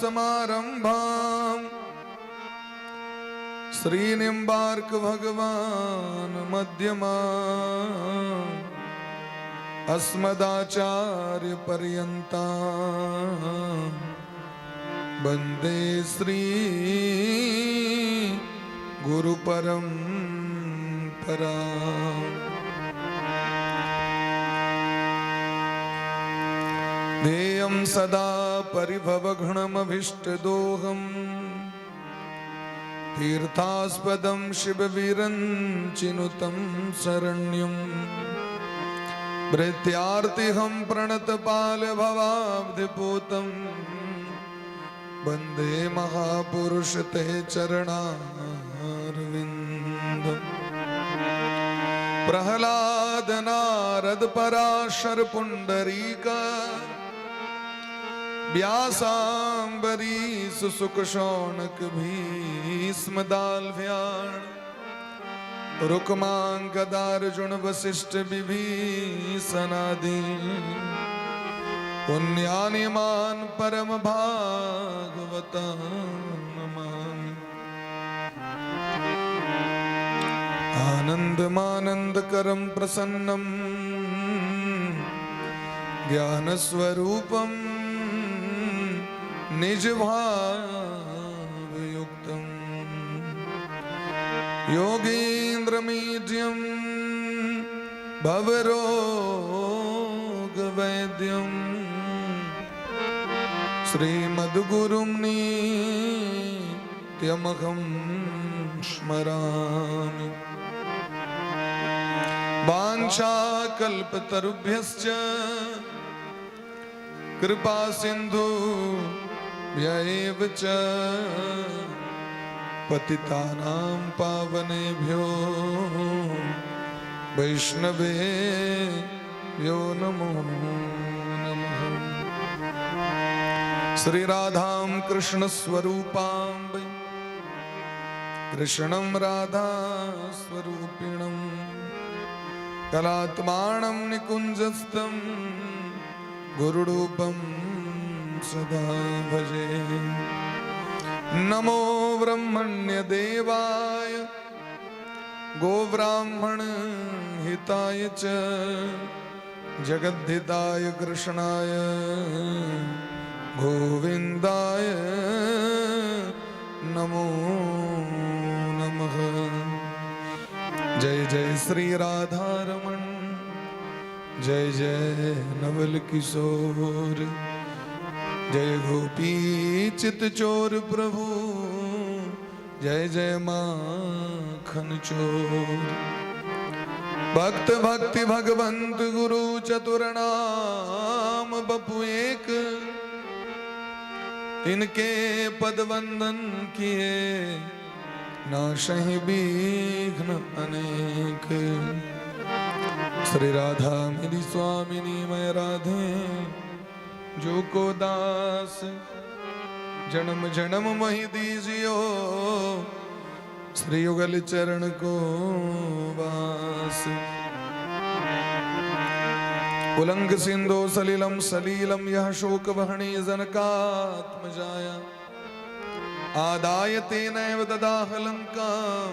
समारंभाम् श्रीनिम्बार्क भगवान मध्यमाम् अस्मदाचार्य पर्यन्ताम् वन्दे श्री गुरु परंपरा। ध्येयं सदा परिभवघ्नमभीष्टदोहम् तीर्थास्पदं शिववीरञ्चिनुतं शरण्यं भृत्यार्तिहं प्रणतपालभवाब्धिपूतं वन्दे महापुरुष ते चरणारविन्दम्। प्रह्लाद नारद पराशर पुंडरीक व्यासांबरीश सुक शौनक भीष्म दालव्याण रुक्मांगदार्जुन वसिष्ठ विभीषणादि पुण्यानिमान परम भागवता नमामि। आनन्दमानन्दकरं प्रसन्नं ज्ञानस्वरूपं निजभावयुक्तं योगीन्द्रमीड्यं भवरोगवैद्यं श्रीमद्गुरुं नित्यमहं स्मरामि। वाञ्छाकल्पतरुभ्यश्च कृपा सिन्धु व्यैव च पतितानां पावनेभ्यो वैष्णवेभ्यो नमो नमः। श्री राधां कृष्ण स्वरूपां वै कृष्णं राधा स्वरूपिणं कलात्मानं निकुञ्जस्थं गुरुरूपं सदा भजे। नमो ब्रह्मण्य देवाय गोब्राह्मण हिताय च जगद्धिताय कृष्णाय गोविन्दाय नमो नमः। जय जय श्री राधारमण जय जय नवल किशोर जय गोपी चित चोर प्रभु जय जय माखन चोर। भक्त भक्ति भगवंत गुरु चतुर्नाम बपु एक इनके पद वंदन किए नाशहि विघ्न अनेक। श्री राधा मेरी स्वामिनी मैं राधे जो को दास जन्म जन्म मही दीजियो श्री युगल चरण को वास। उलंग सिंधो सलिलम सलीलम यह शोक वहनी जनकात्मजाया आदाय तेनैव ददाह लंकां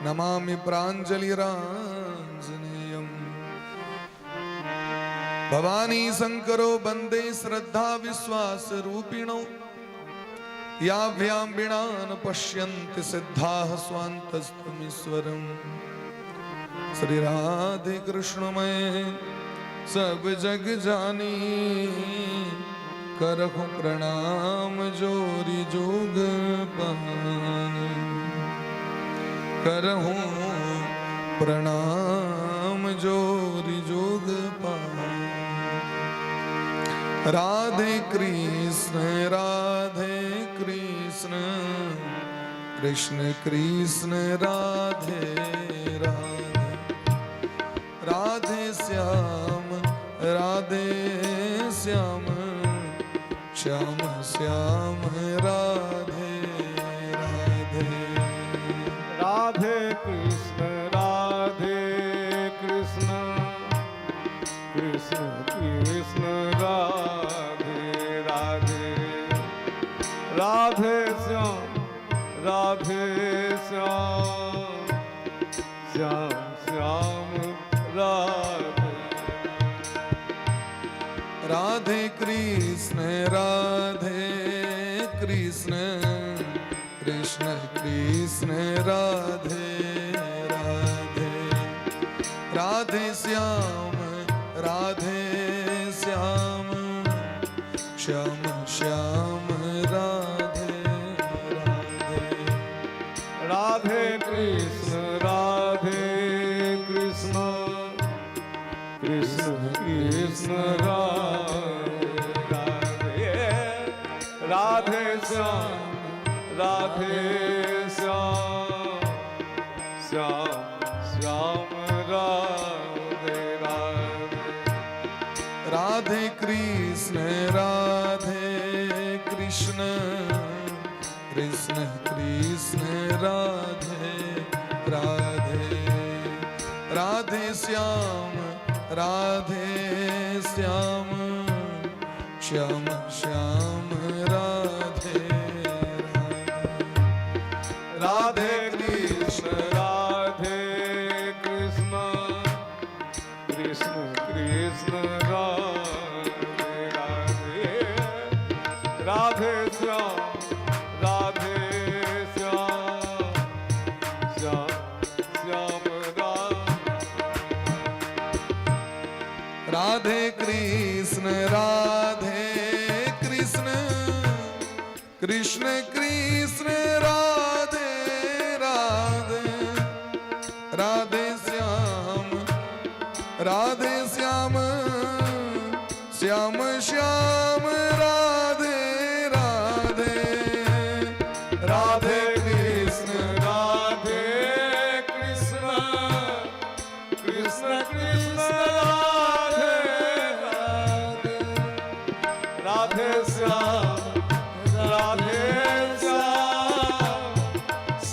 नमामि प्राञ्जलिराञ्जनेयम्। भवानी शंकरो वंदे श्रद्धा विश्वास रूपिणो याभ्यां वीणा न पश्यन्ति सिद्धाः स्वान्तस्थमीश्वरम्। श्री राधे कृष्ण मैं सब जग जानी करहु प्रणाम जोरी जोग पानी। करहु प्रणाम जोरी जोग पानी। राधे कृष्ण कृष्ण कृष्ण राधे राधे राधे श्याम श्याम श्याम राधे राधे। राधे कृष्ण कृष्ण कृष्ण राधे राधे राधे श्याम राधे श्याम श्याम श्याम राधे राधे कृष्ण राधे कृष्ण कृष्ण कृष्ण राधे राधे राधे श्याम राधे श्याम श्याम श्याम राधे राधे राधे कृष्ण कृष्ण कृष्ण राधे राधे श्याम श्याम श्याम राधे राधे राधे कृष्ण राधे कृष्ण कृष्ण कृष्ण राधे राधे राधे श्याम श्याम श्याम राधे राधे कृष्ण कृष्ण कृष्ण राधे राधे राधे श्याम श्याम श्याम राधे कृष्ण कृष्ण कृष्ण राधे राधे राधे श्याम श्याम श्याम राधे राधे राधे कृष्ण कृष्ण कृष्ण राधे श्याम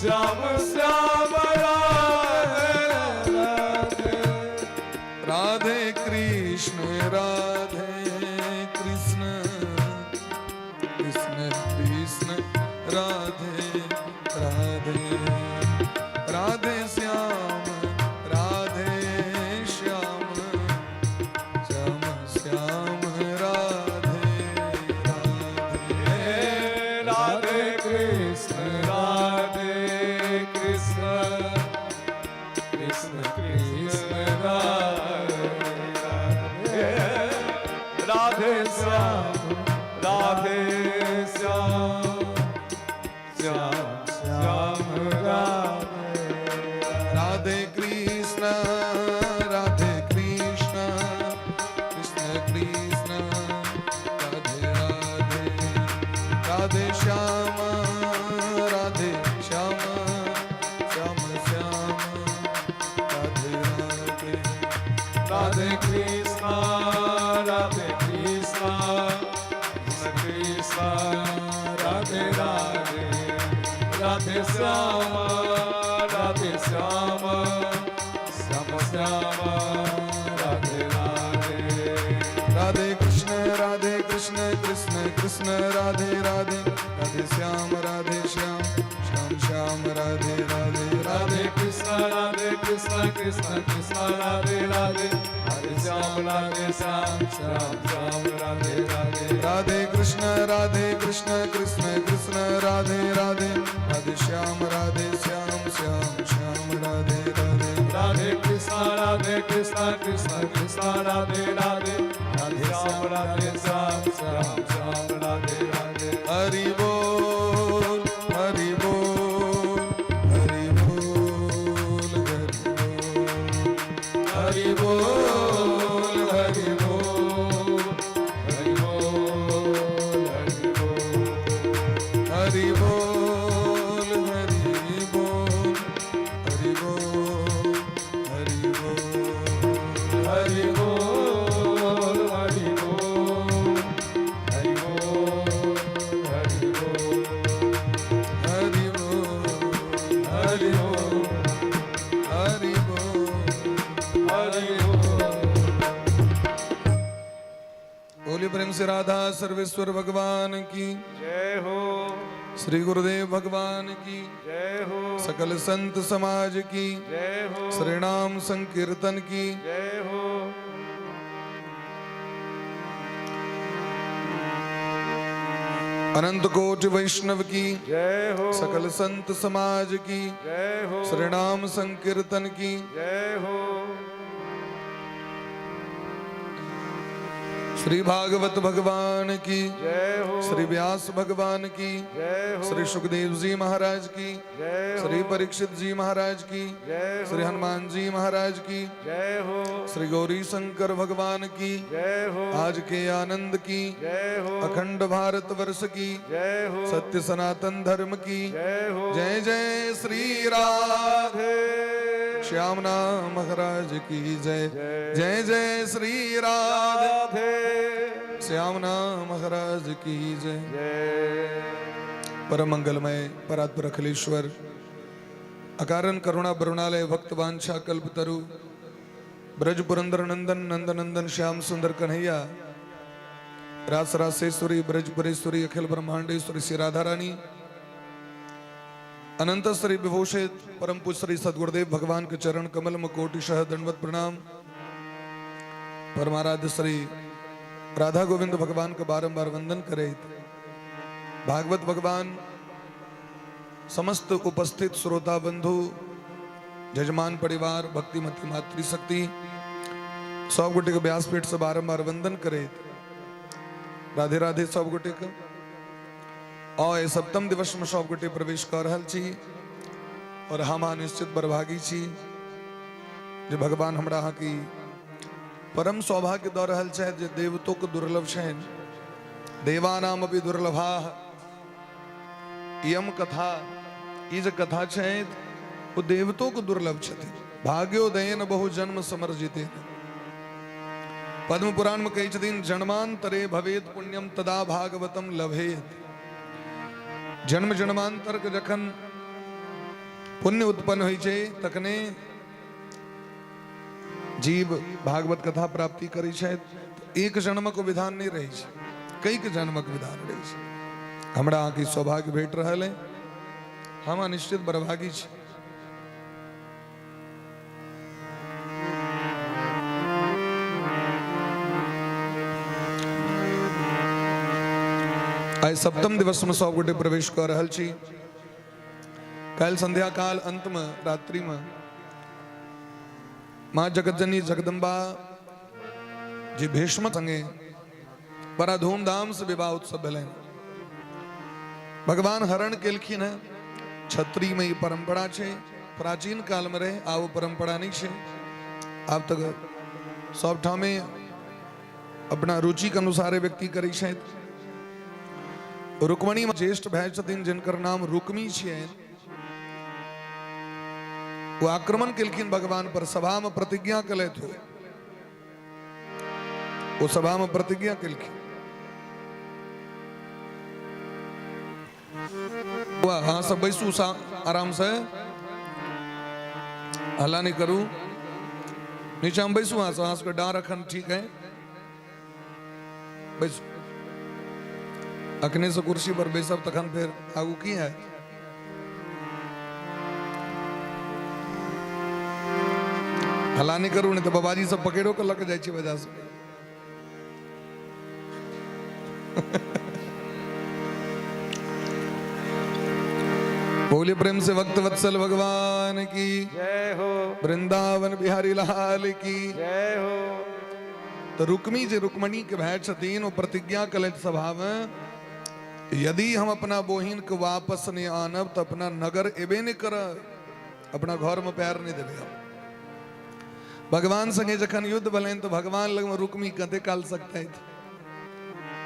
श्याम श्याम राधे कृष्ण कृष्ण कृष्ण राधे राधे राधे श्याम श्याम श्याम श्याम राधे राधे राधे कृष्ण कृष्ण कृष्ण राधे श्याम श्याम श्याम राधे कृष्ण कृष्ण कृष्ण राधे राधे राधे श्याम श्याम श्याम राधे राधे राधे कृष्ण कृष्ण राधे राधे राधे श्याम श्याम श्याम राधे राधे राधे कृष्ण कृष्ण कृष्ण राधे राधे राधे श्याम श्याम श्याम राधे राधे राधे कृष्ण कृष्ण राधे राधे राधे श्याम श्याम श्याम राधे राधे राधे कृष्ण कृष्ण राधे राधे राधे श्याम श्याम राधे राधे राधे कृष्ण कृष्ण राधे राधे राधे श्याम श्याम राधे राधे हरि बोल हरि बोल हरि बोल हरि बोल हरि बोल हरि बोल हरि हरि बोल बोल हरि बोल हरि बोल हरि बोल हरि बोल हरि बोल हरि बोल हरि बोल हरि बोल हरि बोल हरि बोल बोलिए प्रेम से राधा सर्वेश्वर भगवान की जय हो। श्री गुरुदेव भगवान की जय हो सकल संत समाज की जय हो श्री नाम संकीर्तन की जय हो अनंत कोटि वैष्णव की जय हो सकल संत समाज की जय हो श्री नाम संकीर्तन की जय हो श्री भागवत भगवान की जय हो श्री व्यास भगवान की जय हो श्री सुखदेव जी महाराज की जय हो श्री परीक्षित जी महाराज की जय हो श्री हनुमान जी महाराज की जय हो श्री गौरी शंकर भगवान की जय हो आज के आनंद की जय हो अखंड भारत वर्ष की जय हो सत्य सनातन धर्म की जय हो जय जय श्री राधे राधे श्यामना महाराज की जय जय जय श्री राधे राधे श्यामना महाराज की जय जय परम मंगलमय परात्पर अखिलेश्वर अकारण करुणा बरुणालय भक्त वांछा कल्पतरु ब्रज पुरंदर नंदन नंद नंदन श्याम सुंदर कन्हैया रास रासेश्वरी ब्रजपुरेश्वरी अखिल ब्रह्मांडेश्वरी श्री राधा रानी अनंत श्री विभूषित परम पूज्य श्री सदगुरुदेव भगवान के चरण कमल में कोटिशः दंडवत प्रणाम। परमाराध्य श्री राधा गोविंद भगवान का बारंबार वंदन करे। भागवत भगवान समस्त उपस्थित श्रोता बंधु जजमान परिवार भक्तिमती मातृशक्ति सब गोटे के व्यासपीठ से बारंबार वंदन करे। राधे राधे सब गोटे के और सप्तम दिवस में सब गोटे प्रवेश कर रहल छी और हम निश्चित बरभागी छी जे भगवान हमरा अहाँ की परम सौभाग्य दऽ रहल छथि जे देवतो के दुर्लभ छनि देवानाम अपि दुर्लभा इयम कथा ई जे कथा छथि वो देवतो के दुर्लभ छथि। भाग्योदयन बहु जन्म समर्जिते पद्म पुराण में कहै छथिन जन्मांतरे भवेत पुण्यम तदा भागवतम लभेत। जन्म जन्मांतर के जखन पुण्य उत्पन्न होइ छै तखने जीव भागवत कथा प्राप्ति करै छथि। एक जन्मक विधान नहीं रहै छै, कईक जन्मक विधान रहै छै। हमरा अहाँ के सौभाग्य भेट रहल है, हम निश्चित बरभागी छी। आइ सप्तम दिवस में सब गोटे प्रवेश कर रहल छी। काल संध्या काल अंत में रात्रि में माँ जगतजनी जगदम्बा जी भीष्म संगे बड़ा धूमधाम से विवाह उत्सव भेल। भगवान हरण केलखिन है। क्षत्रिय में ई परंपरा छे, प्राचीन काल में रहे, आब परंपरा नहीं छे। आब तक सब ठामे अपना रुचि के अनुसार व्यक्ति करै छथि। रुक्मणी में ज्येष्ठ भाई छथिन जिनकर नाम रुक्मी छियनि, वो आक्रमण केलखिन भगवान पर। सभा में प्रतिज्ञा कलथि, वो सभा में प्रतिज्ञा केलखिन। हाँ सब बैसू आराम से, हल्ला नहीं करू, नीचे हम बैसू। हाँस का डार रखन ठीक है, बैसू। अखने से कुर्सी पर बैसब तखन फिर आगू की है। हल्ला नहीं करू, नहीं तो बाबाजी सब पकड़ो के लग जाए वजह से। बोले प्रेम से भक्त वत्सल भगवान की जय हो, वृंदावन बिहारी लाल की जय हो। तो रुक्मी जे रुक्मणी के भाई छथिन, वो प्रतिज्ञा कलैत सभा में, यदि हम अपना बहिन के वापस नहीं आनब तो अपना नगर एबे नहीं कर, अपना घर में पैर नहीं देवे। भगवान संगे जखन युद्ध भलन तो भगवान लग में रुक्मी कते काल सकता है।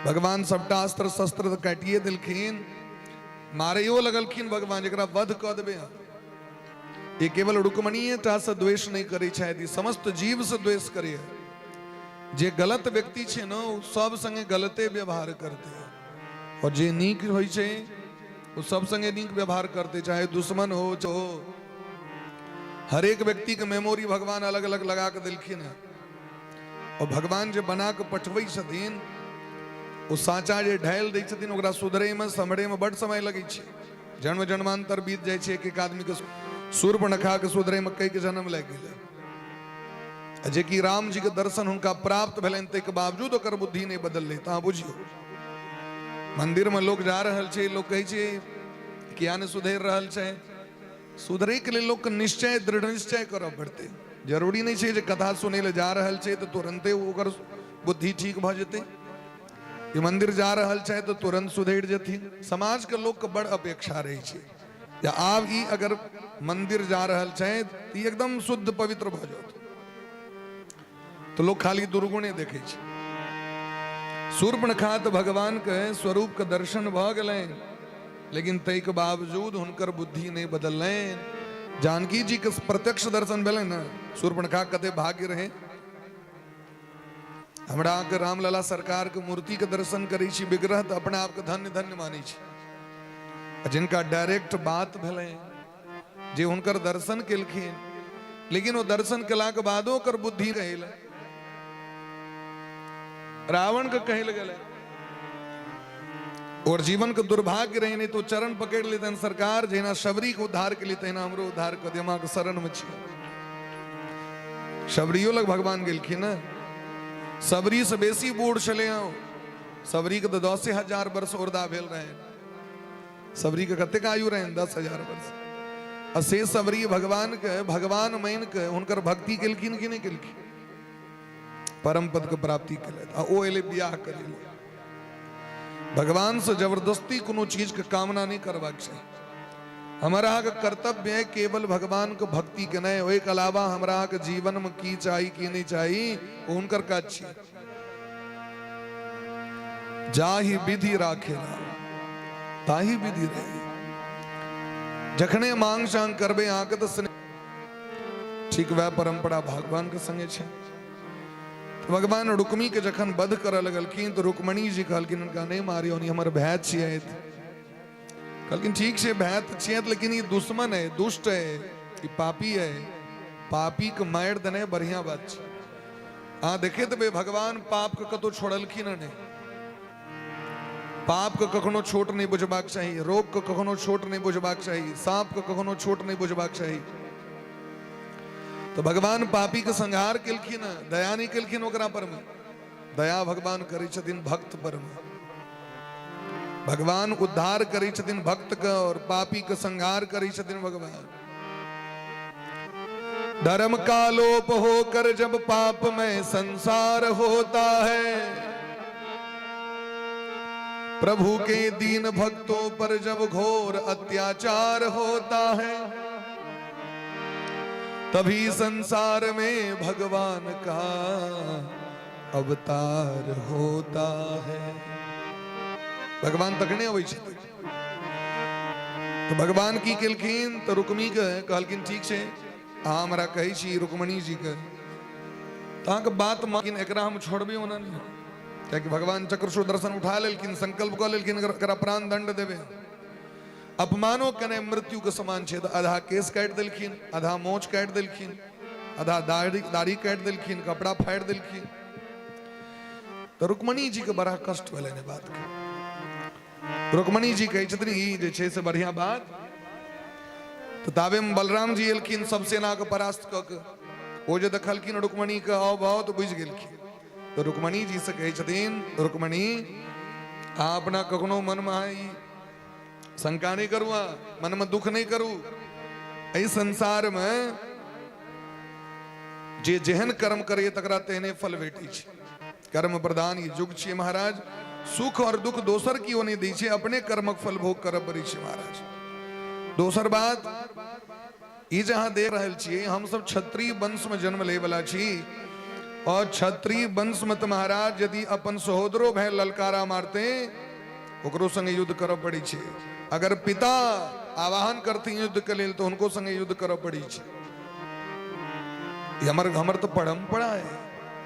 भगवान सबटा अस्त्र शस्त्र तो काटिए दिलखिन, मारियो लगलखिन भगवान जरा वध क देवे। ये केवल रुक्मणीय टा से द्वेष नहीं करी छथि, समस्त जीव से द्वेष करिए। जे गलत व्यक्ति छे न, सब संगे गलते व्यवहार करते हैं, और जे नीक होई छे वो सब संगे नीक व्यवहार करते, चाहे दुश्मन हो जो। हर एक व्यक्ति के मेमोरी भगवान अलग अलग लगा के दिलखिन है। और भगवान जो बना के पठबै छथिन ओ साचा जे ढाल दै छथिन ओकरा सुधरे में समझे में बड़ समय लगे छे। जन्म जन्मांतर बीत जाए छे। एक आदमी के सूर्पणखा के सुधरे में कई के जन्म लग गए। जे कि राम जी के दर्शन उनका प्राप्त भेलन ते के बावजूद ओकर बुद्धि नहीं बदल ले। ता बुझियो मंदिर में लोग जा रहल छे, लोग कहे छे किया ने सुधर रहल छे। सुधरे के लिए लोग के निश्चय दृढ़ निश्चय करब पड़ते। जरूरी नहीं छे जे कथा सुने ले जा रहल छे तो तुरंते ओकर बुद्धि ठीक भ जेते। ये मंदिर जा रहल छे तो तुरंत सुधर जथिन। समाज के लोग के बड़ अपेक्षा रही छे या आब ई अगर मंदिर जा रहल छे तो एकदम शुद्ध पवित्र भ जात। तो लोग खाली दुर्गुणे देखे छे। सूर्पणखा तो भगवान के स्वरूप के दर्शन भ गए, लेकिन तय के बावजूद हुनकर बुद्धि नहीं बदल। जानकी जी के प्रत्यक्ष दर्शन भेल न। सूर्पणखा कते भाग्य रहे। हमरा के रामलला सरकार के मूर्ति के दर्शन करी छी, विग्रह तो अपने आप के धन्य धन्य मानी छी। जिनका डायरेक्ट बात भेले, जे हुनकर दर्शन केलखिन, लेकिन वो दर्शन केला के बादो ओकर बुद्धि कहल रावण के कहल गए और जीवन के दुर्भाग्य रहे। नहीं तो चरण पकड़ लेते सरकार, जेना शबरी को उद्धार के लिए तेना हमरो उद्धार कर दे। मां के शरण में छी। शबरियो लग भगवान गेलखिन न। सबरी से बेसी बूढ़ चले आओ। सबरी के तो 10,000 वर्ष उर्दा भेल रहे। सबरी के कते आयु रहे 10,000 वर्ष। असे सबरी भगवान के भगवान मान के हुनकर भक्ति केलखिन कि नहीं केलखिन। परम पद के प्राप्ति केलथि आ ओ एले बियाह करे। भगवान से जबरदस्ती कोनो चीज के कामना नहीं करबाक चाहिए। हमारा के कर्तव्य है केवल भगवान को भक्ति के नहीं। ओहि के अलावा हमरा के जीवन में की चाहिए की नहीं चाहिए उनकर का अच्छी जाहि विधि राखे ताही विधि रही। जखने मांग चांग करबे आके तो ठीक वह परंपरा भगवान के संगे छे। भगवान रुक्मी के जखन वध कर लगलखिन तो रुक्मणी जी कहलखिन इनका नहीं मारियो, नहीं हमर भैत छियै। कहलखिन ठीक से भैत छियै, लेकिन ये दुश्मन है, दुष्ट है, ये पापी है। पापी के मार देने बढ़िया बात छे। हाँ देखे तो भगवान पाप के कतो छोड़लखिन नहीं। पाप के कखनो छोट नहीं बुझबाक चाहिए, रोग के कखनो छोट नहीं बुझबाक चाहिए, सांप के कखनो छोट नहीं बुझबाक चाहिए। तो भगवान पापी के संहार केलखिन, दया नहीं केलखिन ओकरा पर में। दया भगवान करै छथिन भक्त पर में। भगवान उद्धार करै छथिन भक्त का और पापी का संहार करै छथिन भगवान। धर्म का लोप होकर जब पाप में संसार होता है, प्रभु के दीन भक्तों पर जब घोर अत्याचार होता है, तभी संसार में भगवान का अवतार होता है। भगवान तकने अबै छै। तो भगवान की केलखिन तो रुक्मी के कहलखिन ठीक छै अहाँ हमरा कहै छी रुक्मणी जी के तहाँ के बात मानिन, एकरा हम छोड़बे ओना नहीं। कियाकि भगवान चक्र सुदर्शन उठा लेलखिन, संकल्प कऽ लेलखिन एकरा प्राण दंड देबे। अपमानो कने मृत्यु के समान छे। तो आधा केस काट देलखिन, आधा मोछ काट देलखिन, आधा दाढ़ी काट देलखिन, कपड़ा फाड़ देलखिन। तो रुक्मणी जी के बड़ा कष्ट भेलै ने बात के। रुक्मणी जी कहै छथिन ई जे छै से बढ़िया बात। तो ताबे में बलराम जी एलखिन सब सेना के परास्त क के। ओ जे देखलखिन रुक्मणी के आव भाव तो बुझ गेलखिन। तो रुक्मणी जी से कहै छथिन रुक्मणी अहाँ अपना कखनो मन में शंका नहीं करू, मन में दुख नहीं करू। एहि संसार में जे जेहन कर्म करे तकरा तेहने फल भेटी छै। कर्म प्रधान ये युग छै महाराज। सुख और दुख दोसर की ओने दै छै, अपने कर्मक फल भोग करब पड़ै छै महाराज। दोसर बात ई जहां देख रहल छियै हम सब क्षत्रिय वंश में जन्म ले वाला छी और क्षत्रिय वंश में तो महाराज यदि अपन सहोदरो भाई ललकारा मारते ओकरो संगे युद्ध करब पड़ै छै। अगर पिता आवाहन करते युद्ध के लेल तो उनको संगे युद्ध करब पड़ै छै। हमर तो परंपरा है,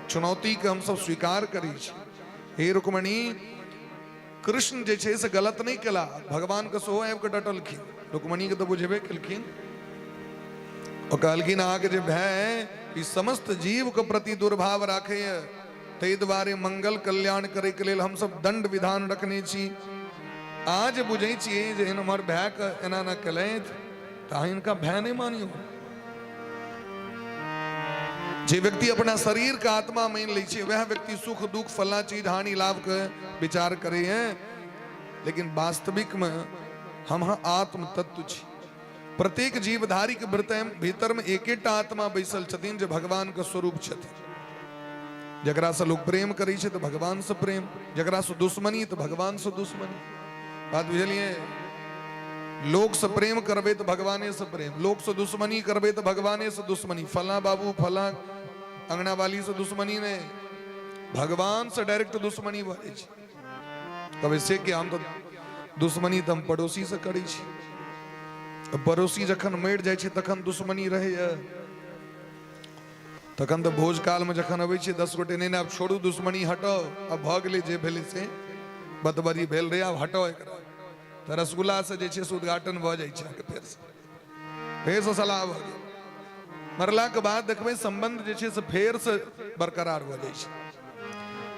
चुनौती के हम सब स्वीकार करी छी। हे रुक्मणी कृष्ण जे छै से गलत नहीं केला, भगवान के सेहो आबि के डटलखिन। रुक्मणी के तो बुझेबे केलखिन। और कहलखिन अहाँ के जे भाई ई समस्त जीव के प्रति दुर्भाव राखे ते द्वारे मंगल कल्याण करे के लेल हम सब दंड विधान रखने छी। आज बुझे छिए जे इन हमर भाय के एना न कलैथ त इनका भय नहीं मानियो। जे व्यक्ति अपना शरीर का आत्मा मान ले छे वह व्यक्ति सुख दुख फला चीज हानि लाभ के विचार करे है, लेकिन वास्तविक में हम आत्म तत्व छी। प्रत्येक जीवधारी के भीतर में एकेटा आत्मा बैसल छथिन जे भगवान के स्वरूप छथिन। जकरा से लोग प्रेम करे छे तो भगवान से प्रेम, जकरा से दुश्मनी तो भगवान से दुश्मनी। बात बुझलिए? लोग से प्रेम करबे तो भगवाने से प्रेम, लोग से दुश्मनी करबे तो भगवाने से दुश्मनी। फला बाबू फला अंगना वाली से दुश्मनी ने, भगवान से डायरेक्ट दुश्मनी भरे छे। कबे से कि हम तो दुश्मनी तो हम पड़ोसी से करी छी। पड़ोसी जखन मर जाय छे तखन दुश्मनी रहे है, तखन तो भोज काल में जखन अबै छे 10 गोटे नहीं अब छोड़ू दुश्मनी हटाओ, अब भ गेलै जे भेलै से बतबरी भेल रहे, अब हटाओ एकरा। तो रसगुल्ला से जे छे से उद्घाटन भ जाय छे, फेर से सलाह भ गेल। मरला के बाद देखबै संबंध जे छे से फेर से बरकरार भ जाय छे।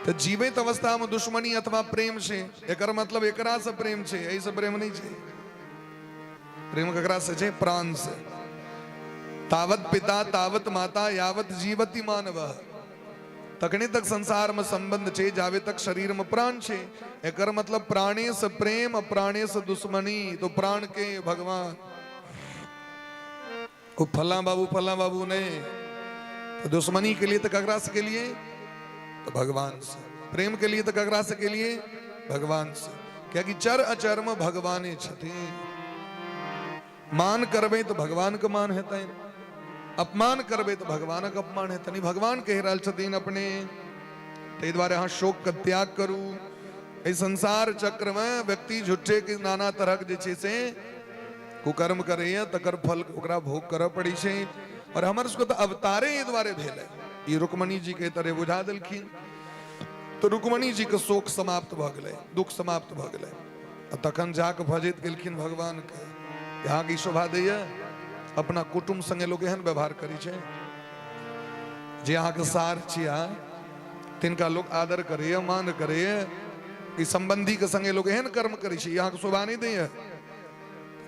तो जीवित अवस्था में दुश्मनी अथवा प्रेम छे, एकर मतलब एकरा से प्रेम छे, एहि से प्रेम नहीं छे। प्रेम ककरा से छे? प्राण से। तावत पिता तावत माता यावत जीवति मानवः। तकने तक संसार में संबंध छे जावे तक शरीर में प्राण छे। एकर मतलब प्राणे से प्रेम, प्राणे से दुश्मनी। तो प्राण के भगवान, वो फला बाबू ने। तो दुश्मनी के लिए तो ककरा से के लिए? तो भगवान से। प्रेम के लिए तो ककरा से के लिए? भगवान से। क्या कि चर अचर में भगवाने छथिन। मान करबे तो भगवान के मान हेतै, अपमान करबे तो भगवान के अपमान हेतै। भगवान कह रहल छथिन अपने, ते द्वारे अहाँ शोक के त्याग करू। इस संसार चक्र में व्यक्ति झूठे के नाना तरह के जे छे से कुकर्म करे, तकर फल ओकरा भोग करऽ पड़ी छे। और हमर सबके तो अवतारे ई द्वारे भेल है। ई रुक्मणी जी के तरह बुझा देलखिन, तो रुक्मणी जी के शोक समाप्त भ गेलै, दुख समाप्त भ गेलै। तखन जाके भजैत गेलखिन भगवान के। यहाँ की शोभा दैया अपना कुटुंब संगे लोग एहन व्यवहार करी छे जे अहाँ के सार छिया तिनका लोग आदर करे, मान करे। ई संबंधी के संगे लोग एहन कर्म करी छे, यहाँ के शोभा नहीं दैया।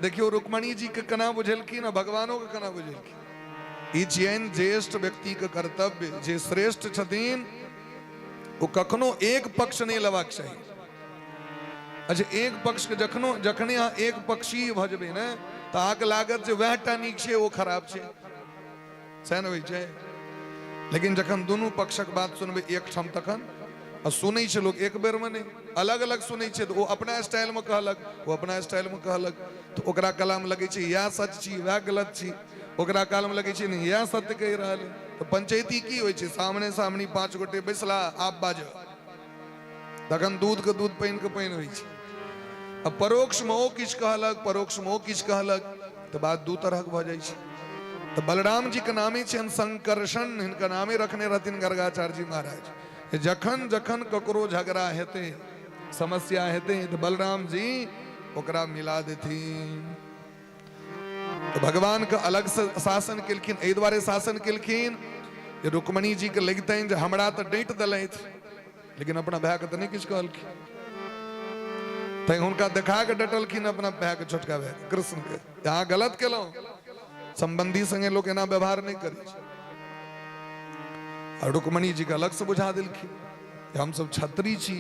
देखियो रुक्मणी जी के कना बुझेलखिन, भगवानों के कना बुझेलखिन। ई छियन ज्येष्ठ व्यक्ति के कर्तव्य। जे श्रेष्ठ छथिन वो कखनो एक पक्ष नहीं लेबाक चाही। अच्छा, एक पक्ष के जखने अहाँ एक पक्षी भजबे ने तो अहाँके लागत जे वह टा नीक छे वो खराब छे, सैह न होइ छै। लेकिन जखन दुनू पक्षक बात सुनबे एक ठाम तखन और सुनै छै लोग एक बेर में नहीं, अलग अलग सुनै छै। तो वो अपना स्टाइल में कहलक, वो अपना स्टाइल में कहलक। तो ओकरा कलाम लगे छै या सच छी वह गलत छी, ओकरा काल में लगे छै नहीं या सत्य कहि रहल है। तो पंचायती की होइ छै? सामने सामनी 5 गोटे बैसला, आप बाजो, तखन दूध के दूध, पानि के पानि होइ छै। अब परोक्ष में ओ किछ कहलक, परोक्ष में ओ किछ कहलक, तो बात दू तरह के भ जाय छै। तो बलराम जी के नामे छन संकर्षण, हिनका नामे रखने रहथिन गर्गाचार्य जी महाराज। जखन जखन ककरो झगड़ा हेते, समस्या हेते, तो बलराम जी ओकरा मिला देथिन। तो भगवान का अलग से शासन केलखिन। एहि द्वारे शासन केलखिन जे रुक्मणी जी के लगतनि जे हमरा तो डांट देलथि, लेकिन अपना भाई के तो नहीं किछु कहलखिन। तै हुनका देखा के डटलखिन अपना भाई के, छोटका भाई कृष्ण के। यहाँ गलत केलौं, संबंधी संगे लोग एना व्यवहार नहीं करे। और रुक्मणी जी के अलग से बुझा देलखिन हम सब छत्री छी।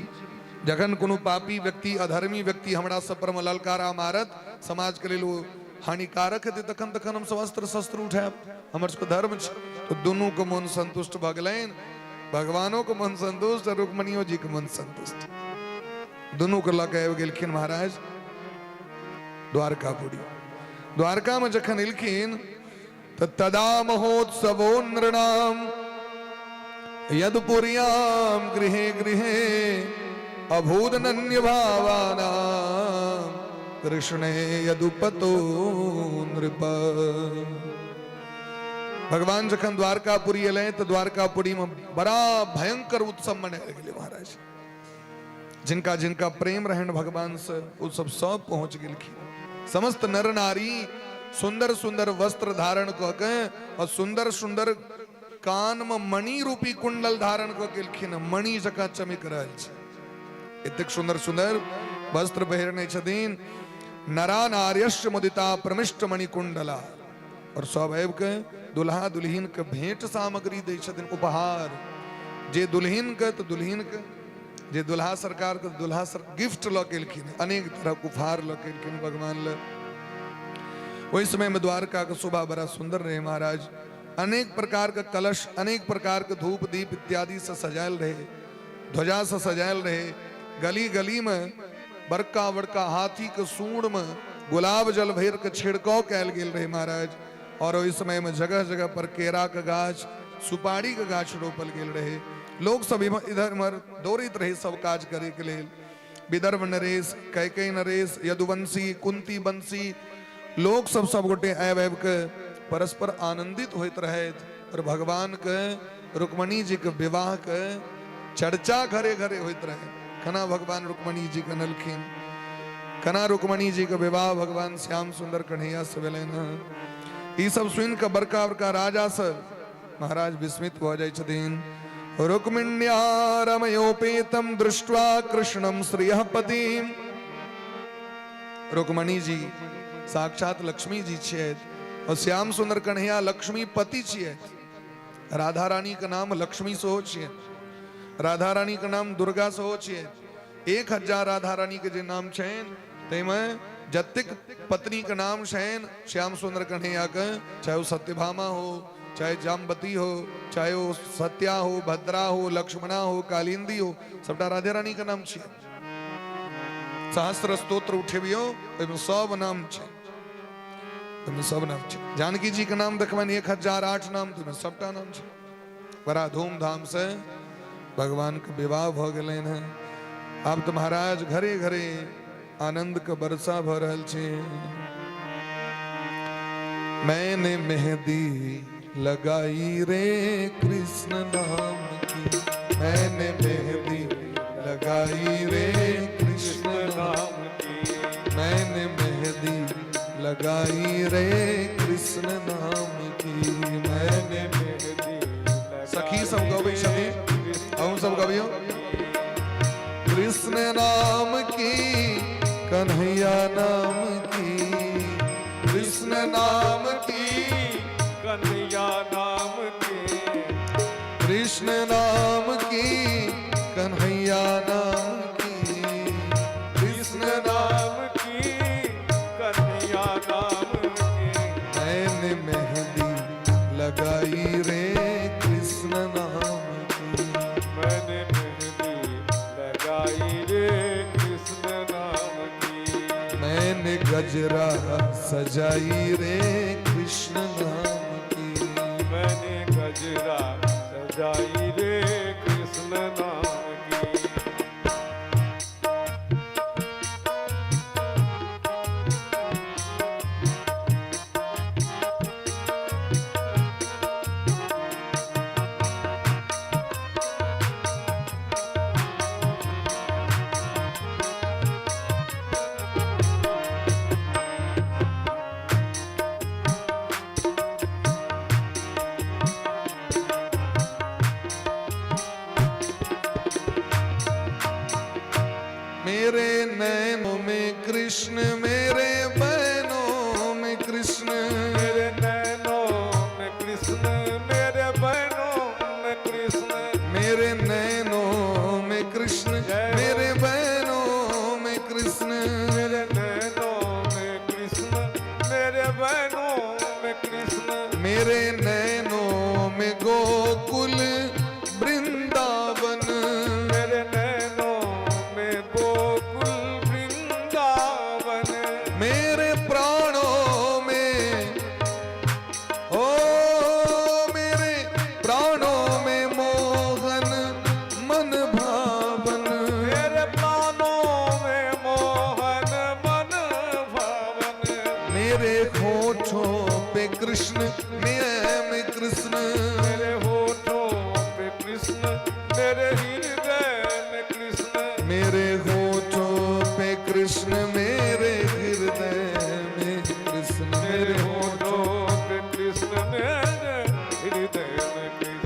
जखन कोनो पापी व्यक्ति, अधर्मी व्यक्ति हमरा सब पर ललकारा मारत, समाज के लिए हानिकारक हेतै, तखन तखन हम सब अस्त्र शस्त्र उठाएब, हमर सबके धर्म छै। तो दुनू के मन संतुष्ट भ गेलनि, भगवानों के मन संतुष्ट और रुक्मणियो जी के मन संतुष्ट। दुनू के लऽ के आबि गेलखिन महाराज द्वारकापुरी। द्वारका में जखन एलखिन तो तदा महोत्सवो नृणाम यदपुर्याम गृहे गृहे अभूदनन्य भावानां कृष्णे यदुपतो नृप। भगवान जखन द्वारकापुरी एले तो द्वारकापुरी में बड़ा भयंकर उत्सव मनायल गेलै महाराज। जिनका जिनका प्रेम रहन भगवान से वो सब पहुंच गेलखिन। समस्त नर नारी सुंदर सुंदर वस्त्र धारण क के और सुंदर सुंदर कान में मणि रूपी कुंडल धारण को केलखिन मणि जका चमक रहल छै एतेक सुंदर सुंदर वस्त्र पहिरने छथिन नरा नार्यश्च मुदिता प्रमिष्ट मणि कुंडला और स्वाभाविक के दुल्हा दुल्हिन के भेंट सामग्री दै छथिन उपहार जे दुल्हिन के तो दुल्हिन के जे दुल्हा सरकार के दुल्हा गिफ्ट ल केलखिन अनेक तरह के उपहार ल केलखिन भगवान ल वही समय में द्वारका का शोभा बड़ा सुंदर रहे महाराज अनेक प्रकार का कलश अनेक प्रकार के धूप दीप इत्यादि से सजायल रहे ध्वजा से सजायल रहे गली गली में बड़का बड़का हाथी के सूंड में गुलाब जल भर के छिड़काव कैल गेल रहे महाराज और इस समय में जगह जगह पर केरा का गाछ सुपारी का गाछ रोपल गेल रहे लोग सब इधर उधर दौड़ित रहे सब काज करे के लिए विदर्भ नरेश कैकेयी नरेश यदुवंशी कुंती बंशी लोग सब गोटे आब आब के परस्पर आनंदित होते रहे और भगवान के रुक्मणी जी के विवाह के चर्चा घरे घरे होते रहे कना भगवान रुक्मणी जी के नलखिन कना रुक्मणी जी के विवाह भगवान श्याम सुंदर कन्हैया से भेलन ई सब सुन के बड़का बड़का राजा सब महाराज विस्मित हो जाय छथिन रुक्मिण्या रमयोपेतम दृष्ट्वा कृष्णम श्रियः पतिम रुक्मणी जी साक्षात लक्ष्मी जी छथि और श्याम सुंदर कन्हैया लक्ष्मी पति छथि राधा रानी के नाम लक्ष्मी सेहो छियनि राधा रानी के नाम दुर्गा सेहो छियनि 1000 राधा रानी के जे नाम छनि ताहिमे जतेक पत्नी के नाम छनि श्याम सुंदर कन्हैया के चाहे वो सत्यभामा हो चाहे जामवती हो चाहे वो सत्या हो भद्रा हो लक्ष्मणा हो कालिंदी हो सबटा राधे रानी के नाम छियै सहस्त्र स्तोत्र उठेबियो ओहिमे सब नाम छै ओहिमे सब नाम छै जानकी जी के नाम देखबनि 1008 नाम तो सबटा नाम छै बड़ा धूमधाम से भगवान के विवाह भ गेलनि हैं आब तो महाराज घरे घरे आनंद के वर्षा भ रहल छै मैंने मेहंदी लगाई रे कृष्ण नाम की मैंने मेहंदी लगाई रे कृष्ण नाम की मैंने मेहंदी लगाई रे कृष्ण नाम की मैंने मेहंदी सखी सब गबै छथिन अहूँ सब गबियो कृष्ण नाम की कन्हैया नाम की कृष्ण नाम की कन्हैया नाम की कृष्ण नाम की कन्हैया नाम की कृष्ण नाम की कन्हैया नाम की मैंने मेहंदी लगाई रे कृष्ण नाम की मैंने मेहंदी लगाई रे कृष्ण नाम की मैंने गजरा सजाई रे कृष्ण नाम की मैंने गजरा सजाई रे कृष्ण नाम की मेरे नैनों में कृष्ण मेरे बहनों में कृष्ण मेरे नैनों में कृष्ण मेरे बहनों में कृष्ण मेरे नैनों में कृष्ण मेरे बहनों में कृष्ण मेरे नैनों में कृष्ण मेरे बहनों में कृष्ण मेरे नैनों में गोकुल वृंदावन मेरे नैनों में गोकुल वृंदावन मेरे प्राणों में ओ मेरे प्राणों में मोहन मन भावन मेरे प्राणों में मोहन मन भावन मेरे होठों पे कृष्ण में कृष्ण मेरे होठों पे कृष्ण मेरे हृदय में कृष्ण मेरे होठों पे कृष्ण मेरे हृदय में कृष्ण मेरे होठों पे कृष्ण मेरे हृदय में कृष्ण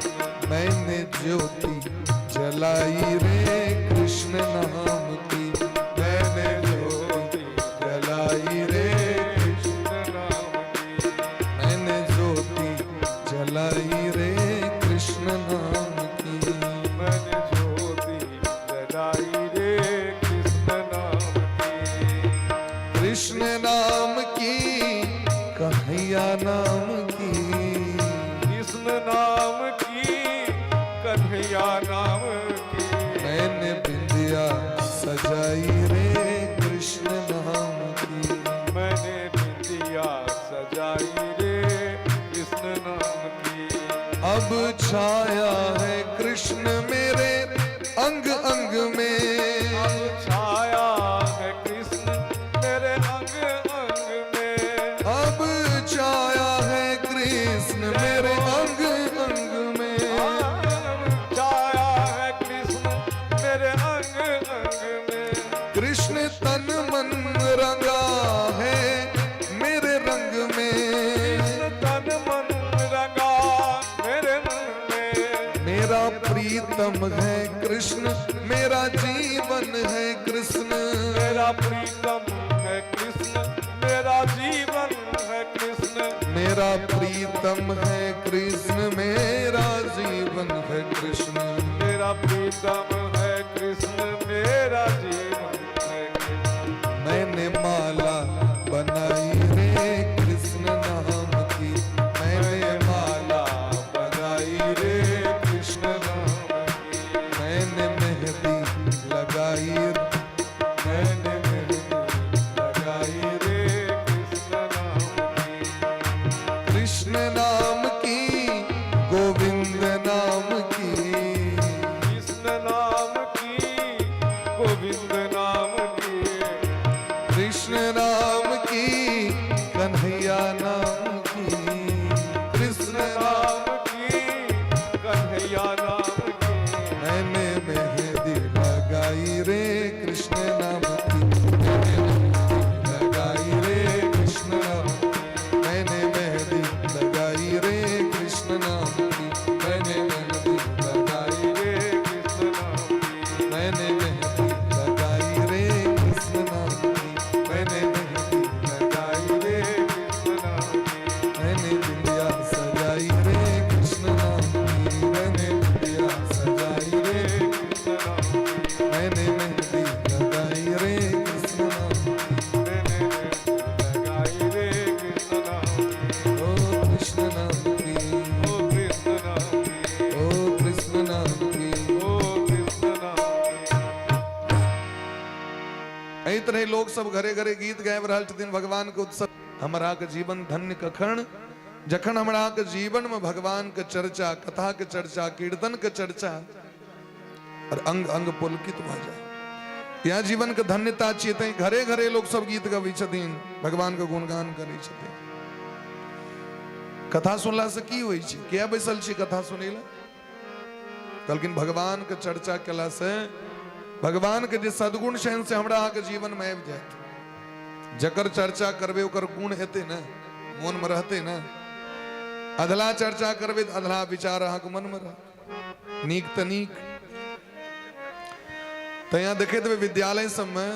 कृष्ण नाम की कन्हैया नाम की, कृष्ण नाम की कन्हैया नाम की, मैंने बिंदिया सजाई रे कृष्ण नाम की, मैंने बिंदिया सजाई रे कृष्ण नाम की। अब छाया है कृष्ण मेरे अंग अंग में, अब छाया है कृष्ण मेरे अंग अंग में, अब छाया है कृष्ण मेरे अंग अंग में, अब छाया है कृष्ण मेरे अंग अंग में, कृष्ण तन मन रंगा है मेरे रंग में, तन मन रंगा मेरे मन में, मेरा प्रीतम है कृष्ण मेरा जीवन है कृष्ण, मेरा प्रीतम है कृष्ण मेरा जीवन है कृष्ण, मेरा प्रीतम है कृष्ण मेरा जीवन है कृष्ण, मेरा प्रीतम है कृष्ण मेरा जीवन है कृष्ण। मैंने माला बनाई रे कृष्ण नाम की, मैंने माला बनाई रे कृष्ण नाम की, मैंने मेहंदी लगाई, मैंने मेहंदी लगाई रे कृष्ण नाम की, कृष्ण नाम की गोविंद नाम की, कृष्ण नाम की गोविंद नाम की, कृष्ण नाम की कन्हैया नाम की, कृष्ण नाम नाम की कन्हैया नाम की, मैंने मेहंदी लगाई रे कृष्ण नाम की, मैंने मेहंदी लगाई रे कृष्ण नाम की, मैंने मेहंदी लगाई रे कृष्ण नाम की, मैंने मेहंदी लगाई रे कृष्ण नाम की, मैंने मेहंदी लगाई रे कृष्ण नाम की, मैंने मेहंदी लगाई रे, कृष्ण नाम की, मैंने बिंदिया सजाई रे कृष्ण नाम की, मैंने बिंदिया सजाई रे, कृष्ण नाम की, मैंने मेहंदी लगाई रे कृष्ण नाम की, मैंने लगाई रे कृष्ण नाम की, ओ कृष्ण नाम की, ओ कृष्ण नाम की, ओ कृष्ण नाम की। ओ कृष्ण नाम की। एही तरह लोग सब घरे घरे गीत गाबि रहल छथिन भगवान के उत्सव, हमरा के जीवन धन्य कखन जखन हमरा के जीवन में भगवान के चर्चा, कथा के चर्चा, कीर्तन के चर्चा और अंग अंग पुलकित भ जाए। यह जीवन के धन्यता छियै, तैं घरे घरे लोग सब गीत गबै छथिन, भगवान के गुणगान करै छथिन। कथा सुनला से की होइ छै? किया बैसल छी कथा सुनै ला? कहलखिन भगवान के चर्चा केला से, भगवान के जे सद्गुण छनि से हमरा अहाँके जीवन में आबि जायत। जकर चर्चा करबै ओकर गुण हेतै न, मोन में रहतै न। अधला चर्चा करबै तऽ अधला विचार अहाँके मन में रहत, नीक तऽ नीक। तऽ यहाँ देखैत हेबै विद्यालय सबमे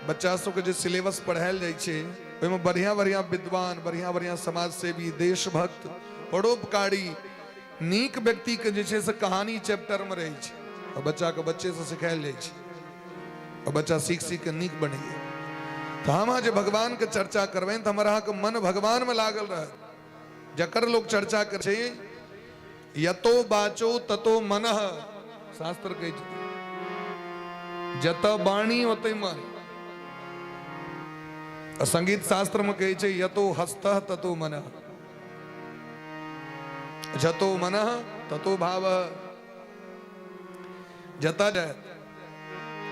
बच्चा सबके जे सिलेबस पढ़ायल जाइ छै, ओहिमे बढ़िया बढ़िया विद्वान, बढ़िया बढ़िया समाज सेवी, देशभक्त, परोपकारी, नीक व्यक्ति के जे छै से कहानी चैप्टर में रहै छै, और बच्चा के बच्चे से सिखायल जाइ छै, और बच्चा सीख सीख के नीक बनैया। तो हम जे भगवान के चर्चा करबै तऽ हमरा के मन भगवान में लागल रहत। जकर लोग चर्चा करे छै, यतो बाचो ततो मनः, शास्त्र कहै छै जत वाणी ओते मन। और संगीत शास्त्र में कहै छै यतो हस्तः ततो मनः, जतो मनः ततो भावः। जता जाय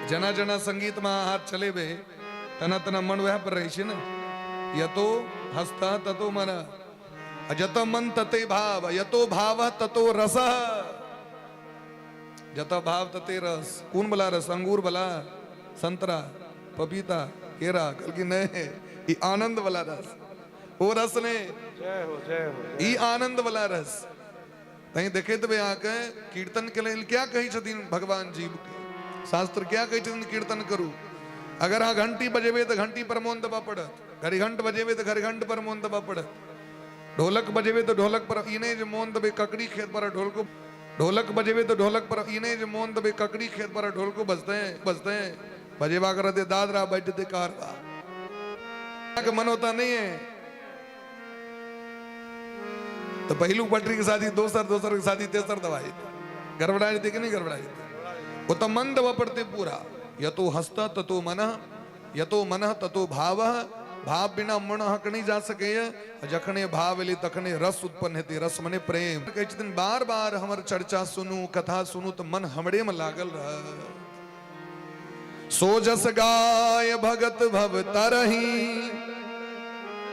जना जना संगीत में हाथ चलेबे तना तना मन वह पर रही न। यतो हस्तः ततो मनः, जत मन तते भाव, यतो भाव ततो रसः। जत भाव तते रस। कौन बला रस? अंगूर बला, संतरा, पपीता, केरा? कल की नहीं, ये आनंद वाला रस, वो रस ने, जय हो जय हो। ये आनंद वाला रस। तहीं देखे तबे आके कीर्तन के लिए क्या कही छथिन भगवान जीव के? शास्त्र क्या कही छथिन कीर्तन करू? अगर हाँ घंटी बजेबे तो घंटी पर मोन दबा पड़त, घड़ीघंट बजेबे तो घड़ीघंट पर मोन दबा पड़त, ढोलक बजेबे तो ढोलक पर इने जो मोन दबे ककड़ी खेत पर ढोल को, ढोलक बजेबे तो ढोलक पर इने जो मोन दबे ककड़ी खेत पर ढोल को बजते हैं बजेबा कर दे दादरा बैठते कारवा। का मन होता नहीं है तो पहलू पटरी की शादी, दोसर की शादी, तेसर दवाई गड़बड़ाई थी कि नहीं गड़बड़ाई थी। वो तो मन दवा पड़ते पूरा, यतो हस्त ततो मन, यतो मन ततो भाव, भाव बिना मन हक नहीं जा सके। जखने भाव ले तखने रस उत्पन्न हेते, रस मने प्रेम। कई दिन बार बार हमर चर्चा सुनू, कथा सुनू तो मन हमड़े में लागल रह। सो जस गाय भगत भव तरही,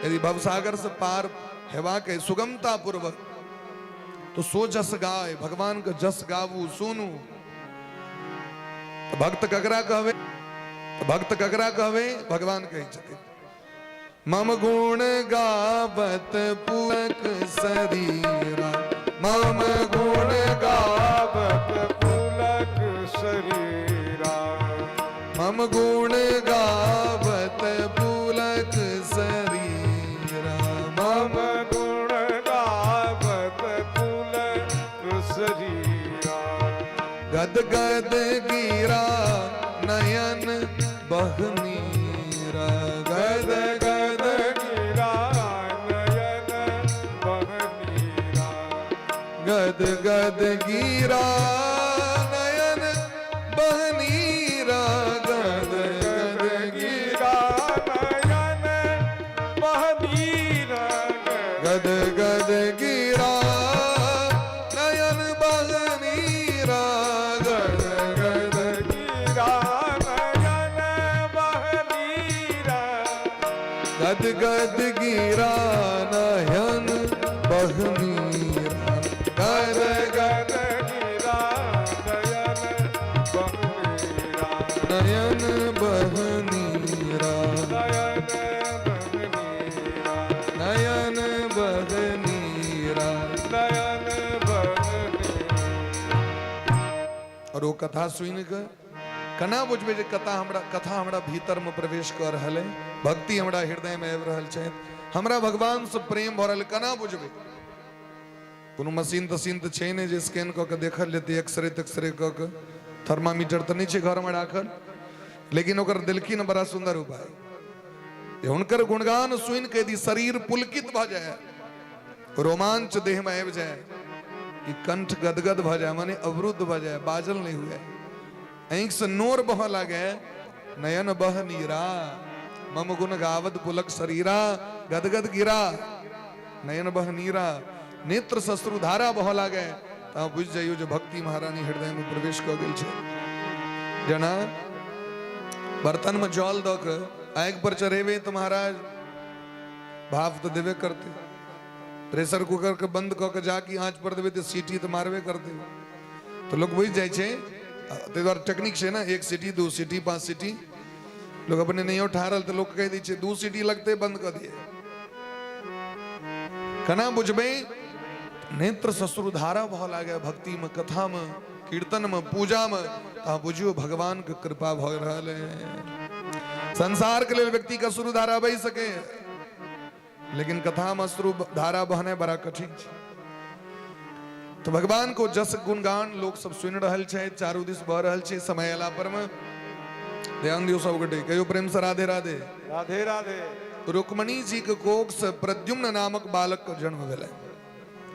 यदि भवसागर से पार हेवा के सुगमता पूर्वक तो सो जस गाय, भगवान का जस गावू सुनू। तो भक्त ककरा कहवे, तो भक्त ककरा कहवे, भगवान कही छथिन मम गुण गावत पुलक शरीरा, मम गुण गावत पुलक शरीरा, मम गुण गावत पुलक शरीरा, मम गुण गावत पुलक शरीरा। गद गद गिरा नयन बहनीरा, गद गद गिरा नयन बहनीरा, गद गद गिरा नयन बहनीरा, गद गद गिरा नयन बहनीरा, गद गद गिरा नयन बहनीरा, गद गद गिरा नयन बहनीरा, गद गद गिरा नयन बहनीरा, गद गद गिरा नयन बहनीरा, नयन बहनीरा, नयन नयन बहनीरा, बहनीरा। नयन बहनीरा। और वो कथा सुन के कना बुझबे जे कथा हमरा भीतर में प्रवेश कर रहल है, भक्ति हमरा हृदय में आबि रहल छै, हमरा भगवान से प्रेम भरल, कना बुझबे। कोनो मशीन तशीन तो छै ने जे स्कैन क के देखल लेते, एक्सरे तेक्सरे क के, थर्मामीटर तो नहीं छै घर में राखल, लेकिन ओकर दिलकी न बड़ा सुंदर उपाय। हुनकर गुणगान सुन के यदि शरीर पुलकित भ जाए, रोमांच देह में आबि जाए, कि कंठ गदगद भ जाए, माने अवरुद्ध भ जाए, बाजल नहीं हुए, आंख से नोर बह लागे, नयन बह नीरा, मम गुण गावत पुलक शरीरा, गदगद गिरा नयन बह नीरा, नेत्र सश्रु धारा बह लागे, ता बुझ जाइयो जो भक्ति महारानी हृदय में प्रवेश क गेल छै। जना बर्तन में जल द के आग पर चढ़ेबे तो महाराज भाव तो देवे करते, प्रेशर कुकर के बंद क के जाके आंच पर देवे तो सीटी तो मारबे करते, तो लोग बुझ जाए छे। ते द्वारा टेक्निक से ना, एक सीटी, दो सीटी, 5 सीटी, लोग अपने नहीं उठा रहे तो लोग कह दी 2 सीटी लगते बंद कर दिए। कना बुझबे नेत्र ससुर धारा बह लागे, भक्ति में, कथा में, कीर्तन में, पूजा में, ता बुझियो भगवान के कृपा भ रहल है। संसार के लिए व्यक्ति का सुर धारा बह सके, लेकिन कथा में अश्रु धारा बहने बड़ा कठिन है। तो भगवान को जस गुणगान लोग सब सुन रहल छे, चारों दिस बह रहल छे। समय अला पर में ध्यान दियो सब गटे, कहियो प्रेम से राधे राधे। राधे राधे। रुक्मणी जी के कोख से प्रद्युम्न नामक बालक का जन्म भेलै।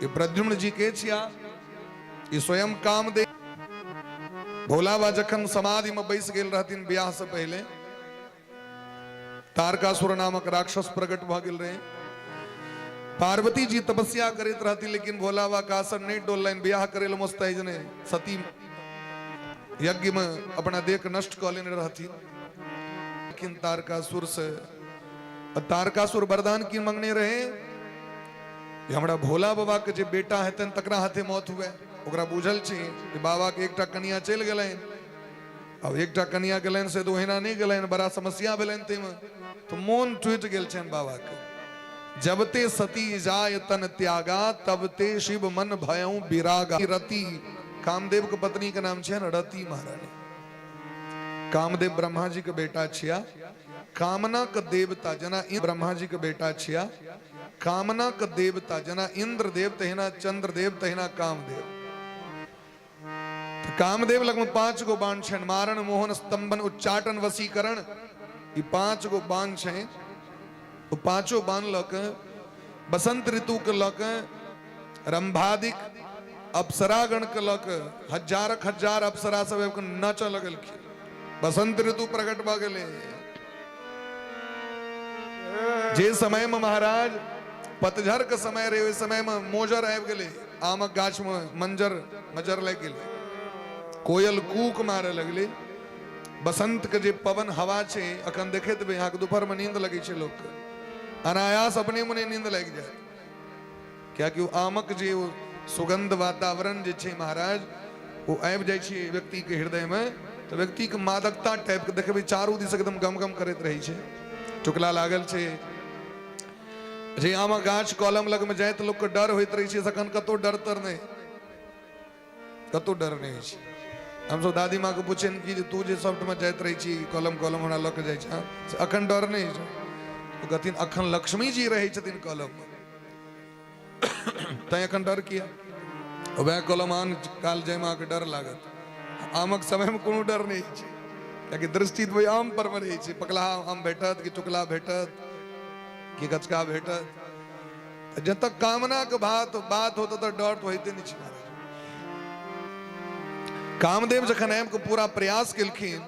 ये प्रद्युम्न जी के छिया, ये स्वयं कामदेव। भोला बाबा जखन समाधि में बैस गेल रहथिन ब्याह से पहले, तारकासुर नामक राक्षस प्रकट भ गेल रहे। पार्वती जी तपस्या करत रहती, लेकिन भोला बाबा का असर नहीं डोलन, ब्याह करे मुस्तैद ने सती यज्ञ में अपना देह नष्ट क लेने रहती। लेकिन तारकासुर से, तारकासुर वरदान की मांगने रहे, हमरा भोला बाबा के जे बेटा हेतन तकरा हाथे मौत हुए। ओकरा बुझल छी कि बाबा के एकटा कन्या चल गेलैन, अब एकटा कन्या गेलैन से तो ओहिना नहीं गेलैन, बड़ा समस्या भेलैन तै में, तो मोन टूट गेल छन बाबा के। जब ते सती जाय तन त्यागा, तब ते शिव मन भयऊ विरागा। रति कामदेव के पत्नी के नाम छे रति महारानी। कामदेव ब्रह्मा जी के बेटा छिया, कामना के देवता जना ब्रह्मा जी के बेटा छिया, कामना के देवता जना इंद्र देव तहिना चंद्र देव तहिना कामदेव। तो कामदेव लग में 5 गो बाण छन, मारण मोहन स्तंभन उच्चाटन वसीकरण, ये 5 गो बाण छे। तो पांचों बान लक बसंत ऋतु के लक रंभादिक अप्सरागण के लक हजार अप्सरा सब नाच लगल बसंत ऋतु प्रकट भ गेले। जे समय में महाराज पतझर के समय रहे ओहि समय में मोजर आबि गेले, आमक गाछ में मजर लग गेले, कोयल कूक मारे लगले। बसंत के जे पवन हवा छे अखन देखे तो यहाँ के दोपहर में नींद लगे छे, लोग अनायास अपने मुने नींद लग जाए। क्या कि आमक जे सुगंध वातावरण जे छे महाराज वो आबि जाए छे व्यक्ति के हृदय में, तो व्यक्ति के मादकता टाइप के देखे चारू दिस एकदम गम गम करते रही छे। चुकला लागल छे जे आम गाछ कलम लग में जाए तो लोग के डर होइत रही छे, सखन कतो डर तर नहीं, कतो डर नहीं छे। हम सब दादी माँ को पूछे कि तू जे सफ्ट में जाइत रही छी कलम हमरा लग जाए छे अखन डर नहीं छे, तो कहथिन अखन लक्ष्मी जी रहे छथिन कलम में तै अखन डर किया। वह कलम आन काल जय माँ के डर लागत, आमक समय में कोनो डर नहीं छे, कि दृष्टि तो आम पर में रही छे, पकला आम भेटत कि चुकला भेटत कि गचका भेटत। जब तक कामना के बात होता तो डर तो होते नहीं छे। कामदेव जखन आम को पूरा प्रयास केलखिन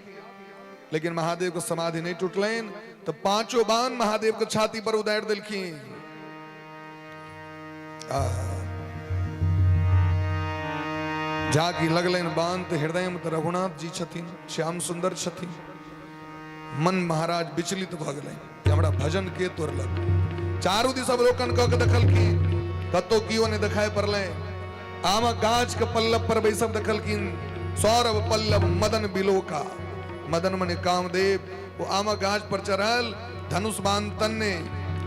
लेकिन महादेव को समाधि नहीं टूटलैन, तो पांचों बाण महादेव के छाती पर उदार दिलखिन। जाकी लगलन बांध तो हृदय में तो रघुनाथ जी छथिन, श्याम सुंदर छथिन। मन महाराज विचलित भ गेलै कि हमरा भजन के तोड़लक। चारू दिस अवलोकन क के देखलखिन, कतो कियो ने देखाय पड़लै। आम गाछ के पल्लव पर बैसब देखलखिन, सौरभ पल्लव मदन बिलोका। मदन मने कामदेव वो आम गाछ पर चढ़ल, धनुष बाण तन्ने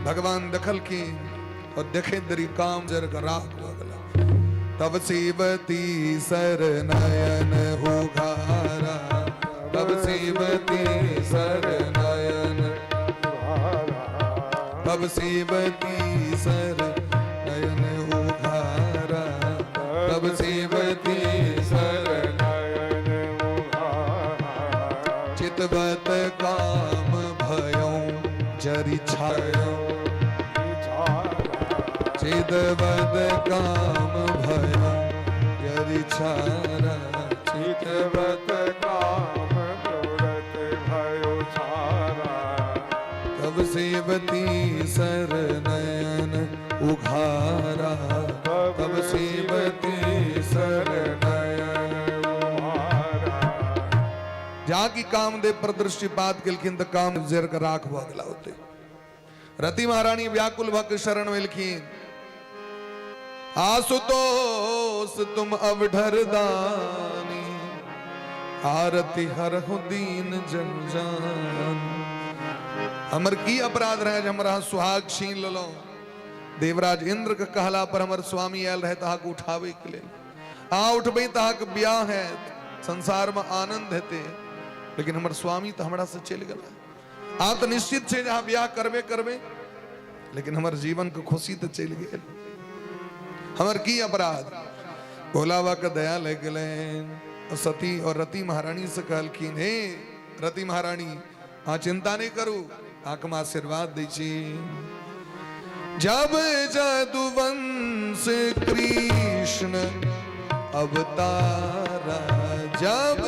भगवान देखलखिन और देखे दरी काम जर का राख भ गेलै। तब शिवती सर नयन उघारा, तब शिवती सर नयन उघारा, तब शिवती सर नयन उघारा, तब शिवती सर नयन उघारा। चितवत काम भयों जरि छायों, चितवत काम भयो जरि छारा, चितवत काम तुरत भयो छारा। तब शिवती सर नयन उघारा, तब शिवती सर नयन उघारा। जाकी कामदेव पर दृष्टिपात केलखिन तो काम जर का राख भ गेला होते। रति महारानी व्याकुल भक्त शरण वेलखिन। आशुतोष तुम अवढर दानी, आरती हरहु दीन जन जान। हमर की अपराध रहे जे हमरा सुहाग छीन लेलो। देवराज इंद्र के कहला पर हमर स्वामी आयल रहे तहा को उठावे के लिए। आ उठबे तहा के ब्याह है, संसार में आनंद हेते, लेकिन हमर स्वामी तो हमरा से चल गया। आ तो निश्चित छे जहां ब्याह करबे, लेकिन हमर जीवन के खुशी तो चल गए। हमर की अपराध। भोला बाबा का दया लग गए। सती और रति महारानी से कहलखिन, हे रति महारानी हाँ चिंता नहीं करू, आंख में आशीर्वाद दै छी। जब जदुवंश कृष्ण अवतारा, जब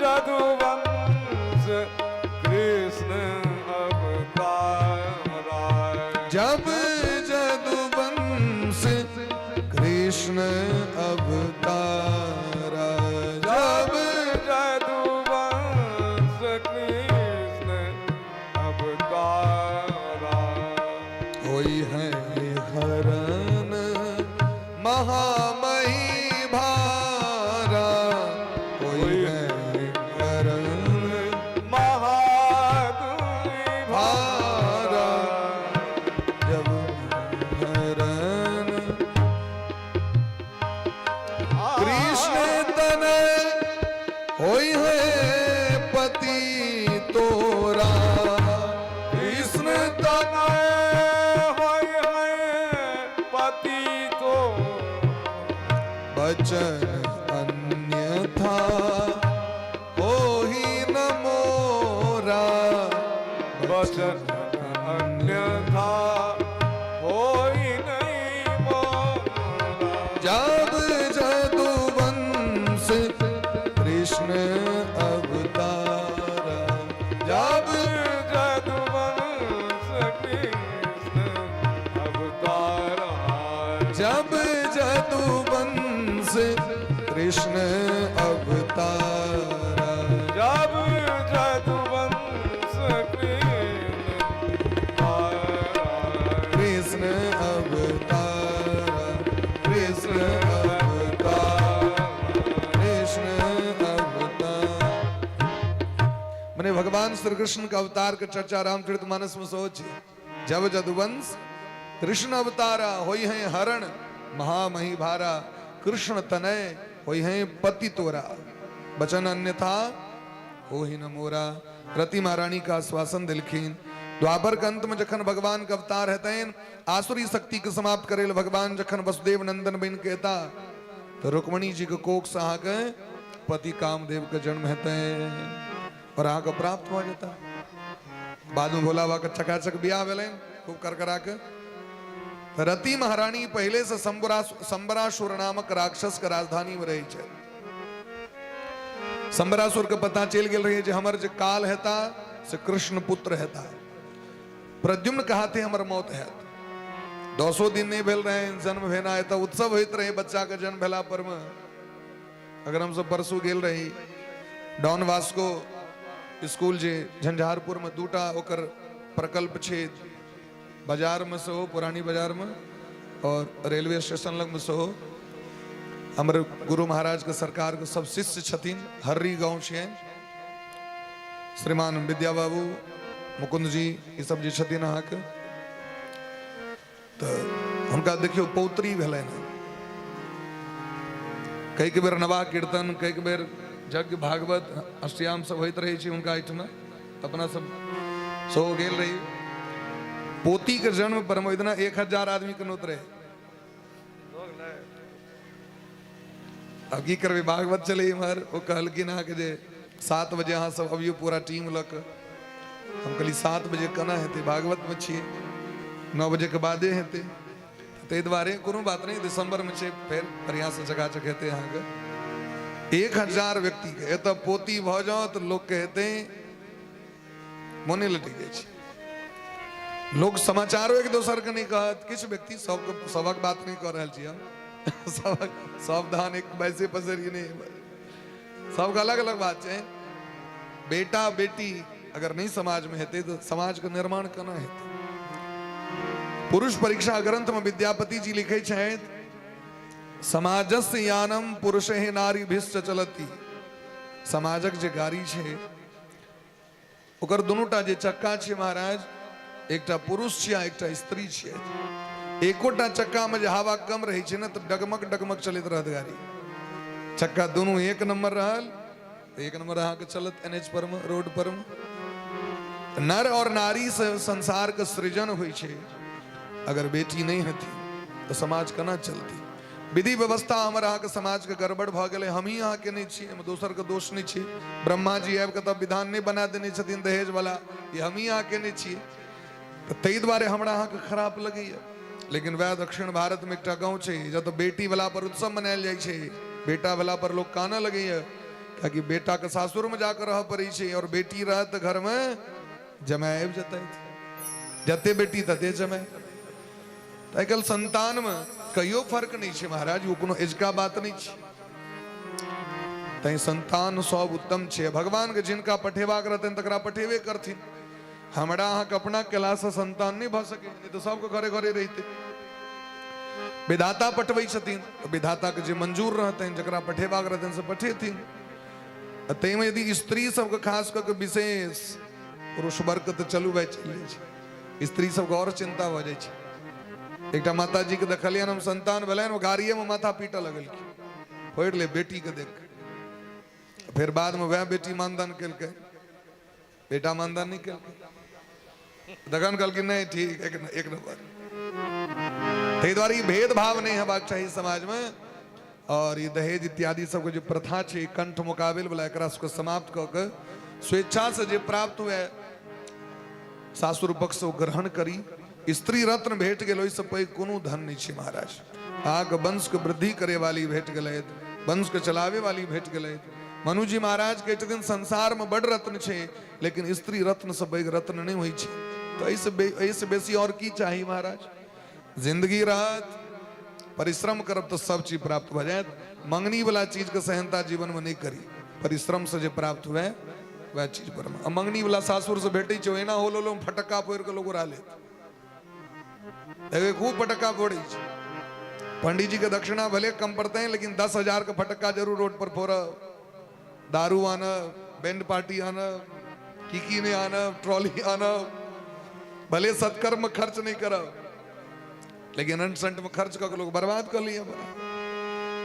जदुवंश कृष्ण अवतारा, जब जदुवंश कृष्ण अवतारा, जब जदुवंश कृष्ण अवतारा। होई है हरण महामही भारा, होई है हरण महामही भारा। जब हरण कृष्ण तन होई है पति तोरा, कृष्ण तन होई है पति तो। बचन अन्यथा होई न मोरा, बचन अन्यथा कृष्ण अवतारा जब जदुवंश कृष्ण अवतारा कृष्ण अवतारा कृष्ण अवतार। मैंने भगवान श्री कृष्ण का अवतार का चर्चा रामचरितमानस में सोची। जब जदुवंश कृष्ण अवतारा होई है हरण महामही भारा कृष्ण तनय होई है पति तोरा बचन अन्यथा हो ही न मोरा। रति महारानी का आश्वासन दिलखीन। द्वापर के अंत में जखन भगवान का अवतार है आसुरी शक्ति के समाप्त करेल भगवान जखन वसुदेव नंदन बन कहता तो रुक्मणी जी के कोख से आग पति कामदेव का जन्म है और आग प्राप्त हो जाता। बाद में भोला बाबा का चकाचक ब्याह भेल खूब कर करा के। रति महारानी पहले से संबरासुर नामक राक्षस का राजधानी में रही है। संबरासुर के पता चल गए रही जे हमर जे काल हेता से कृष्ण पुत्र हेता। प्रद्युम्न कहा थे हमर मौत है 200 दिन नहीं भेल रहे जन्म भेना है तो उत्सव होते रहे बच्चा का जन्म भेला पर में। अगर हम सब परसों गेल रही डॉन वास्को स्कूल जे झंझारपुर में दूटा ओकर प्रकल्प छे बाजार में से हो पुरानी बाजार में और रेलवे स्टेशन लग में से हो। हमारे गुरु महाराज के सरकार के सब शिष्य छथिन हर्री गांव छे श्रीमान विद्या बाबू मुकुंद जी ये सब जे छथिन अहाँ के तो उनका देखियो पौत्री भेलै ना। कई बेर नवा कीर्तन कई बेर यज्ञ भागवत अष्टयाम सब होइत रहे उनका एहिठमा अपना सब सो गेल रही। पोती के जन्म पर इतना 1000 आदमी के नोत रहे। अब की करबे भागवत चले इमहर वो कहलकिन अहाँ के जे 7 बजे अहाँ सब अभियो पूरा टीम लक हम कहली 7 बजे केना हेतै भागवत में छियै 9 बजे के बादे हेतै ताहि दुआरे कोनो बात नहीं दिसंबर में छे फिर बढ़िया से चकाचक हेतै अहाँ के 1000 व्यक्ति के एत पोती भ जाओ तो लोग के हेतै मोने लटक जाइ छै। लोग समाचारों एक दोसर के नहीं कहत किछ व्यक्ति सबक बात नहीं कर रहल छी हम सबक सावधान एक वैसे पसरी नहीं सबका अलग अलग बात है। बेटा बेटी अगर नहीं समाज में हेते तो समाज का निर्माण करना है। पुरुष परीक्षा ग्रंथ में विद्यापति जी लिखे छे समाजस्य यानम पुरुषे नारी भिष्ट चलती। समाजक जे गाड़ी छे ओकर दुनूटा जे चक्का छे महाराज एकटा पुरुष छिया एकटा स्त्री छिया। एकोटा चक्का में हवा कम रही छे ना तो डगमग डगमग चलित रहत गाड़ी। चक्का दोनों एक नंबर रहल एक नंबर अहाँ के चलत एनएच पर में रोड पर में। नर और नारी से संसार का सृजन हुई छे। अगर बेटी नहीं हती तो समाज केना चलती। विधि व्यवस्था हमारे अहाँ के समाज के गड़बड़ भ गए हम ही अहाँ के नहीं छी दोसर के दोष नहीं छी। ब्रह्मा जी आबि के तब विधान नहीं बना देने छथिन दहेज वाला ये हम ही अहाँ के नहीं छी ताहि दुआरे हमरा अहाँ के खराब लगैया। लेकिन वह दक्षिण भारत में एक गाँव छे जब तो बेटी वाला पर उत्सव मनायल जाइ छे बेटा वाला पर लोग काना लगैया कि बेटा के सासुर में जाकर रह पड़े छे और बेटी रहत घर में जमाए आबि जतै जते बेटी तते जमाए। आजकल संतान में कहियो फर्क नहीं छे महाराज वो कोनो एजका बात नहीं छे। तै संतान सब उत्तम छे भगवान के जिनका पठेबाक रहतन तकरा पठेबे करथिन। हमरा अहाँ के अपना केला से संतान नहीं भ सके नहीं तो सबके घरे घरे रहते। विधाता पठबै छथिन तो विधाता के जे मंजूर रहतन जकरा पठेबाक रहतन से पठेथिन। तै में यदि स्त्री सबके खास करके विशेष पुरुष वर्ग तो चलू भाई चल जाइ छै स्त्री सबके और चिंता भ जाइ छै। एकटा माता जी के देखलियन हम संतान भेलन वो गाड़िए में माथा पीट लगल फोड़ ले बेटी के देख फिर बाद में वह बेटी मानदान केलकै बेटा मानदान नहीं केलकै दगन कल की नहीं ठीक एक नंबर। ताहि द्वारे भेदभाव नहीं हेबाक चाहिए समाज में। और ये दहेज इत्यादि सबके जो प्रथा छे कंठ मुकाबिल वाला एकरा सबके समाप्त क के स्वेच्छा से जे प्राप्त हुए सासुर पक्ष से ग्रहण करी। स्त्री रत्न भेट गेल ओइसे पैघ कोनो धन नहीं छे महाराज। आग वंश के वृद्धि करे वाली भेट गेलैथ वंश के चलावे वाली भेट गेलैथ। मनु जी महाराज के एक दिन संसार में बड़ रत्न छे लेकिन स्त्री रत्न से पैघ रत्न नहीं हुई छे। तो ऐसे बेसी और की चाहिए महाराज। जिंदगी रहत परिश्रम करब तो सब चीज प्राप्त हो जाए। मंगनी वाला चीज के सहनता जीवन में नहीं करी, परिश्रम से जो प्राप्त हुए वह चीज पर। मंगनी वाला सासुर से भेटे एना हो लो फटक्का फोड़ के लोग उड़ा ले, खूब फटक्का फोड़ी। पंडित जी के दक्षिणा भले कम पड़ते हैं, लेकिन 10,000 का फटक्का जरूर रोड पर फोड़ा। दारू आना, बैंड पार्टी आना, कीकी ने आना, ट्रॉली आना, भले सत्कर्म खर्च नहीं करा, लेकिन अंट में खर्च करके लोग बर्बाद कर लिया।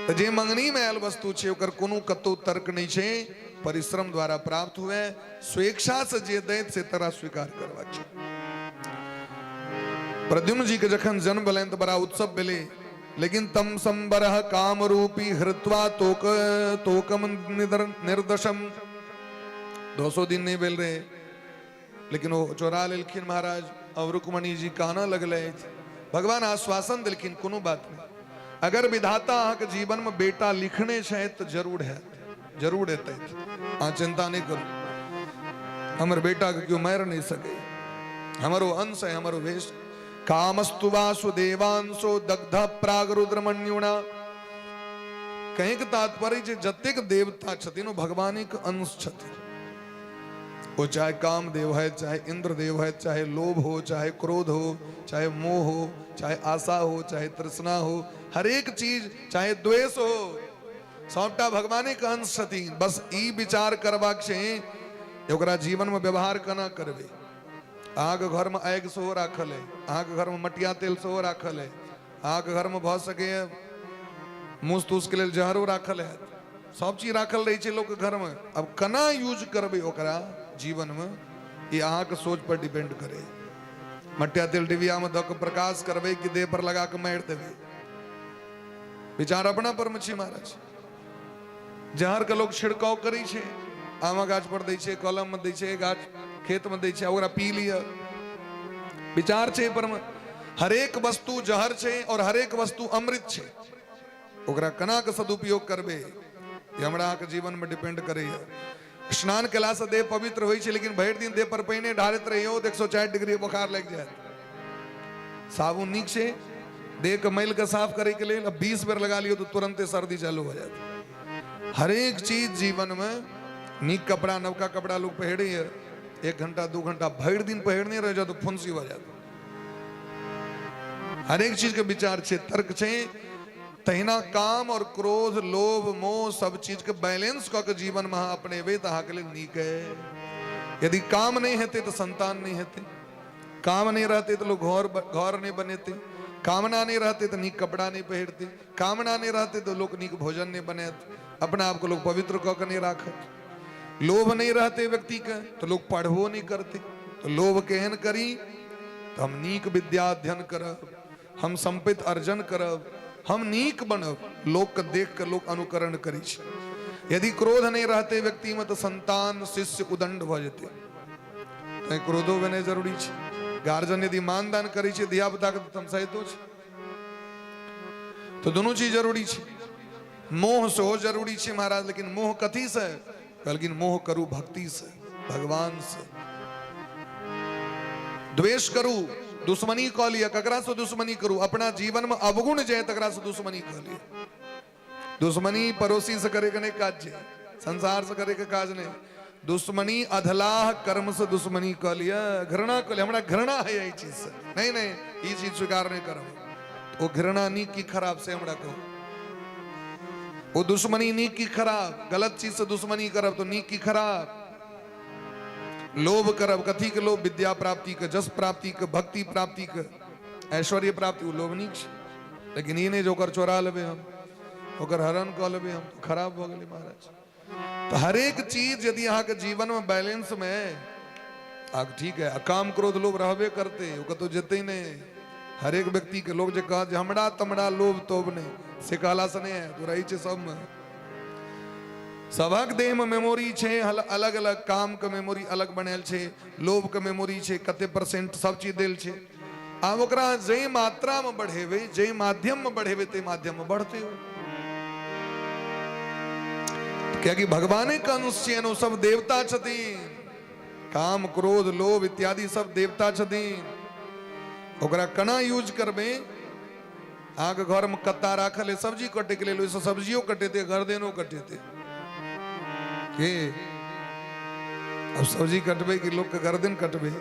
तो जे मंगनी में आयल वस्तु छे ओकर कोनो कतो तर्क नहीं छे, परिश्रम द्वारा प्राप्त हुए, स्वेच्छा से जे दैत से तरह स्वीकार करवा छे। प्रद्युम्न जी के जखन जन्म भलें तो बड़ा उत्सव भेले, लेकिन तम संबरह काम रूपी हृत्वा तोकम निर्दशम 200 दिन नहीं भेल रहे, लेकिन वो चोरा लेलखिन महाराज और रुक्मणी जी काना लगले। भगवान आश्वासन दिलखिन कोनो बात नहीं, अगर विधाता के जीवन में बेटा लिखने छे तो जरूर है, जरूर है, चिंता नहीं करो। हमर बेटा के क्यों मार नहीं सके, हमारो अंश है, हमारो वेश। कामस्तु वासुदेवांशो दग्ध प्राग रुद्रमण्युना। कहीं के तात्पर्य जतेक देवता छथिन भगवान के अंश छथिन। वो चाहे कामदेव है, चाहे इंद्रदेव है, चाहे लोभ हो, चाहे क्रोध हो, चाहे मोह हो, चाहे आशा हो, चाहे तृष्णा हो, हर एक चीज, चाहे द्वेष हो, सबटा भगवाने के अंश छथिन। बस ई विचार करबाक छै ओकरा जीवन में व्यवहार केना करबे। आग घर में आग सेहो राखल है, आग घर में मटिया तेल सेहो राखल है, आग घर में भ सके मूस तूस के लिए जहरो राखल है, सब चीज राखल रही है लोग के घर में। अब केना यूज करबे ओकरा जीवन में, ये अहाँ के सोच पर डिपेंड करे। मटिया तेल डिबिया में दक प्रकाश करबे कि देह पर लगा के मार देबे, विचार अपना पर में छी महाराज। जहर के लोग छिड़काव करी छे, आमा गाछ पर दै छे, कलम में दै छे, गाछ खेत में दै छे, ओकरा पी लिया। विचार छे पर में हरेक वस्तु जहर छे और हरेक वस्तु अमृत छे, ओकरा केना के सदुपयोग करबे ये हमरा के जीवन में डिपेंड करे। स्नान केला से देह पवित्र होई छे, लेकिन भर दिन देह पर पानी ढारत रहियो तो 104 डिग्री बुखार लग जाए। साबुन नीक छे देह के मैल के साफ करे के लिए, अब 20 बेर लगा लियो तो तुरंत सर्दी चालू हो जाती। हर एक चीज जीवन में नीक कपड़ा, नवका कपड़ा लोग पहने, 1 घंटा 2 घंटा भर दिन पहनने रह जाए तो फुंसी हो जाती। हर एक चीज के विचार छे, तर्क छे। तहिना काम और क्रोध, लोभ, मोह सब चीज के बैलेंस करके जीवन में अपने वे तहा के लिए नीक है। यदि काम नहीं हेते तो संतान नहीं हेते, काम नहीं रहते तो लोग घर नहीं बनेते, कामना नहीं रहते तो नीक कपड़ा नहीं पहनते, कामना नहीं रहते तो लोग नीक भोजन नहीं बनाते, अपने आप को लोग पवित्र करके नहीं रखते। लोभ नहीं रहते व्यक्ति का तो लोग पढ़बो नहीं करते। तो लोभ केहन करी तो हम नीक विद्या अध्ययन करब, हम संपत्ति अर्जन करब, हम नीक बनब, लोग के देख कर लोग अनुकरण करी छे। यदि क्रोध नहीं रहते व्यक्ति में तो संतान शिष्य उदंड भ जेते। तो क्रोधो बने जरूरी छे। गार्जियन यदि मानदान करी छे धिया पुता के तो तमसाइतो छे, तो दोनों चीज जरूरी छे। मोह से हो जरूरी छे महाराज, लेकिन मोह कथी से, लेकिन मोह करू भक्ति से, भगवान से। द्वेष करू, दुश्मनी कह लिया, ककरा से दुश्मनी करू, अपना जीवन में अवगुण जाए तकरा से दुश्मनी कह लिया। दुश्मनी पड़ोसी से करे के नहीं काज है, संसार से करे के काज नहीं। दुश्मनी अधलाह कर्म से दुश्मनी कह लिया, घृणा कह लिया, हमरा घृणा है यही चीज से, नहीं नहीं ये चीज स्वीकार नहीं करो। वो घृणा नीक की खराब से हमरा कहो, वो दुश्मनी नीक की खराब, गलत चीज से दुश्मनी करब तो नीक की खराब। लोभ करब, कथी के लोभ, विद्या प्राप्ति के, जस प्राप्ति के, भक्ति प्राप्ति के, ऐश्वर्य प्राप्ति, वो लोभ नीक छे। लेकिन ये नहीं जो कर चोरा लेबे हम, ओकर हरण कह लेबे हम, तो खराब हो गए महाराज। तो हर एक चीज यदि यहाँ के जीवन में बैलेंस में आग ठीक है, काम क्रोध लोभ रहबे करते, वो तो जेते ही नहीं। हर एक व्यक्ति के लोग जो कहा हमरा तमड़ा लोभ तोभ नहीं, से कहला से नहीं है, तो रही छे सब में। सबक देह में मेमोरी छे, अलग अलग काम के मेमोरी अलग बनल छे, लोभ के मेमोरी छे, कते % सब चीज देल छे। आब ओकरा जे मात्रा में बढ़ेबे, जे माध्यम में बढ़ेबे, ते माध्यम में बढ़ते हो। क्योंकि भगवाने का अंश छे, सब देवता छथिन। काम क्रोध लोभ इत्यादि सब देवता छथिन। ओकरा केना यूज करबे आग घर में कत्ता राखल है सब्जी कटे के लिए सब्जियों कटे थे गर्दनों कटे थे के अब सब्जी कटबे कि लोग का गर्दन कटबे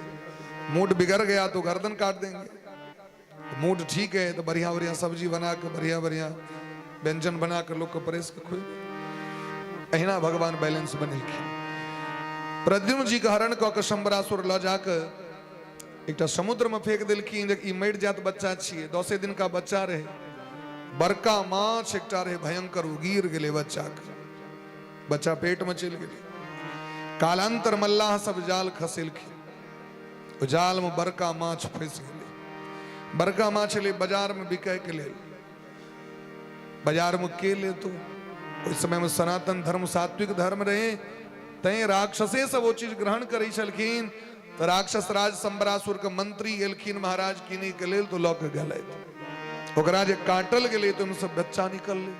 मूड बिगड़ गया तो गर्दन काट देंगे मूड ठीक है तो बढ़िया बढ़िया सब्जी बना के बढ़िया बढ़िया व्यंजन बना कर लोग को परेश के खुए अहिना भगवान बैलेंस बने प्रद्युम्न जी का हरण कऽ के शंबरासुर ल जाकर एक समुद्र में फेंक दिलखिन जे मर जात बच्चा छिए 10 दिन का बच्चा रहे बड़का माछ एक रहे भयंकर गिर गए बच्चा पेट में चल गए कालांतर मल्लाह सब जाल खसेलखिन जाल में बड़का माछ फंस गए बड़का माछ ले बाजार में बिकै के लिए बाजार में के ले तो उस समय में सनातन धर्म सात्विक धर्म रहे तय राक्षसे सब वो चीज ग्रहण करी छलखिन तो राक्षस राज शंबरासुर के मंत्री एलखिन महाराज किनी के लेल तो लौक गए ओकरा जे काटल गेले तो सब बच्चा निकल ले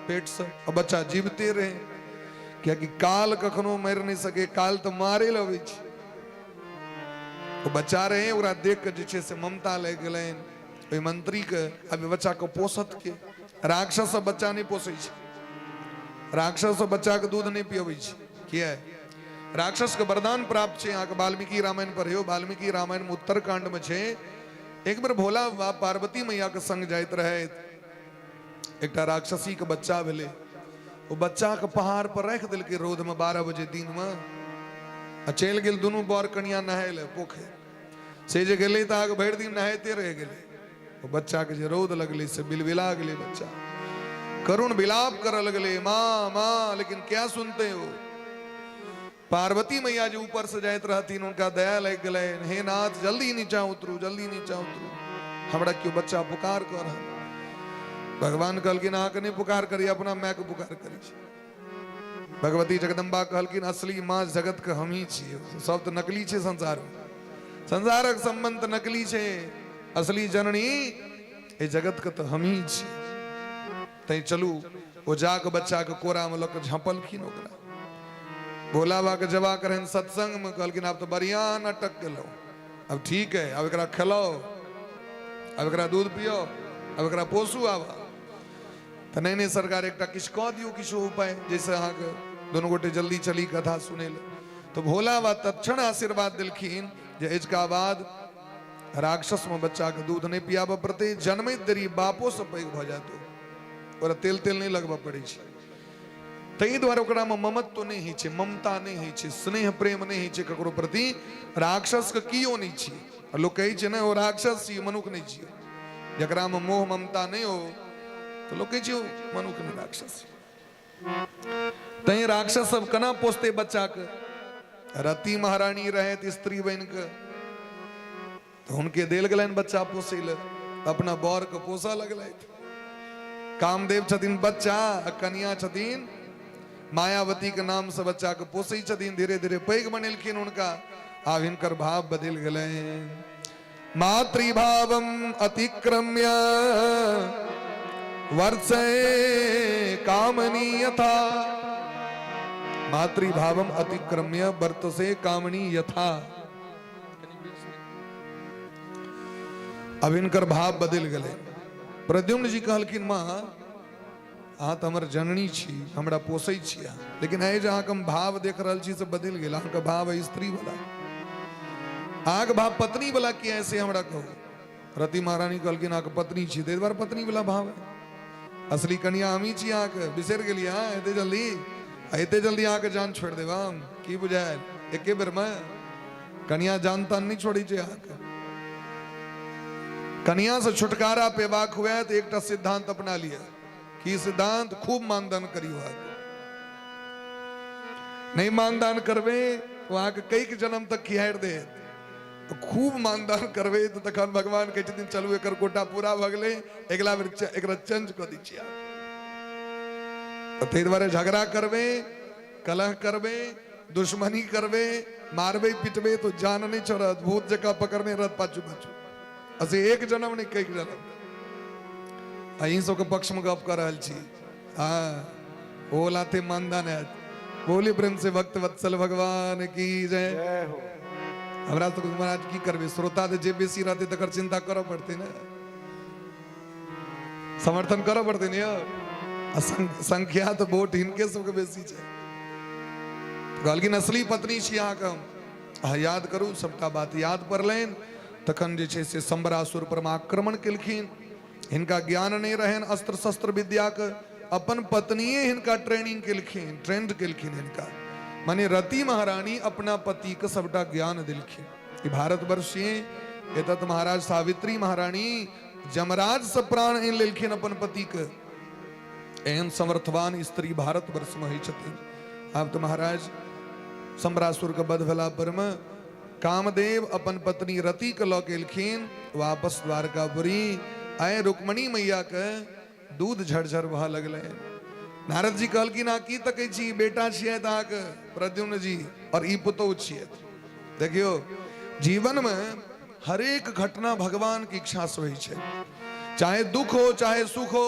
पेट से और बच्चा जीवते रहे क्या कि काल कखनो मर नहीं सके काल तो मारे लगे तो बच्चा रहे ओकरा देख के जे से ममता ले गलन ओई मंत्री के अब बच्चा को पोसत के राक्षस सब बच्चा नहीं पोसे राक्षस सब बच्चा के दूध नहीं पियबै किया है राक्षस के वरदान प्राप्त है यहाँ वाल्मीकि रामायण पढ़ियो वाल्मीकि रामायण में उत्तरकांड में छे एक बार भोला बाबा पार्वती मैया के संग जाइत रहे एक राक्षसी के बच्चा भेले वो बच्चा के पहाड़ पर रख दिल के रोद में 12 बजे दिन में चल गेल दोनों बर कनिया नहाय पोखर से जे गेले तो आगे भर दिन नहाते रह गए वो बच्चा के जे रोद लगले से बिलबिला गए बच्चा करुण विलाप कर लगले माँ माँ लेकिन क्या सुनते हो पार्वती मैया जो ऊपर से जाइत रहती उनका दया लग गए हे नाथ जल्दी नीचा उतरू हमरा क्यों बच्चा पुकार कर भगवान कहलकिन अहाँ के नहीं पुकार करी अपना माय के पुकार करी भगवती जगदम्बा कहलकिन असली माँ जगत के हम ही छिए सब तो नकली छे संसार में संसारक संबंध नकली छे असली जननी ए जगत के तो हम ही छिए तई चलू वो जाके बच्चा के कोरा में लग झपलखिन ओकरा भोला बाबा के जवा करें सत्संग में कहलकिन आप तो बढ़िया नाटक केलो अब ठीक है अब एकरा खिलाओ अब एकरा दूध पियो अब एकरा पोसू आवा तो नहीं सरकार एक किछ कह दियो किछो उपाय जैसे अहाँ के दोनों गोटे जल्दी चली कथा सुने ले तो भोला बाबा तत्क्षण आशीर्वाद दिलखिन जे इसका बाद राक्षस में बच्चा के दूध नहीं पियाब प्रति जन्मे देरी बापो से पैघ भ जातो और तेल नहीं लगवा पड़े तई द्वारा ओकरा में ममत्व नहीं है छे ममता नहीं है छे स्नेह प्रेम नहीं है छे ककरो प्रति राक्षस के कियो नहीं छे और लोग कहे छे ना वो राक्षस छी मनुख नहीं छे जकरा में मोह ममता नहीं हो तो लोग कहे छे मनुख नहीं राक्षस तई राक्षस सब कना पोसते बच्चा के रति महारानी रहे ती स्त्री बन के तो उनके देल गलन बच्चा पोसे ले अपना बर के पोसा लगल कामदेव छथिन बच्चा कन्या छथिन मायावती के नाम से बच्चा के पोसे छथिन धीरे धीरे पैघ बनेलखिन उनका आब हिनकर भाव बदल गए मातृभावम अतिक्रम्य वर्षे कामनी यथा मातृभावम अतिक्रम्य वर्तसे कामनी यथा अब इनकर भाव बदल गए प्रद्युम्न जी कहलखिन माँ अहाँ तो हमर जननी छी हमरा पोसै छी लेकिन है जहाँ हम भाव देख रहा छी से बदल गया अहाँ का भाव है स्त्री वाला अहाँ का भाव पत्नी वाला किया ऐसे हमरा कहो रति महारानी कहलखिन अहाँ पत्नी छी ताहि दुआरे पत्नी वाला भाव है असली कन्या हमी छी अहाँ के बिसर गेलिए हाँ एते जल्दी अहाँ के जान छोड़ देब हम की बुझायल एके बेर में कन्या जान तान नहीं छोड़ी छै अहाँ के कन्या से छुटकारा पेबाक हुआ तो एक सिद्धांत अपना लिया कि सिद्धांत खूब मानदान करियो नहीं मानदान करवे तो आके कई जन्म तक खिहार दे तो खूब मानदान करवे तो तखन भगवान कहे छथिन चलू एकर कोटा पूरा भ गेलै अगला बेर एकरा चेंज क दै छियै तो तै दुआरे झगड़ा करवे कलह करवे दुश्मनी करवे मारवे पिटवे तो जान नहीं छोड़त भूत जका पकड़ने रहत पाछू पाछू असे एक जन्म नहीं कई जन्म अहीं सबके पक्ष में गप कर रहा छी हाँ ओ लाते मानदान है बोली प्रेम से भक्त वत्सल भगवान की जय हमरा तो महाराज की करबे श्रोता जे बेसी रहते तकर चिंता करऽ पड़ते ना समर्थन करो पड़ते नहीं संख्या तो वोट इनके सबके बेसी छे कहलखिन असली पत्नी छी अहाँके अहाँ याद करू सबटा बात याद पड़लनि तखन जे छै से सम्बरासुर पर आक्रमण केलखिन हिनका ज्ञान नहीं रहन अस्त्र शस्त्र विद्या के अपन पत्निये हिनका ट्रेनिंग केलखिन ट्रेंड केलखिन हिनका माने रति महारानी अपना पति के सबटा ज्ञान दिलखिन ई भारतवर्ष एतऽ तो महाराज सावित्री महारानी जमराज से प्राण इन लेलखिन अपन पति के एहन समर्थवान स्त्री भारतवर्ष में होइ छथिन आब तो महाराज सम्बरासुर के वध भेला पर में कामदेव अपन पत्नी रति के लऽ के एलखिन वापस द्वारकापुरी आए रुक्मणी मैया के दूध झरझर बह लगले नारद जी कहलखिन आ की तकै छी बेटा छियै अहाँके प्रद्युम्न जी और ई पुतौह छियै देखियो जीवन में हरेक घटना भगवान की इच्छा से होइ छै चाहे दुख हो चाहे सुख हो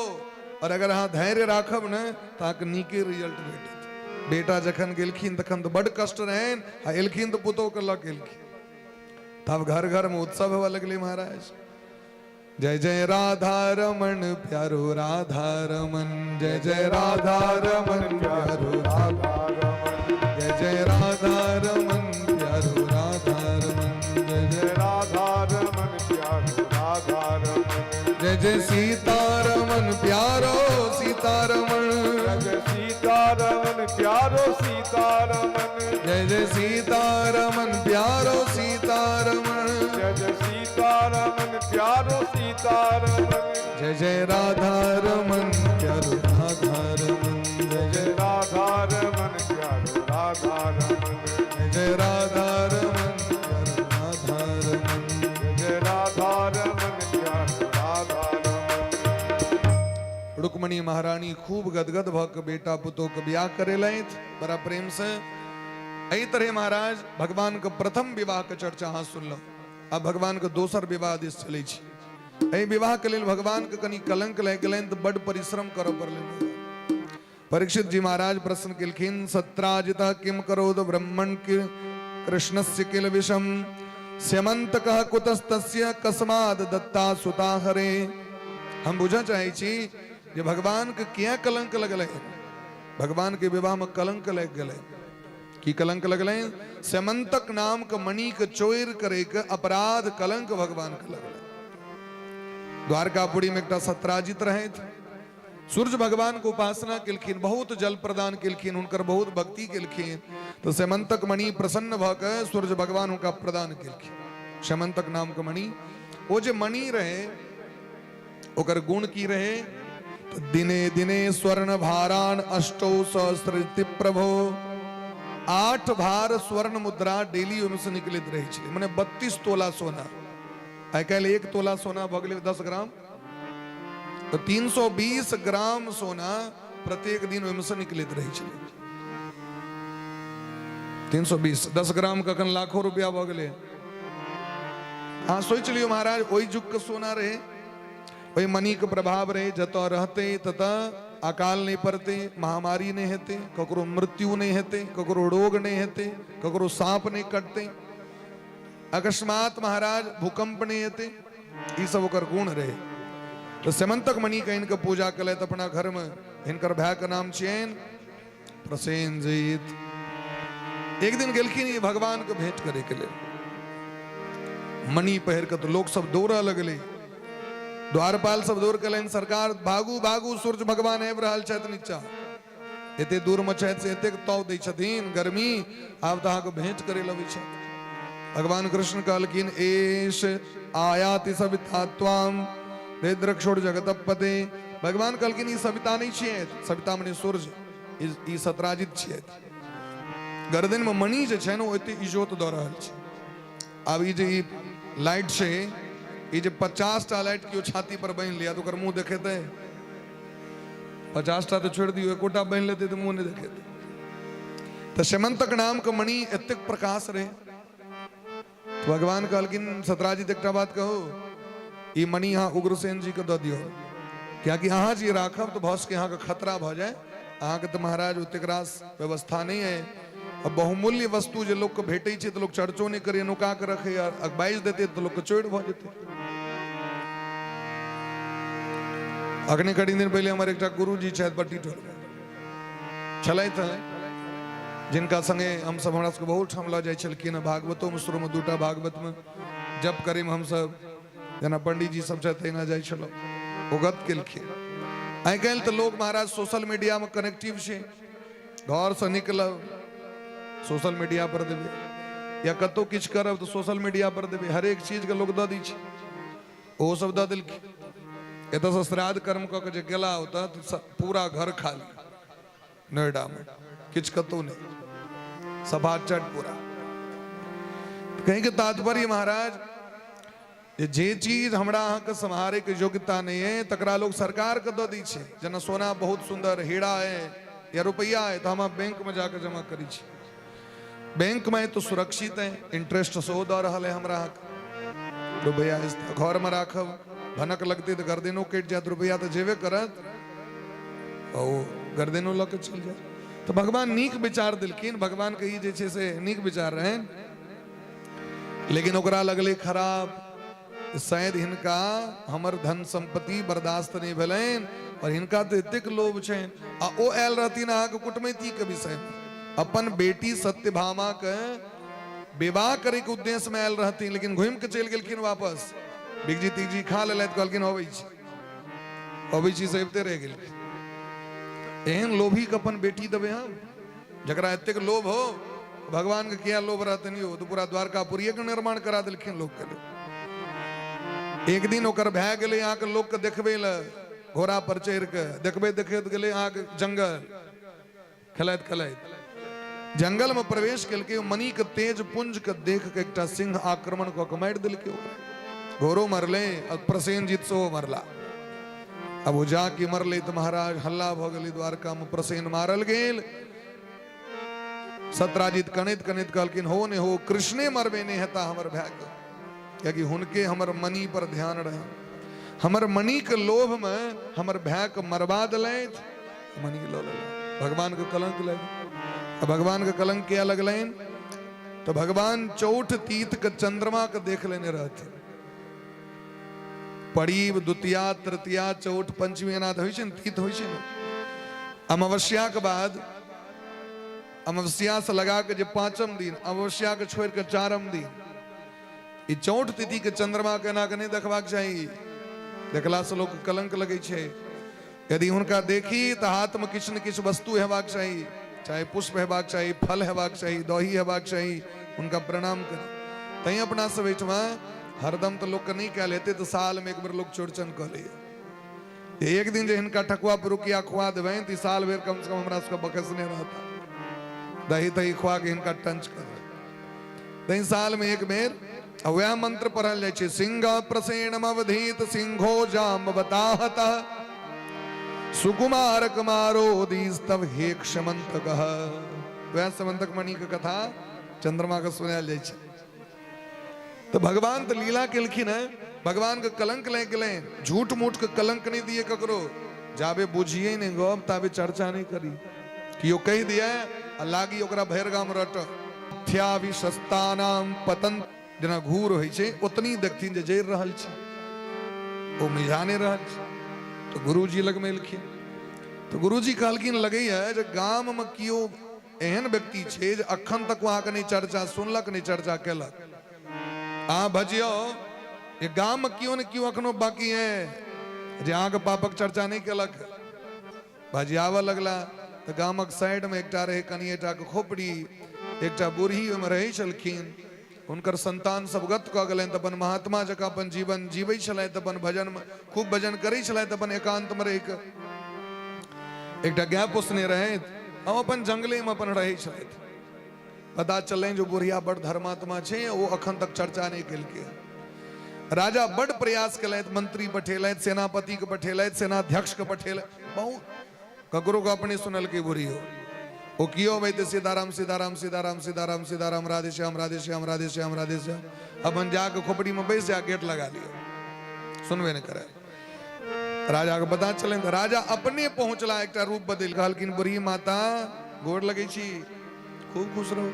और अगर अहाँ धैर्य राखब न तो अहाँके नीके रिजल्ट भेटत बेटा जखन गेलखिन तखन तो बड़ कष्ट रहन आ एलखिन तो पुतौह के लऽ के एलखिन तब घर घर में उत्सव होवे लगले महाराज जय जय राधा रमन प्यारो राधा रमन जय जय राधा रमन प्यारो राधा रमन जय जय राधा रमन प्यारो राधा रमन जय जय राधा रमन प्यारो राधा रमन जय जय सीतारमन प्यारो सीतारमन जय सीतारमन प्यारो सीतारमन जय जय सीतारमन प्यारो सीतारमन जय जय सीतारमन प्यारो सीतारमन जय जय राधा रमन प्यारो राधा रमन जय जय राधा रमन प्यारो राधा रमन जय जय राधा रमन प्यारो राधा रमन जय राधा रमन प्यारो राधा रमन। रुक्मणी महारानी खूब गदगद भ के बेटा पुतोह के बियाह करेलथि बड़ा प्रेम से एहि तरह महाराज भगवान के प्रथम विवाह के चर्चा अहाँ सुनलहुँ अब भगवान के दोसर विवाह दिस चलै छी एहि विवाह के लेल भगवान के कनी कलंक लागि गेलनि तो बड़ परिश्रम करऽ पड़लनि परीक्षित जी महाराज प्रश्न केलखिन सत्राजितः किम करोद ब्रह्मण के कृष्णस्य किल विषम स्यमन्तकः कुतस्तस्य कस्माद दत्ता सुता हरे हम बुझा चाहे छी जे भगवान के किया कलंक लगले भगवान के विवाह में कलंक लग गए की कलंक लगले स्यमंतक नाम के मणि के चोर करे के अपराध कलंक भगवान के लगले द्वारकापुरी में एक सत्राजित रहे सूर्य भगवान को उपासना केलखिन बहुत जल प्रदान केलखिन उनकर बहुत भक्ति केलखिन तो स्यमंतक मणि प्रसन्न भ के सूर्य भगवान उनका प्रदान केलखिन स्यमंतक नाम के मणि वो जे मणि रहे ओकर गुण की रहे तो दिने दिने स्वर्ण भारान अष्टौ सहस्त्र प्रभो 8 भार स्वर्ण मुद्रा डेली ओहिमे से निकलैत रहे छै मने 32 तोला सोना आइ काल्हि 1 तोला सोना भ गेलै 10 ग्राम तो 320 ग्राम सोना प्रत्येक दिन ओहिमे से निकलैत रहे छै 320 10 ग्राम कखन लाखों रुपया भ गेलै अहाँ सोचि लियौ महाराज ओहि युग के सोना रहे वही मणि के प्रभाव रहे जतऽ रहते ततऽ अकाल नहीं पड़ते महामारी नहीं हेते ककरो मृत्यु नहीं हेते ककरो रोग नहीं हेते ककरो सांप नहीं कटते अकस्मात महाराज भूकंप नहीं हेते ई सब ओकर गुण रहे तो स्यमंतक मणि के इनके पूजा कले तो अपना घर में हिनकर भाई के नाम छियन प्रसेनजीत एक दिन गेलखिन ई भगवान के भेंट करे के लिए मणि पहिर के तो लोग सब दौड़ा लगले द्वारपाल सब दौड़ के लाइन सरकार भागू भागू सूर्य भगवान आबि रहल छथि नीचा एते दूर में छथि से एतेक ताव दै छथिन गर्मी आब तऽ अहाँके भेंट करे लबै छथि भगवान कृष्ण कहलखिन एष आयाति सविता त्वाम वेद्रक्षोड़ जगतपते भगवान कहलखिन ई सविता नहीं छियै सविता मने सूर्य ई सत्राजित छियै गर्दन में मणि जे छै ने ओ एते इजोत दऽ रहल छै आब ई जे लाइट छै ये जो 50 टा लाइट की छाती पर बन लिया तो कर मुंह देखेते 50 टा तो छोड़ दियो एकोटा बन लेते तो मुंह नहीं देखेते तो स्यमंतक नाम के मणि एतेक प्रकाश रहे तो भगवान कहलखिन सत्राजित एक बात कहो ये मणि यहाँ उग्रसेन जी के दऽ दियो क्या कि अहाँ जी राखब तो भस के यहाँ का खतरा भ जाए अहाँ के तो महाराज ओतेक रास व्यवस्था नहीं है अब बहुमूल्य वस्तु जो लोग को भेटे तो लोग चर्चो नहीं करे नुका के रखे यार बाइज देते तो लोग को चोर भ जेते अखने कड़ी दिन पहले हमारे एक गुरु जी शायद बट्टी टोल छल जिनका संगे हम सब हमरा सबके बहुत ठाम लऽ जाइ छलखिन भागवतो में शुरू में दूटा भागवत में जप करे में हम सब जना पंडित जी सब तहिना जाइ छलौ उगत केलखिन। आइ काल्हि तऽ लोग महाराज सोशल मीडिया में कनेक्टिव छै, घर से निकलब सोशल मीडिया पर देवे या कतौ किछ करब तो सोशल मीडिया पर देवे, हरेक चीज के लोग दऽ दै छै, ओ सब दऽ देलखिन। एतऽ से श्राद्ध कर्म कऽ के जे गेला होता तो पूरा घर खाली नोएडा में किछ कतौ नहीं, सभा चट पूरा। कहीं के तात्पर्य महाराज जे चीज हमरा अहाँ के संहारे के योग्यता नहीं है तकरा लोग सरकार के दऽ दै छै। जना सोना बहुत सुंदर हीरा है या रुपया है तो हम बैंक में जाकर जमा करी छी, बैंक में तो सुरक्षित है, इंटरेस्ट सो दऽ रहल है हमरा अहाँ रुपया घर में राखब भनक लगते तो गर्दनो कट जात, रुपया तो जेबे करत और गर्दनो लऽ के चल जाए। तो भगवान नीक विचार दिलखिन, भगवान के जे छै से नीक विचार रहे, लेकिन ओकरा लगले खराब। शायद हिनका हमर धन संपत्ति बर्दाश्त नहीं भेलैन और हिनका तो एतेक लोभ छैन आ ओ आयल रहथिन अहाँ के कुटमैती के विषय में, अपन बेटी सत्यभामा के विवाह करे के उद्देश्य में आयल रहथिन, लेकिन घूम के चल गेलखिन वापस। बिगजी तिगजी खा लेलथि, कहलखिन अबै छी से अबिते रह गेल। एहन लोभी के अपन बेटी देवे हम, जकरा एतेक लोभ हो भगवान के किया लोभ रहते नहीं हो, तो पूरा द्वारकापुरी के निर्माण करा दिलखिन लोग के। एक दिन ओकर भए गेलै अहाँ के लोग के देखबे ल घोड़ा पर चढ़ के देखबे देखैत गेलै अहाँ के जंगल, खेलैत खेलैत जंगल में प्रवेश केलकै। मणि के तेज पुंज के देख के एकटा सिंह आक्रमण कऽ के मारि देलकै ओकरा, घोड़ो मरले और प्रसेनजीत सेहो मरला। अब वो जाके मरले तो महाराज हल्ला भ गेलै द्वारका में, प्रसेन मारल गेल। सत्राजित कनैत कनैत कहलखिन हो ने हो कृष्णे मरबे नहीं हेता हमर भाई के, क्योंकि हुनके हमर मणि पर ध्यान रहे, हमर मणि के लोभ में हमर भाई के मरवा दिलैथ, मणि लऽ लेलैथ। भगवान के कलंक लग, भगवान के कलंक किया लगलैन तो भगवान चौठ तीत के चंद्रमा के देख लेने रहते, पड़ीब द्वितीया तृतीया चौठ पंचमी अनाथ होइ छै, तीत होइ छै। अमावस्या के बाद अमावस्या से लगा के जे पांचम दिन, अमावस्या के छोड़ के चारम दिन, ई चौठ तिथि के चंद्रमा के एना के नहीं देखबाक चाही, देखला से लोग कलंक लगे छै। यदि हुनका देखी तो हाथ में किछ न किछ वस्तु हेबाक चाही, चाहे पुष्प हेबाक चाही, फल हेबाक चाही, दही हेबाक चाही, उनका प्रणाम करी। तही अपना सब एठमा हरदम तो लोग के नहीं कह लेते, तो साल में एक बार लोग चौड़चन कह ले। एक दिन जो इनका ठकुआ पुरुकिया खुआ देवे तो साल भर कम से कम हमरा सबका बकसने रहता, दही तही खुआ के इनका टंच कर दही साल में एक बेर। वह मंत्र पढ़ल जाय छै, सिंह प्रसेनम अवधीत सिंहो जाम बताहत सुकुमार कुमारो दीस्तव हे क्षमंतक। वह समंतक मणि के कथा चंद्रमा के सुनायल जाय छै। तो भगवान तो लीला केलखिन है, भगवान के कलंक लग गए, झूठ मूठ के कलंक नहीं दिए ककरो, जाबे बुझिए नहीं गप ताबे चर्चा नहीं करी, कि कह दिया लागी ओकरा भैरगाम रट थ्या विशस्तानाम पतन जना घूर होइ छै उतनी देखथिन जे जैर रहल छै, ओ मिझाने रहल छै। तो गुरुजी लग में एलखिन, तो गुरुजी कहलखिन लगै है जे गाम में कियो एहन व्यक्ति छै जे अखन तक वहां के नहीं चर्चा सुनलक, नहीं चर्चा केलक। अहाँ भजियो ये गाम में क्यों न क्यों अखनो बाकी है जे अहाँ के पापक चर्चा नहीं केलक। भजियाव लगला तो गामक साइड में एकटा रहे कनिएटा के खोपड़ी, एकटा बूढ़ी ओहिमे रहै छलखिन, हुनकर संतान सब गत कऽ गेलनि, तऽ अपन महात्मा जकाँ अपन जीवन जीवै छलथि, अपन भजन में खूब भजन करै छलथि, अपन एकांत में रहि कऽ। एकटा गाय पोसने रहथि, हम अपन जंगले में अपन रहै छलथि। पता चलें जो बुढ़िया बड़ धर्मात्मा छे, वो अखन तक चर्चा नहीं केलकै। राजा बड़ प्रयास केलथि, मंत्री पठेलथि, सेनापति के पठेलथि, सेनाध्यक्ष के पठेलथि, बहुत ककरो को अपने सुनल के बुरी हो। वो कियो भाई तो सीताराम सीताराम सीताराम सीताराम सीताराम राधे श्याम राधे श्याम राधे श्याम राधे श्याम। अपन जाके खोपड़ी में बैस जा गेट लगा लियो, सुनबे न करे। राजा के पता चले, राजा अपने पहुंचला, एक रूप बदल, कहलखिन बुढ़ी माता गोर लगे छी, खूब खुश रहो।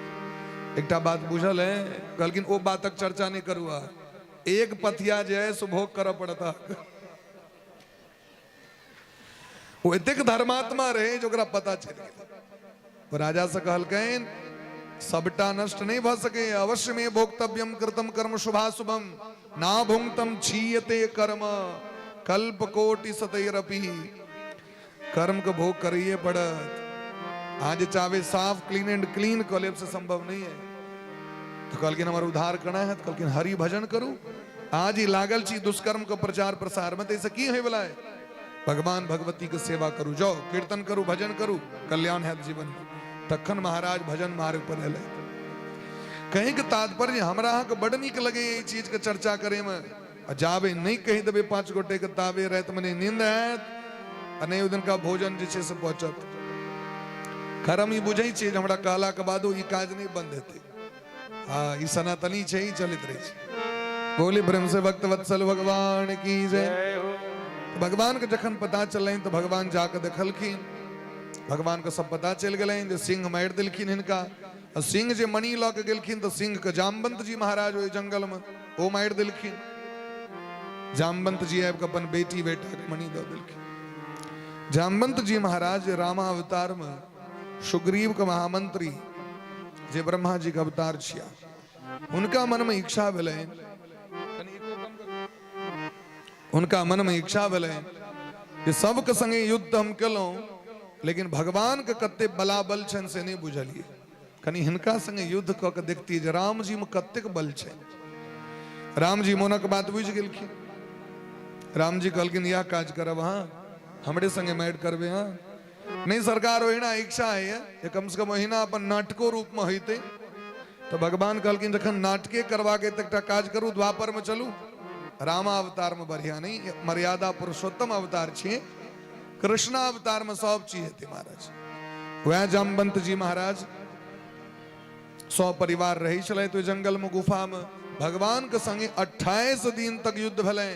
एक बात बुझल है, कहलखिन ओ बातक चर्चा नहीं करुआ, एक पथिया जो है सुभोग कर पड़ता। वो एतेक धर्मात्मा रहे जो पता चल गया। वो राजा से कहलकैन सबटा नष्ट नहीं भ सके, अवश्य में भोक्तव्यम कृतम कर्म शुभाशुभम ना भुंक्तम क्षीयते कर्म कल्प कोटि सतैरपि। कर्म को भोग करिए पड़त। आज चाहे साफ क्लीन एंड क्लीन कॉलेब से संभव नहीं है। तो कल के हमारा उद्धार करना है, तो कल के हरि भजन करूं। आज ही लागल छी दुष्कर्म को प्रचार प्रसार में, तो ऐसा की है बोला है भगवान भगवती की सेवा करूं, जाओ कीर्तन करूं, भजन करूं, कल्याण है जीवन में। तखन महाराज भजन मार्ग पर ले कहीं के तात्पर्य हमरा के बड़ निक लगे ये चीज के चर्चा करे में। जावे नहीं कही देवे 5 गोटे के ताबे रहत मने नींद है अने दिन का भोजन जे से पहुंचत। खरम ही बुझई चीज हमरा कहला के बादो ई काज नहीं बंद हेते। हाँ ई सनातनी छे ही चलित रही छे। बोले ब्रह्म से भक्त वत्सल भगवान की जय। भगवान के जखन पता चल तो भगवान जाके देखलखिन। भगवान को सब पता चल गए जो सिंह मार दिलखिन हिनका। सिंह जे मणि लऽ के गेलखिन तो सिंह के जामवंत जी महाराज ओहि जंगल में वो मार दिलखिन। जामवंत जी आब के अपन बेटी बेटा के मणि दऽ दिलखिन। जामवंत जी महाराज रामा अवतार में सुग्रीव के महामंत्री जे ब्रह्मा जी के अवतार छिया, उनका मन में इच्छा भेलैन, उनका मन में इच्छा भेलैन कि सबके संगे युद्ध हम केलौं, लेकिन भगवान के कते बलाबल छन से नहीं बुझलिए। कनी हिनका संगे युद्ध क के देखती जे राम जी में कतेक बल छै। राम जी मोनक बात बुझ गेलखिन। राम जी कहलखिन यह काज करब, हाँ हमरे संगे मार करबे। हाँ नहीं सरकार ओहिना इच्छा है ये कम से कम ओहिना अपन नाटको रूप में होते। तो भगवान कहलखिन जखन नाटके करवा के तकटा काज करू, द्वापर में चलू। रामा अवतार में बढ़िया नहीं, मर्यादा पुरुषोत्तम अवतार छे। कृष्णा अवतार में सब चीज है महाराज। वह जामवंत जी महाराज 100 परिवार रही चले तो जंगल में गुफा में भगवान के संगे 28 दिन तक युद्ध भले।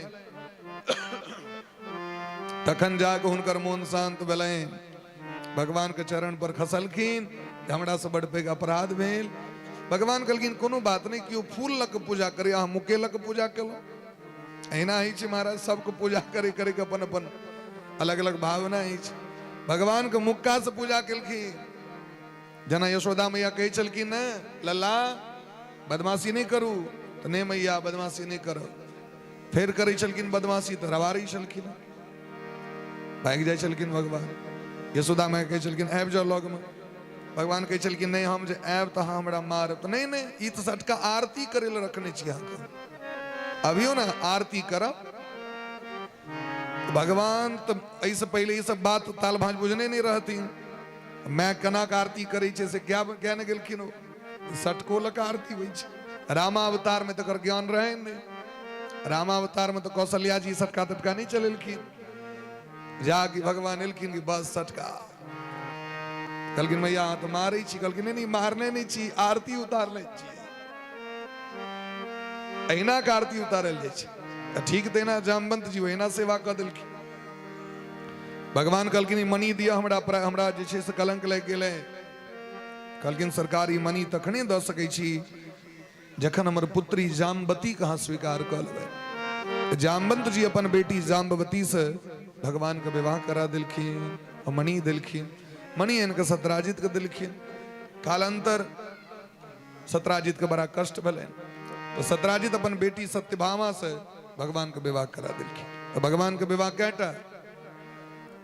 तखन जाके हुनकर मोन शांत भले। भगवान के चरण पर खसलखिन, हमरा से बड़ पैघ अपराध भेल। भगवान कहलखिन कोनो बात नहीं, क्यों फूल लक पूजा करे, अहाँ मुके लक पूजा केलो। अहिना ही छै महाराज, सबको पूजा करे करे के अपन अपन अलग अलग भावना ही। भगवान के मुक्का से पूजा केलखिन। जना यशोदा मैया कहे चलखिन न लल्ला बदमाशी नहीं करू, तो नहीं मैया बदमाशी नहीं करो। फिर करे चलखिन बदमाशी तो रवारी चलखिन, भाग जाए चलखिन भगवान। यशोदा मैया कहे चलखिन आब जाओ लग में। भगवान कहे चलखिन नहीं हम जे आब तो हमरा मारब। तो नहीं नहीं ई तो सटका आरती करे ले रखने छी अहाँ। अभियो ना आरती करब। भगवान तो ऐसे पहले ये सब बात ताल भांज बुझने नहीं रहती। मैं कना का आरती करे छे से क्या क्या ने गेलखिन हो सटको लक आरती होई छे। रामा अवतार में तो कर ज्ञान रहे नहीं। रामा अवतार में तो कौशल्या जी सटका तटका नहीं चलेलखिन। जाके भगवान एलखिन कि बस सटका। कहलखिन मैया तो मारे छी। कहलखिन नहीं मारने नहीं छी, आरती उतार ले छी। अहिना का आरती उतारल जाय छै। ठीक देना जामवंत जी ओहिना सेवा कर दिलखिन। भगवान कहलखिन मणि दिया हमरा जे छै से कलंक लग गेलै। कहलखिन सरकार ई मणि तखने दऽ सकै छी जखन हमर पुत्री जामवती कहाँ स्वीकार कर लेबै। जामवंत जी अपन बेटी जाम्बवती से भगवान के विवाह करा दिलखिन और मणि दिलखिन। मणि इनके सत्राजित के दिलखिन। कालांतर सत्राजित के बड़ा कष्ट भेलै तो सत्राजित अपन बेटी सत्यभामा से भगवान के विवाह करा दिलखिन। तो भगवान के विवाह कैटा?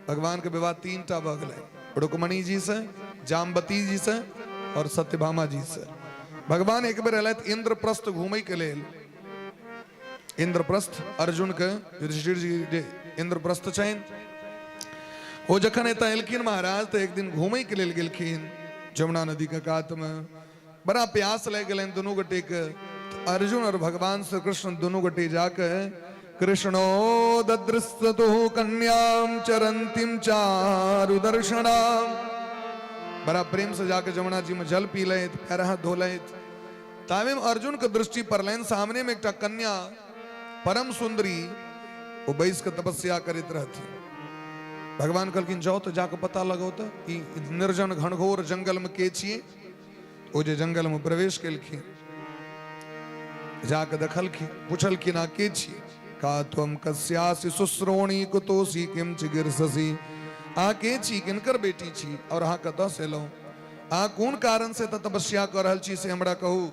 भगवान के विवाह 3टा भ गेलै, रुक्मणी जी से, जाम्बवती जी से और सत्यभामा जी से। भगवान एक बेर एलैथ इंद्रप्रस्थ घूमै के लेल। इंद्रप्रस्थ अर्जुन के युधिष्ठिर जी जे इंद्रप्रस्थ छनि ओ जखन एतऽ एलखिन महाराज तो एक दिन घूमै के लेल गेलखिन जमुना नदी के कात में। बड़ा प्यास लग गेलनि दुनू गोटे के। अर्जुन और भगवान श्री कृष्ण दोनों गोटे जाके कृष्णो ददृस्तु कन्याम चरंतिम चारु दर्शनाम। बड़ा प्रेम से जाके जमुना जी में जल पी लेत, पैर हाथ धो लेत। तावे में अर्जुन के दृष्टि पड़लनि सामने में एक कन्या परम सुंदरी वो बैस के तपस्या करित रहती। भगवान कहलखिन जाओ तो जाके पता लगाओ तो निर्जन घनघोर जंगल में के छिए। वो जे जंगल में प्रवेश केलखिन जाके देखलखिन, पूछलखिन आ के छिए। का त्वम कस्यासि शुश्रोणी कुतोसी किम चिगिरससी आ के छी किनकर बेटी छी और अहाँ कतऽ से एलहुँ, आ कोन कारण से तपस्या कर रहल छी से हमरा कहू।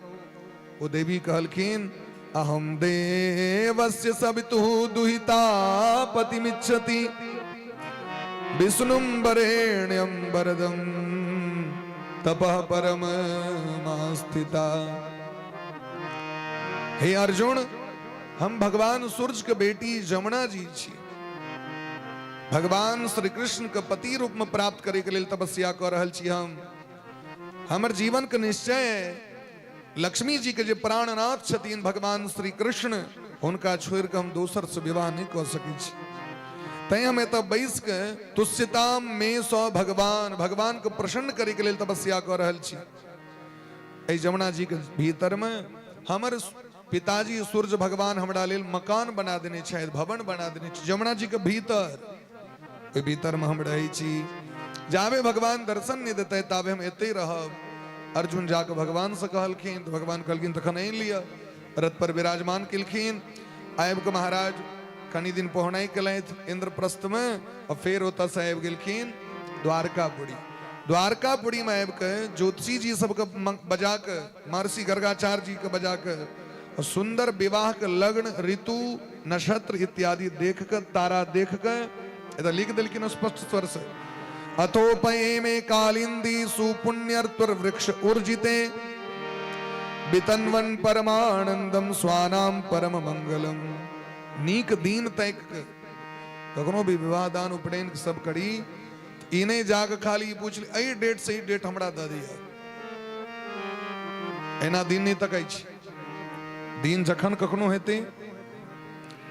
ओ देवी कहलखिन अहम देवस्य सवितुः दुहिता पतिमिच्छति विष्णुं वरेण्यं वरदं तपः परममास्थिता। हे अर्जुन, हम भगवान सूर्य के बेटी जमुना जी छी। भगवान श्री कृष्ण के पति रूप में प्राप्त करे के लिए तपस्या कर रहल छी। हमर जीवन के निश्चय लक्ष्मी जी के जे प्राणनाथ छथिन भगवान श्री कृष्ण, हुनका छोड़ के हम दोसर से विवाह नहीं कर सकै छी। तै हम एतऽ बैस के तुष्यताम में सौ भगवान भगवान को प्रसन्न करे के लिए तपस्या कर रहल छी। ऐ जमुना जी के भीतर में हमर पिताजी सूर्य भगवान हमरा लेल मकान बना देने छथि, भवन बना देने छथि जमुना जी के भीतर। ओहि भीतर में हम रहै छी। जाबे भगवान दर्शन नहीं देते ताबे हम एते रहब। अर्जुन जाके भगवान से कहलखिन तो भगवान कहलखिन तखन आनि लिया। रथ पर विराजमान केलखिन। आबि के महाराज कनी दिन पहुनाई केलथि इंद्रप्रस्थ में और फिर ओतऽ से आबि गेलखिन द्वारकापुरी। द्वारकापुरी में आबि के ज्योतिषी जी सबके बजा के, महर्षि गर्गाचार्य जी के बजा के और सुंदर विवाह के लग्न ऋतु नक्षत्र इत्यादि देख के, तारा देख के इधर लिख दिलखिन स्पष्ट स्वर से। अथोपये में कालिंदी सुपुण्यर्त्वर वृक्ष उर्जिते बितन्वन परमानंदम स्वानाम परम मंगलम। नीक दीन तैक कखनो भी विवाह दान उपनयन सब करी, इन्हें जाके खाली पूछ ली अई डेट से ही डेट हमरा द दिया। एना दिन नहीं तकै छी। दिन जखन कखनो हेते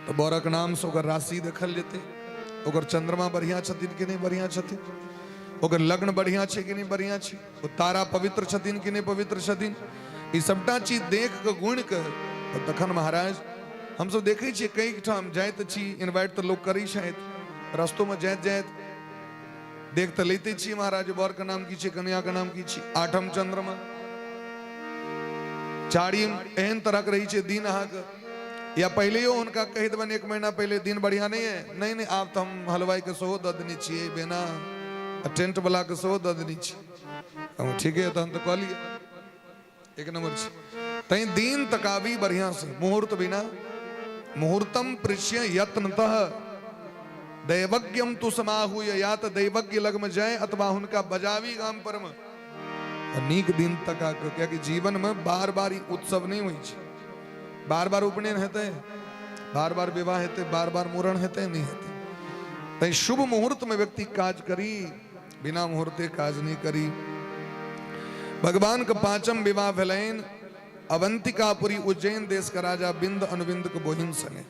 तो बरक नाम से ओकर राशि देखल जेते, ओकर चंद्रमा बढ़िया छथिन कि नहीं बढ़िया छथिन, ओकर लग्न बढ़िया छे कि नहीं बढ़िया छे, ओ तारा पवित्र छथिन कि नहीं पवित्र छथिन, ई सबटा चीज देख के गुण के तखन महाराज हम सब देखे छियै कई ठाम जाइत छी, इनवाइट तो लोग करी शायद, रस्तों में जाइत जाइत देख तो लेते छी महाराज बर का नाम की छे, कन्या का नाम की छे, आठम चंद्रमा चारिम एहन तरह के रही छे दिन अहाँ के, या पहले उनका कह देवन एक महीना पहले दिन बढ़िया नहीं है, नहीं नहीं आप तो हम हलवाई के सो द देनी चाहिए, बिना टेंट वाला के सो द देनी चाहिए। ठीक है तो हम तो कह लिया एक नंबर से तई दिन तकावी बढ़िया से मुहूर्त बिना मुहूर्तम पृष्य यत्नतः दैवज्ञम तु समाहूय, या तो दैवज्ञ लग में जाए अथवा उनका बजावी गाम पर में नीक दिन तका, क्या कि जीवन में बार बार उत्सव नहीं हुई छे, बार बार उपनयन हेते, बार बार विवाह हेते, बार बार मूरण हेते नहीं हेते। तई शुभ मुहूर्त में व्यक्ति काज करी, बिना मुहूर्ते काज नहीं करी। भगवान का पांचम विवाह भेलैन अवंतिकापुरी उज्जैन देश का राजा बिंद अनुबिंद के बोहिन सने।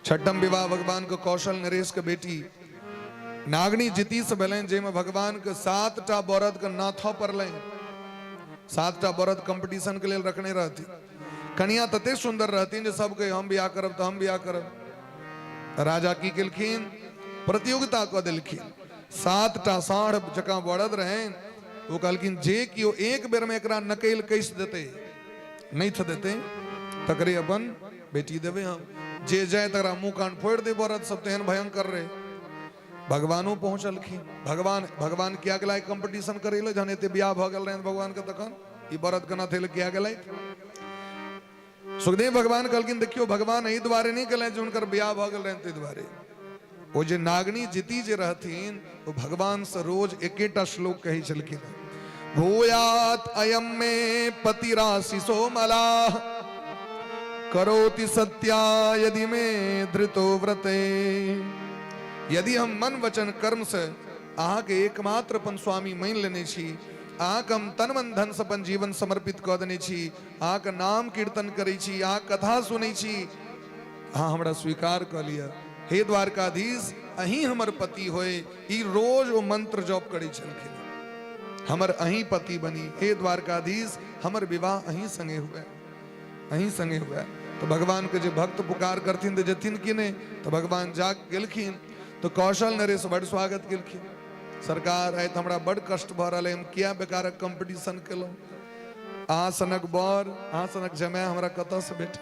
छठम विवाह भगवान के कौशल नरेश के बेटी नागनी जिती से भेलैन, जेमे भगवान के 7टा बरद के नाथो पड़लैन। 7टा बरद कंपटीशन के लिए रखने रहती। कन्या तते सुंदर रहती जे सब कहे हम बियाह करब तो हम बियाह करब। राजा की केलखिन प्रतियोगिता क देलखिन। 7टा साढ़ जका बरद रहें, वो कहलखिन जे कियो एक बेर में एकरा नकेल कस देते नहीं थ देते तकरे अपन बेटी देवे हम, जे जाए तकरा मुंह कान फोड़ दे बरद सब तेहन भयंकर रहे। भगवानो पहुंचलखिन। भगवान क्या गलाय कंपटीशन करे ले, जहन एते बियाह भ गेल रहे भगवान के तखन ई बरद कना थे क्या गलाय। सुखदेव भगवान कहलखिन देखियो भगवान एहि द्वारे नहीं गलाय जे उनकर बियाह भ गेल रहे ते द्वारे। वो जे नागनी जिती जे रहथिन वो भगवान से रोज एकेटा श्लोक कही छलखिन, भूयात अयम में पतिराशिषो मलाह करोति सत्या यदि में धृतो व्रते। यदि हम मन वचन कर्म से अहाँ के एकमात्र अपन स्वामी मान लेने छी, अहाँ के हम तन मन धन से अपन जीवन समर्पित कऽ देने छी, अहाँ के नाम कीर्तन करै छी, अहाँ कथा सुनै छी, अहाँ हमरा स्वीकार कऽ लिअ। हे द्वारकाधीश अही हमर पति होए। ई रोज वो मंत्र जप करै छलखिन, हमर अही पति बनी। हे द्वारकाधीश हमर विवाह अही संगे हुए, अही संगे हुए। तो भगवान के जो भक्त पुकार करथिन तो जथिन कि नहीं, तो भगवान जाग गेलखिन तो कौशल नरेश बड़ स्वागत केलखिन। सरकार आइ तो हमरा बड़ कष्ट भ रहल है, हम किया बेकार कंपटीशन केलहुँ, अहाँ सनक बर अहाँ सनक जमाय हमरा कतऽ से भेटत।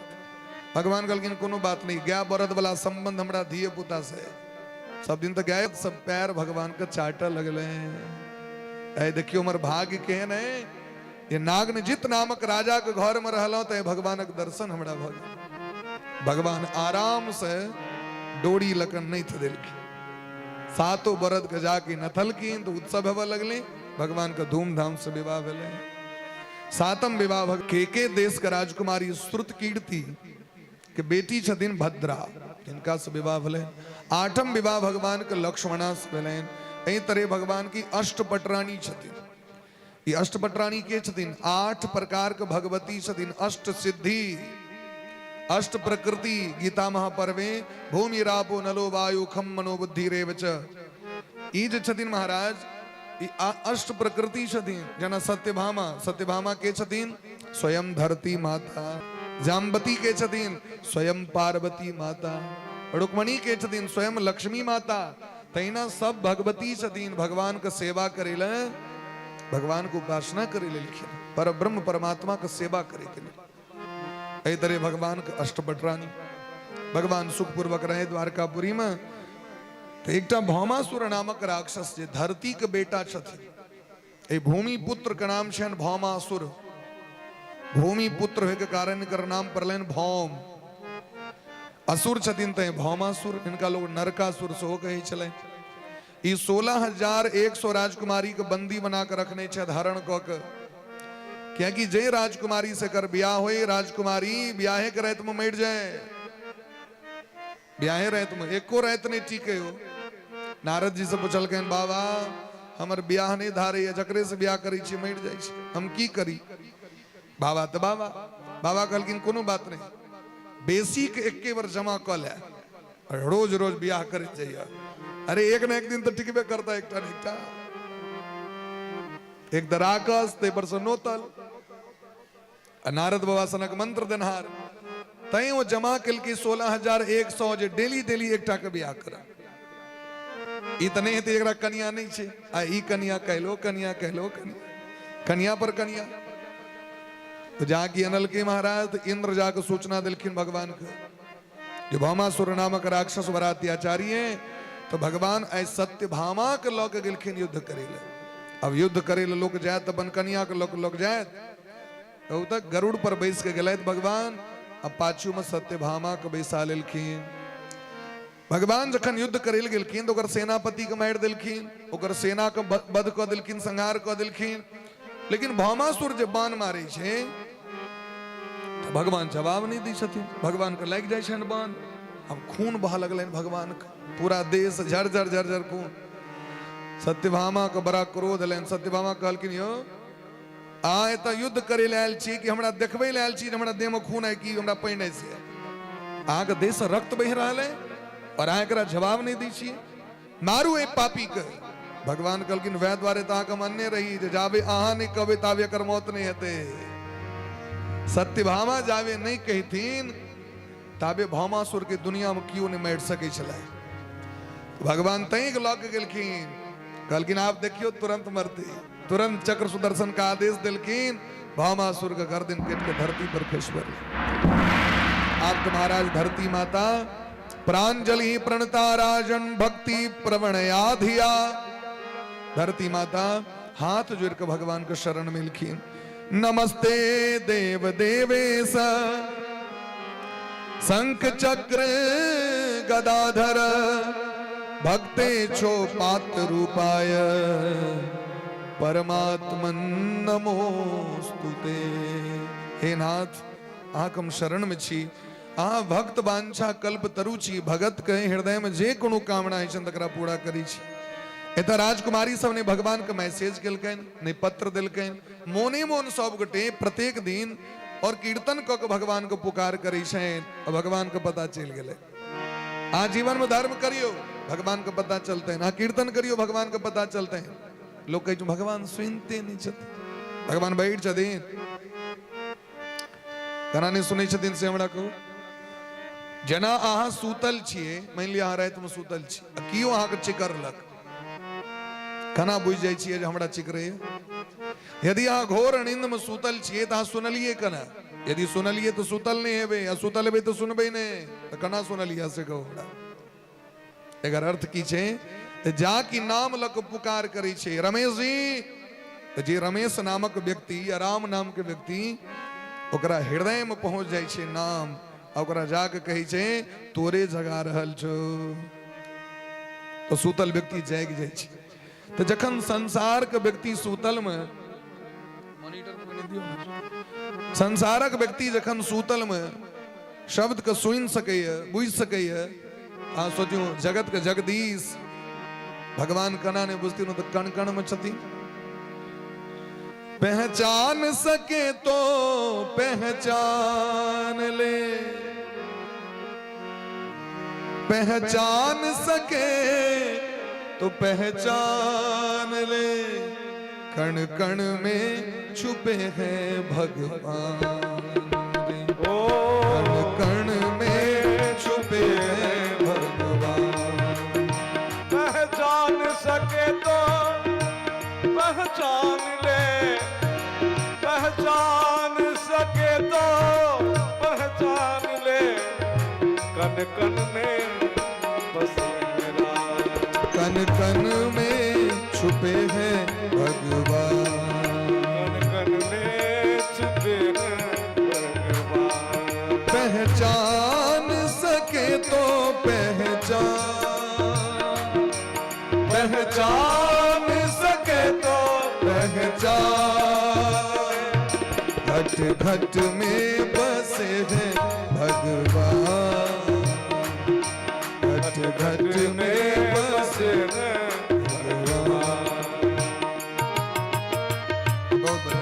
भगवान कहलखिन कोनो बात नहीं, गाय बरद वाला संबंध हमरा धिये पुता से, सब दिन तक गए सब पैर भगवान का चाटा लगले ऐ देखियो हमर भाग्य केहन है ये नागनजित नामक राजा के घर में रहलो तो भगवान के दर्शन हमरा भ गेल। भगवान आराम से डोरी लकन नहीं थ दिलखिन सातों बरद के जाके नथलखिन तो उत्सव हेबे लगले भगवान का धूमधाम से विवाह भेले। सातम विवाह के देश का राजकुमारी श्रुत कीर्ति के बेटी छथिन भद्रा इनका से विवाह भेले। आठम विवाह भगवान के लक्ष्मणा से भेले। एही तरह भगवान की अष्टपटरानी छथिन। ये अष्टपटरानी के छथिन 8 प्रकार के भगवती छथिन। अष्ट सिद्धि अष्ट प्रकृति गीता महापर्वे भूमि रापो नलो वायु खम मनो बुद्धि रेवच ई जे छथिन महाराज ई अष्ट प्रकृति छथिन। जना सत्यभामा के छथिन स्वयं धरती माता। जाम्बती के छथिन स्वयं पार्वती माता। रुक्मणी के छथिन स्वयं लक्ष्मी माता। तैना सब भगवती छथिन। भगवान का सेवा करेला भगवान को उपासना करे लेलखिन पर ब्रह्म परमात्मा का सेवा करे के लिए। एही तरह भगवान के अष्टपटरानी भगवान सुखपूर्वक रहे द्वारकापुरी में तो एकटा भौमासुर नामक राक्षस जे धरती के बेटा छथिन। ए भूमि पुत्र के नाम छन भौमासुर। भूमि पुत्र होय के कारण इनकर नाम पड़लन भौम। असुर छथिन ते भौमासुर इनका लोग नरकासुर सेहो कहै छलै। ई 16,100 राजकुमारी के बंदी बना के रखने छे धारण क के क्योंकि जे राजकुमारी से कर ब्याह होई राजकुमारी ब्याहे के रात में मर जाए। ब्याहे रात में एको रात नहीं टीके हो। नारद जी से पूछल के बाबा हमर ब्याह नहीं धारे जकरे से ब्याह करी छी मर जाए हम की करी। बाबा तो बाबा कहलकिन कोनो बात नहीं बेसी के एके बार जमा क ले रोज रोज ब्याह करे जाइए। अरे एक ना एक दिन तो टिकबे करता एकटा एक दराकस ते पर नोतल नारद बाबा सनक मंत्र देनहार तई वो जमा कल के 16,100 जे डेली एकटा के ब्याह करा। इतने तो एकरा कन्या नहीं छे आ ई कन्या कहलो कन्या पर कन्या तो जाके अनल के महाराज तो इंद्र जाके सूचना दिलखिन भगवान के जो भौमासुर नामक राक्षस बराती आचार्य है तो भगवान ऐ सत्यभामा के लौके गिलखिन युद्ध करेले। अब युद्ध करेले लोग जाए तो बनकनिया के लोग जाए तो तक गरुड़ पर बैस के गलत भगवान अब पाछू में सत्यभामा के बैसा लेलखिन। भगवान जखन युद्ध करेल गेलखिन तो सेनापति के मार दिलखिन ओकर सेना के वध क दिलखिन संहार क दिलखिन। लेकिन भौमासुर जब बाण मारे छे तो भगवान जवाब नहीं दी छथिन। भगवान के लाग जाय छन बाण अब खून बह लगलन भगवान का पूरा देश झरझर खून। सत्यभामा के बड़ा क्रोध लेन। सत्यभामा कहलकिन यो आ एत युद्ध करे लायल छी कि हमरा देखबे लायल छी हमरा देह में खून है कि हमरा पहिने से अहाँ के देह से रक्त बह रहल है और अहाँ एकरा जवाब नहीं दी छी मारू ए पापी के। भगवान कहलकिन वै द्वारे तो अहाँ मान्य रही जे जावे अहाँ नहीं कहबे तावे एकर मौत नहीं हेते। सत्यभामा जावे नहीं कहथिन ताबे भौमासुर के दुनिया में क्यों नहीं मार सके छला। भगवान तई के लौक गेलखिन कहलकिन आप देखियो तुरंत मरते तुरंत चक्र सुदर्शन का आदेश दिलखिन भौमासुर का गर्दन काट के धरती पर खस पड़े। आप महाराज धरती माता प्रांजलि प्रणता राजन भक्ति प्रवणया धिया। धरती माता हाथ जोड़ के भगवान के शरण मिलखिन। नमस्ते देव देवेश शंख चक्र गदाधर भक्ते छो पात्र रूपाय परमात्मन नमोस्तुते। हे नाथ आकम शरण में छी आ भक्त वांछा कल्प तरु छी भगत के हृदय में जे कोनो कामना है तकरा पूरा करी छी। एता राजकुमारी सब ने भगवान के मैसेज केलकन ने पत्र दिलकन मोने मोन सब गोटे प्रत्येक दिन और कीर्तन क के भगवान को पुकार करी छन। भगवान को पता चल गेले आ जीवन में धर्म करियो भगवान को पता चलते हैं। कीर्तन करियो भगवान को पता चलते हैं। लोग कहे भगवान सुनते नहीं छथिन भगवान बैठ छथिन कना नहीं सुनै छथिन से हमरा को जना अहाँ सूतल छिए मान लिया अहाँ रात में सूतल छी कियो अहाँ के चिकरलक कना बुझ जाय छिए जे हमरा चिकरे। यदि अहाँ घोर नींद में सूतल छिए तो अहाँ सुनलिए कना यदि सुनलिए तो सूतल नहीं हेबे या सूतल हेबे तो सुनबे नहीं तो कना सुनलिए से कहो एकर अर्थ की छे जाकी नाम लक पुकार करी छे रमेश जी। जे रमेश नामक व्यक्ति या राम नाम के व्यक्ति ओकरा हृदय में पहुंच जाय छे नाम, ओकरा जाके कही छे तोरे जगा रहल छो, तो सूतल व्यक्ति जाग जाय छे। तो जखन संसार के व्यक्ति सूतल में, मॉनिटर में बने दियो, संसारक व्यक्ति जखन सूतल में शब्द के सुन सके बुझ सके, आ सोचो जगत के जगदीश भगवान कना ने बुझती तो कण कण में छती। पहचान सके तो पहचान ले, पहचान सके तो पहचान ले, कण कण में छुपे हैं भगवान रे। कण कण में छुपे हैं भगवान। पहचान सके तो पहचान ले, पहचान सके तो पहचान ले, कन कन में बसे मेरा, कन कन में छुपे हैं भगवान। कन कन में छुपे हैं भगवान। पहचान सके तो पहचान, पहचान सके तो पहचान। घट घट में बसे हैं भगवान, घट घट में बसे हैं भगवान। बहुत बढ़िया।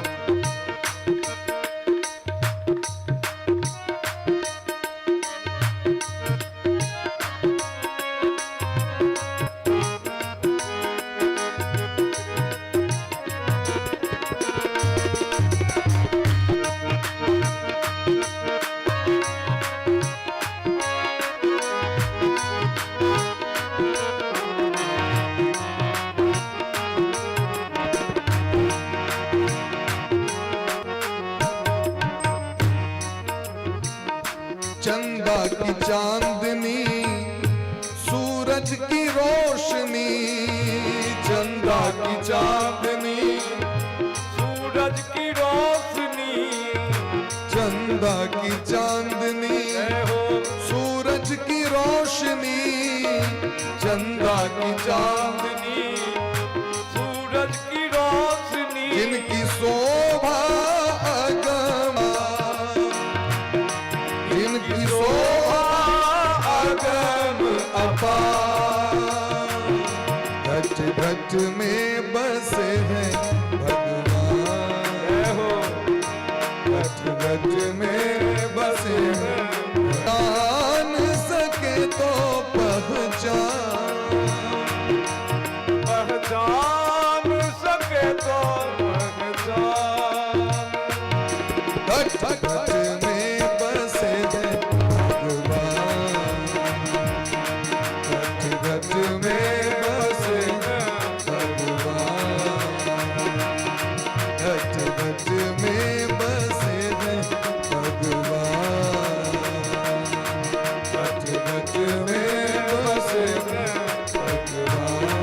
चंदा की चांदनी सूरज की रोशनी, चंदा की चांदनी सूरज की रोशनी, चंदा की चांदनी सूरज की रोशनी, चंदा की चांदनी सूरज की रोशनी। जिनकी शोभा अगम, जिनकी शोभा अगम अपार। घट घट में बसे हैं भगवान, घट घट में बसे हैं। जान सके तो पहचान, पहचान सके तो पहचान। घट घट में बसे हैं भगवान, घट घट में बसे हैं भगवान, घट घट में बसे हैं भगवान, घट घट में बसे हैं भगवान।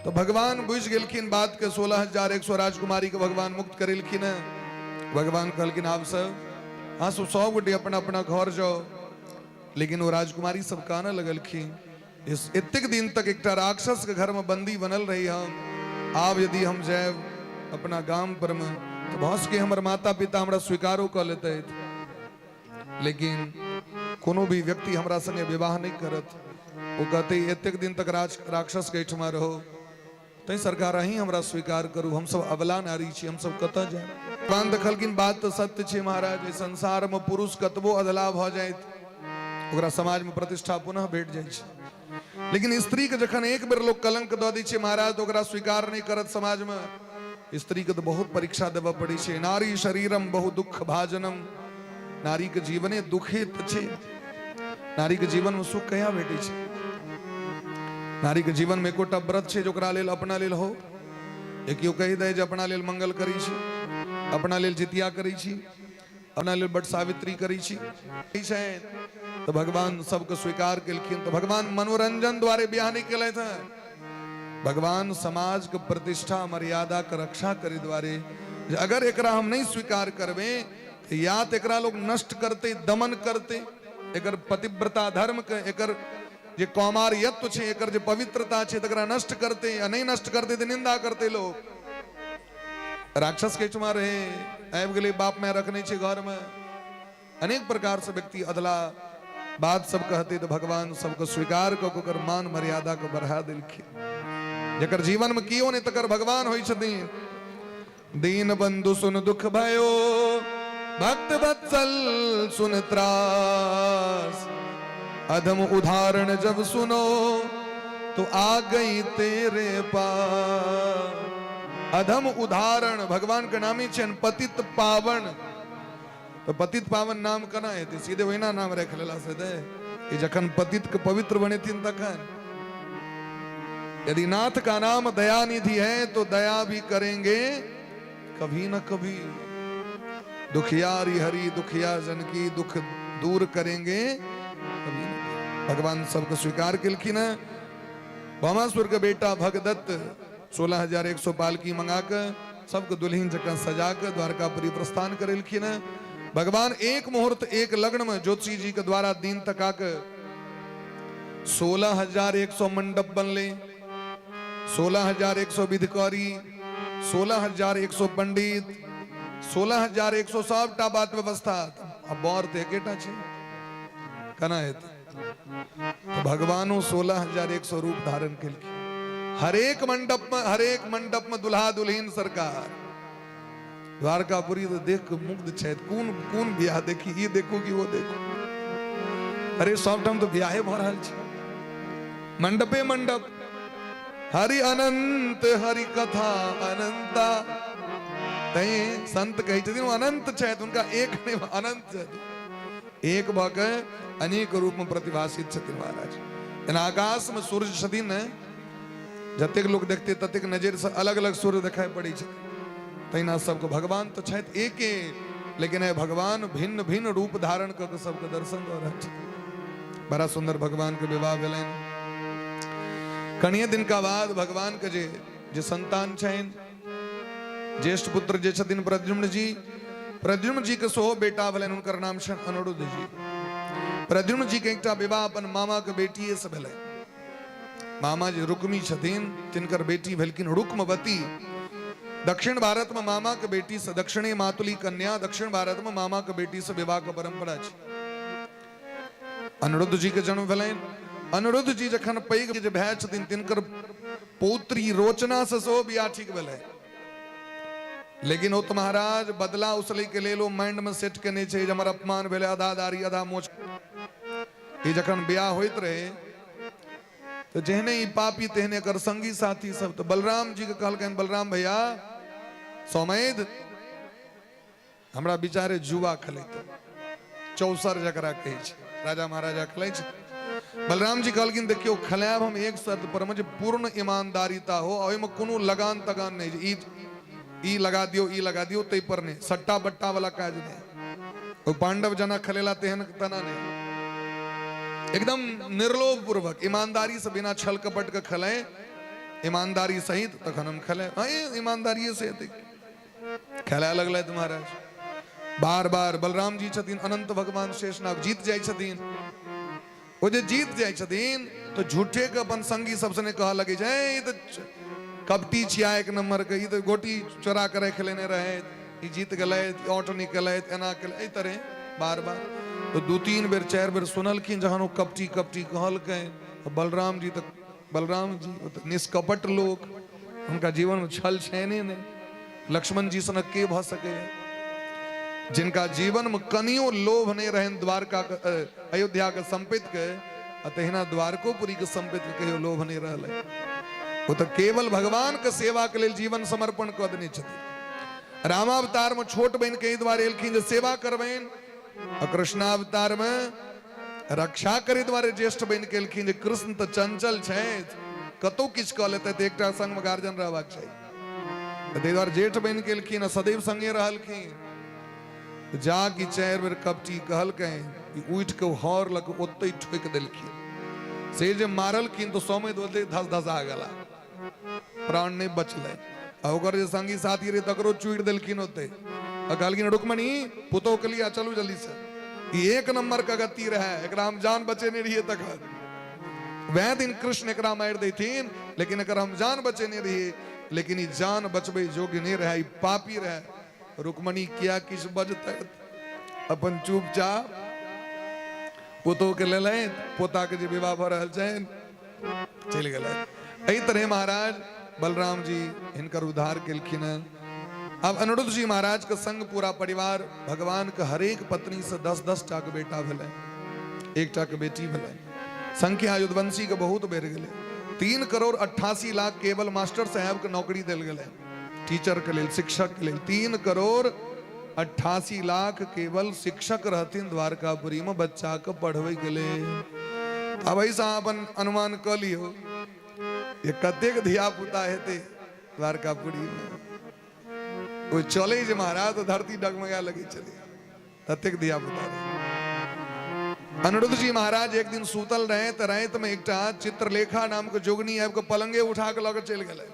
तो भगवान बुझ गेलखिन बात के 16,100 राजकुमारी के भगवान मुक्त करेलखिन। भगवान कहलखिन आप सब हाँ सब गोटे अपना अपना घर जाओ, लेकिन वो राजकुमारी सब काना लगलखिन। इस इतने दिन तक एक राक्षस के घर में बंदी बनल रही हम, आब यदि हम जाए अपना गांव पर में तो बहुत के हमारे माता पिता हमरा स्वीकारो कर लेते, लेकिन कोनो भी व्यक्ति हमरा संगे विवाह नहीं करत। वो कहते इतने दिन तक राक्षस के ठमा रहो, तो सरकार ही हमरा स्वीकार करू, हम सब अबला नारी छी, हम सब कत जाए। भगवान देखलखिन बात तो सत्य छे महाराज, संसार में पुरुष कतबो अधला भ जाए ओकरा समाज में प्रतिष्ठा पुनः भेट जाए छे, लेकिन स्त्री के जखन एक बेर लोग कलंक द दै छे महाराज तो ओकरा स्वीकार नहीं करत समाज में। स्त्री के तो बहुत परीक्षा देव पड़ी छे। नारी शरीरम बहु दुख भाजनम, नारी के जीवने दुखित छे। नारी के जीवन में सुख कया भेटे छे? नारी के जीवन में एकोटा व्रत छे जोकरा लेल अपना लेल हो। एक यो कही दे जे अपना लेल मंगल करी छी, अपना लेल जितिया करी छी, अपना लेल बट सावित्री करी छी। तो भगवान सबको स्वीकार केलखिन। तो भगवान मनोरंजन द्वारे ब्याह नहीं केले थे, भगवान समाज के प्रतिष्ठा मर्यादा के रक्षा करे द्वारे। अगर एकरा हम नहीं स्वीकार करबे तो या तो एकरा लोग नष्ट करते, दमन करते, एकर पतिव्रता धर्म के, एकर जे कौमार्यत्व छे, एकर जे पवित्रता छे, तकरा नष्ट करते, या नहीं नष्ट करते तो निंदा करते लोग। राक्षस के चुमा रहे आबि गेले बाप में रखने छे घर में, अनेक प्रकार से व्यक्ति अदला बात सब कहते, तो भगवान सबको स्वीकार कर मान मर्यादा को बढ़ा दिलखिन। जकर जीवन में कियो ने तकर भगवान होई छथिन। दीन बंधु सुन दुख भयो, भक्त वत्सल सुन त्रास, अधम उदाहरण जब सुनो तो आ गई तेरे पास। अधम उदाहरण भगवान के नामी छे पतित पावन। तो पतित पावन नाम कना है, सीधे वही नाम रख लेला से दे कि जखन पतित के पवित्र बने थीन तखन। यदि नाथ का नाम दयानिधि है तो दया भी करेंगे कभी न कभी। दुखियारी हरि दुखिया जन की दुख दूर करेंगे कभी न कभी। भगवान सबको स्वीकार किलखिन। भामासुर के बेटा भगदत्त 16,100 पालकी मंगाकर सबको दुल्हन जगह सजाकर द्वारकापुरी प्रस्थान करेलखिन। भगवान एक मुहूर्त एक लग्न में ज्योतिषी जी के द्वारा दिन तकाकर 16,100 मंडप बनले, 16,100 विधिकारी, 16,100 पंडित, 16,100 सबटा बात व्यवस्था। अब बौर थे केटा छे कना है तो भगवानो 16,100 रूप धारण केलखिन। हरेक मंडप में दुल्हा दुल्हन सरकार। द्वारकापुरी तो देख के मुग्ध छे, कौन ब्याह देखी, ये देखो कि वो देखो। अरे सब टाइम तो ब्याहे भ रहल छे, मंडपे मंडप। हरि अनंत हरि कथा अनंता। तै संत कहे छथिन अनंत छे, उनका एक नहीं अनंत छे, एक भक अनेक रूप में प्रतिभाषित छथिन महाराज। इन आकाश में सूर्य छथिन, जतेक लोग देखते ततेक नजर से अलग अलग सूर्य दिखाई पड़ी छे। तैना सबको भगवान तो छथि एके, लेकिन है भगवान भिन्न भिन्न रूप धारण करके सबके दर्शन दे रहल छथिन। बड़ा सुंदर भगवान के विवाह भेलनि। कनिये दिन का बाद भगवान के जे संतान छनि, ज्येष्ठ पुत्र जे छथिन प्रद्युम्न जी, प्रद्युम्न जी के सेहो बेटा भेलनि, हुनकर नाम छनि अनिरुद्ध जी। प्रद्युम्न जी के एकटा विवाह अपन मामा के बेटिए से भेलै। मामा जी रुक्मी छथिन, तिनकर बेटी भेलखिन रुक्मवती। दक्षिण भारत में मामा के बेटी से, दक्षिणी मातुली कन्या, दक्षिण भारत में मामा के बेटी से विवाह का परंपरा छे। अनिरुद्ध जी के जन्म भेलनि। अनिरुद्ध जी जखन पैघ जे भय छथिन, तिनकर पौत्री रोचना से सेहो बियाह ठीक भेलै। लेकिन ओ तो महाराज बदला उसलै के लेल ओ माइंड में सेट केने छै जे हमर अपमान भेलै, आधा दाढ़ी आधा मोछ। ई जखन बियाह होइत रहे तो जेहने ही पापी तेहने कर संगी साथी सब। तो बलराम जी के कहलकनि बलराम भैया सौमैद हमरा बिचारे जुआ खेलैत, चौसर जकरा कहै छै, राजा महाराजा खेलै छै। बलराम जी कहलखिन देखियो खेलायब हम एक शर्त पर में, पूर्ण ईमानदारीता हो, ओहि में कोनो लगान तगान नहीं, ई लगा दियो ई लगा दियो, तै पर नहीं, सट्टा बट्टा वाला काज नहीं। ओ पांडव जना खेलेला तेहन तना नहीं, एकदम निर्लोभ पूर्वक ईमानदारी से, बिना छल कपट के खेले, ईमानदारी सहित तखन हम खेले। ईमानदारी से खेलाय लगल महाराज। बार बार बलराम जी छथिन, अनंत भगवान शेषनाग जीत जाय छथिन। वो जे जीत जाय छथिन तो झूठे के अपन संगी सबसे ने कह लगे छै ई तो कपटी छिया एक नंबर के, ई तो गोटी चोरा करे खेलेने रहे, ई जीत गले, ऑट निकले, एना केले, तरह बार बार। तो 2-3 बेर 4 बेर सुनलखिन जहन वो कपटी कपटी कहलकनि। बलराम जी तो निष्कपट लोग, उनका जीवन में छल छैने नहीं। लक्ष्मण जी सनक के भ सके, जिनका जीवन में कनियो लोभ नहीं रहे द्वारका अयोध्या के संपत्ति के, तहिना द्वारकोपुरी के संपत्ति के कहियो लोभ नहीं रहले। वो तो केवल भगवान के सेवा के लिए जीवन समर्पण कर देने छथिन। रामावतार में छोट बहन के द्वारे एलखिन जे सेवा करबैन, और कृष्णावतार में रक्षा करे द्वारे ज्येष्ठ बहन के एलखिन जे कृष्ण तो चंचल छथि, कतौ किछ कह लेते तो एकटा संग में गार्जियन रहबाक चाहिए। ताहि द्वारे जेठ बहन के एलखिन, सदैव संगे रहलखिन। जा कि 4 बेर कपटी कहलकनि उठ के हर लग ओते ठोक देलखिन से जे मारलखिन तो सौमे दोले धस धसा गेला प्राण नहीं बचले ओकर जे संगी साथी रे तकरो चूड़ देलखिन होते कहलखिन रुक्मणी पुतो के लिए चलू जल्दी से एक नंबर का गति रहे एकरा हम जान बचे नहीं रहिए तक वह दिन कृष्ण एकरा मार देथिन लेकिन एकरा हम जान बचे नहीं रहिए लेकिन ई जान बचबे योग्य नहीं रहे ई पापी रहे रुक्मणी किया किस बजते अपन चुपचाप पुतो के ले पोता के जे विवाह भ रहल छन चल गेल एही तरह महाराज बलराम जी हिनकर उद्धार केलखिन। अब अनिरुद्ध जी महाराज के संग पूरा परिवार भगवान के हरेक पत्नी से 10-10 टा के बेटा भेले एक टा के बेटी भेले संख्या युद्धवंशी के बहुत बढ़ गए 3,88,00,000 केवल मास्टर साहब के नौकरी दिल गए टीचर के लिए शिक्षक के लिए 3,88,00,000 केवल शिक्षक रहतीन द्वारकापुरी में बच्चा के पढ़वे के लिए। अब ऐसा अपन अनुमान कर लियो ये कतेक धिया पुता हेते द्वारकापुरी में वो चले जे महाराज तो धरती डगमगा लगी चले ततेक धिया पुता रहे। अनिरुद्ध जी महाराज एक दिन सूतल रहे तो रात में एक चित्रलेखा नाम के जोगनी है पलंगे उठा के लगे चल गए